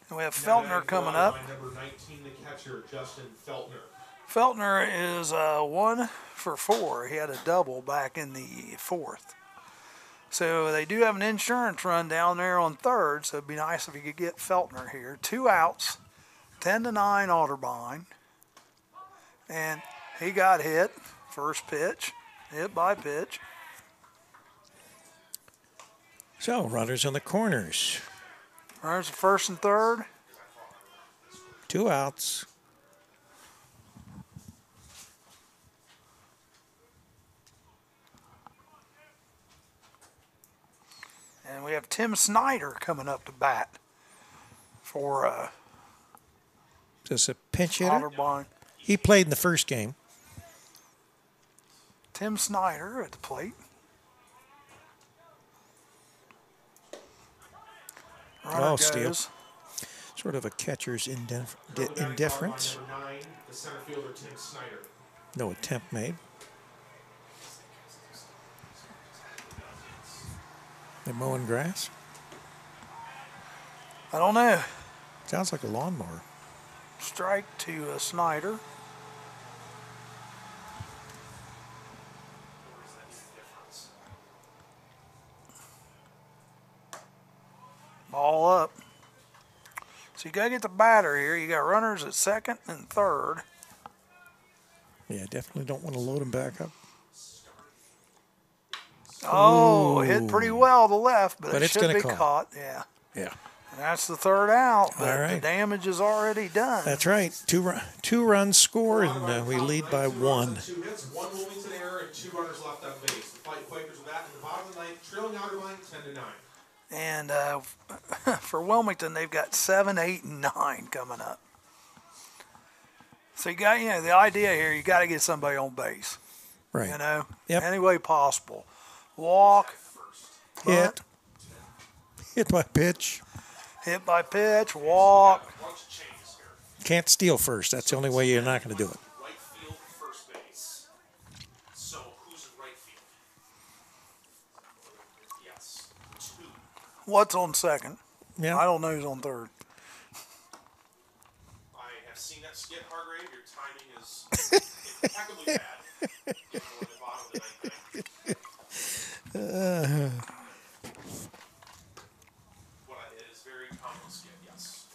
And we have Feltner coming up. Number 19, the catcher, Justin Feltner. Feltner is 1 for 4. He had a double back in the 4th. So they do have an insurance run down there on third, so it'd be nice if you could get Feltner here. 2 outs, 10-9 Otterbein. And he got hit, first pitch, hit by pitch. So, runners on the corners. Runners at first and third. 2 outs. And we have Tim Snyder coming up to bat for Just a pinch hitter? Otterbein. He played in the first game. Tim Snyder at the plate. Runner steal. Sort of a catcher's indifference. Number 9, the center fielder, Tim Snyder. No attempt made. They're mowing grass? I don't know. Sounds like a lawnmower. Strike to Snyder. Ball up. So you got to get the batter here. You got runners at second and third. Yeah, definitely don't want to load him back up. Oh, hit pretty well to left, but it should be caught. Yeah. Yeah. That's the third out, but All right. the damage is already done. That's right. Two runs score, and we lead by 1. 2 hits, 1 Wilmington error, and 2 runners left on base. The fight Quakers with that in the bottom of the ninth, trailing Otterbein 10-9. And for Wilmington, they've got 7, 8, and 9 coming up. So you got, the idea here, you got to get somebody on base. Right. Any way possible. Walk, hit by pitch. Hit by pitch, walk. Can't steal first. That's the only way you're not going to do it. Right field, first base. So who's in right field? Yes, 2. What's on second? Yeah. I don't know who's on third. I have seen that skip, Hargrave. Your timing is impeccably bad. Given we're at the bottom of the ninth. It is very common skip, yes.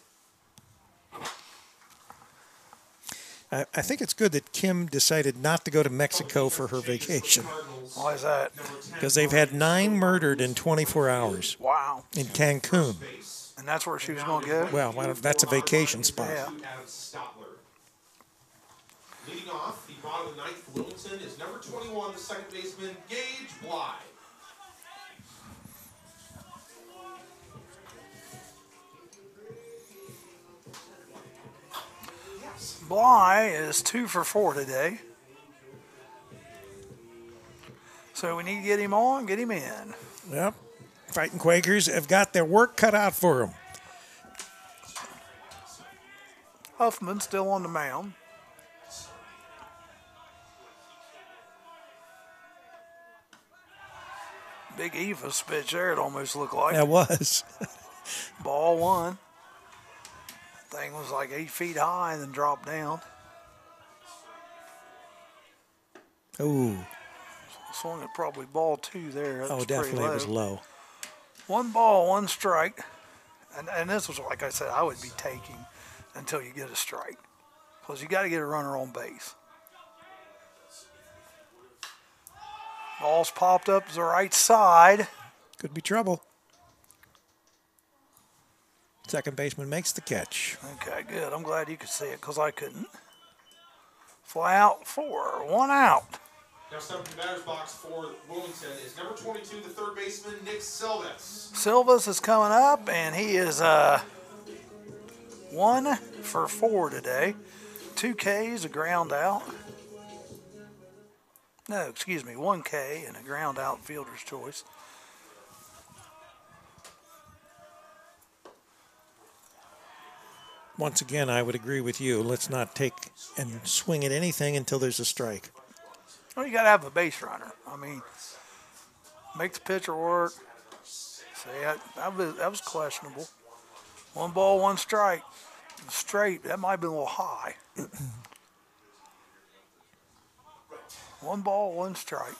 I think it's good that Kim decided not to go to Mexico for her vacation Why is that? because they've had 9 murdered in 24 hours Wow. in Cancun. And that's where she was going to go? Well, that's a vacation spot. Yeah. Leading off, the bottom of the ninth for Wilmington is number 21, the second baseman, Gage Bly. Bly is 2 for 4 today. So we need to get him on, get him in. Yep. Fighting Quakers have got their work cut out for them. Huffman still on the mound. Big Eva's pitch there, it almost looked like. That was. Ball 1. Thing was like 8 feet high and then dropped down. Ooh. Swung at probably ball 2 there. That was Definitely pretty it was low. 1 ball, 1 strike. And this was, like I said, I would be taking until you get a strike. Because you got to get a runner on base. Ball's popped up to the right side. Could be trouble. Second baseman makes the catch. Okay, good. I'm glad you could see it because I couldn't. Fly out 4, 1 out. Now stepping to the batter's box for Wilmington is number 22, the third baseman, Nick Silvas. Silvas is coming up, and he is 1 for 4 today. 2 Ks, a ground out. No, excuse me, 1 K and a ground out fielder's choice. Once again, I would agree with you. Let's not take and swing at anything until there's a strike. Well, you got to have a base runner. I mean, make the pitcher work. See, that was questionable. 1 ball, 1 strike. Straight, that might have been a little high. 1 ball, 1 strike.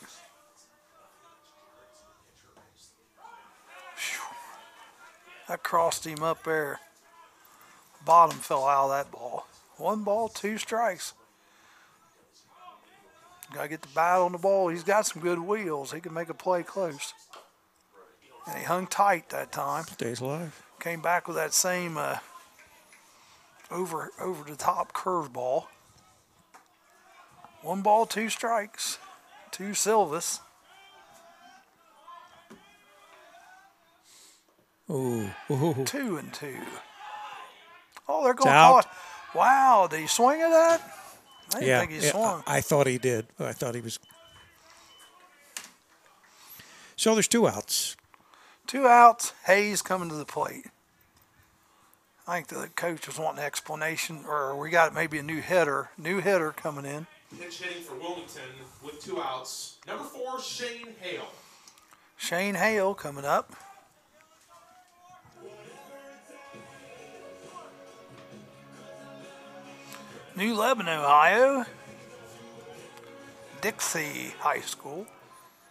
Whew. That crossed him up there. Bottom fell out of that ball. 1 ball, 2 strikes. Got to get the bat on the ball. He's got some good wheels. He can make a play close. And he hung tight that time. Stays alive. Came back with that same over the top curveball. 1 ball, 2 strikes. 2 Silvas. Ooh. 2 and 2. Oh, they're going to out. call it. Wow, did he swing at that? I didn't think he swung. I thought he did. I thought he was. So there's 2 outs. 2 outs. Hayes coming to the plate. I think the coach was wanting an explanation, or we got maybe a new hitter coming in. Pitch hitting for Wilmington with 2 outs. Number 4, Shane Hale. Shane Hale coming up. New Lebanon, Ohio. Dixie High School.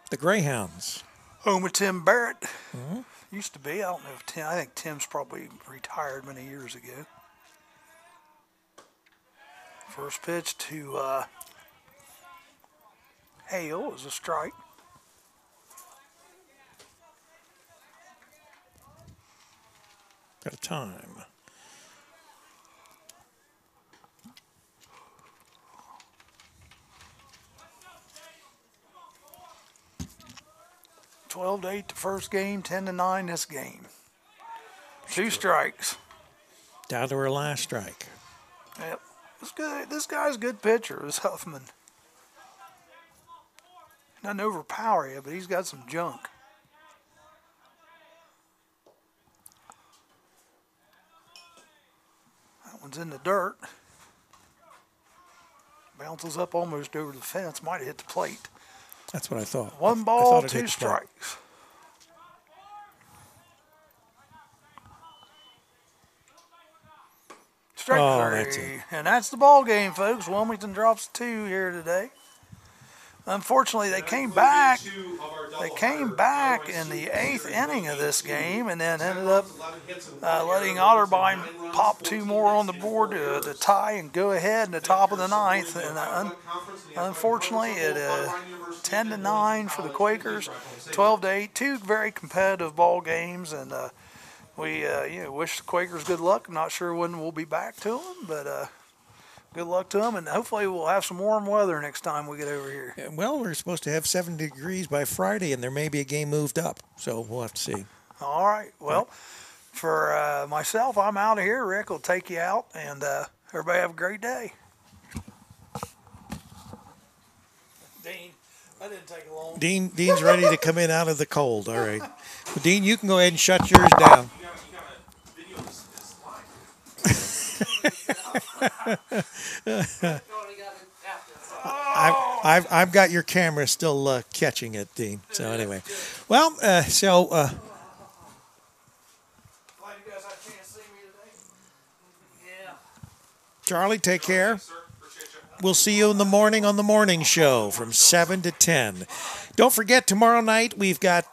The Greyhounds. Home of Tim Barrett. Used to be. I don't know if Tim. I think Tim's probably retired many years ago. First pitch to Hale is a strike. Got a time. $12 to 8 the first game, 10 to 9 this game. 2 strikes. Down to her last strike. Yep. This guy's a good pitcher, this Huffman. Doesn't overpower you, but he's got some junk. That one's in the dirt. Bounces up almost over the fence. Might have hit the plate. That's what I thought. 1 ball, 2 strikes. Strike 3. And that's the ball game, folks. Wilmington drops 2 here today. Unfortunately, they came back. They came back in the 8th inning of this game, and then ended up letting Otterbein pop 2 more on the board to tie and go ahead in the top of the 9th. And unfortunately, it 10 to 9 for the Quakers, 12 to 8. 2 very competitive ball games, and we wish the Quakers good luck. I'm not sure when we'll be back to them, but. Good luck to them, and hopefully we'll have some warm weather next time we get over here. Well, we're supposed to have 70 degrees by Friday, and there may be a game moved up, so we'll have to see. All right. Well, for myself, I'm out of here. Rick will take you out, and everybody have a great day. Dean, that didn't take long. Dean's ready to come in out of the cold. All right. Well, Dean, you can go ahead and shut yours down. I've got your camera still catching it, Dean. So anyway, well, Glad you guys had a chance to see me today. Yeah. Charlie, take care. We'll see you in the morning on the morning show from 7 to 10. Don't forget, tomorrow night we've got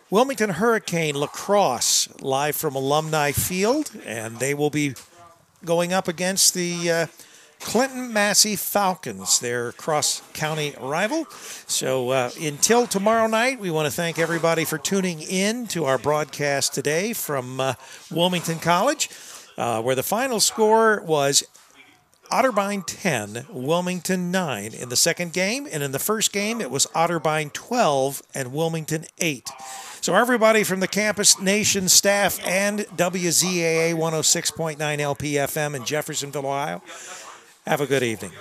Wilmington Hurricane lacrosse live from Alumni Field, and they will be going up against the Clinton Massey Falcons, their cross-county rival. So until tomorrow night, we want to thank everybody for tuning in to our broadcast today from Wilmington College, where the final score was Otterbein 10, Wilmington 9 in the second game, and in the first game it was Otterbein 12 and Wilmington 8. So everybody from the Campus Nation staff and WZAA 106.9 LPFM in Jeffersonville, Ohio, have a good evening.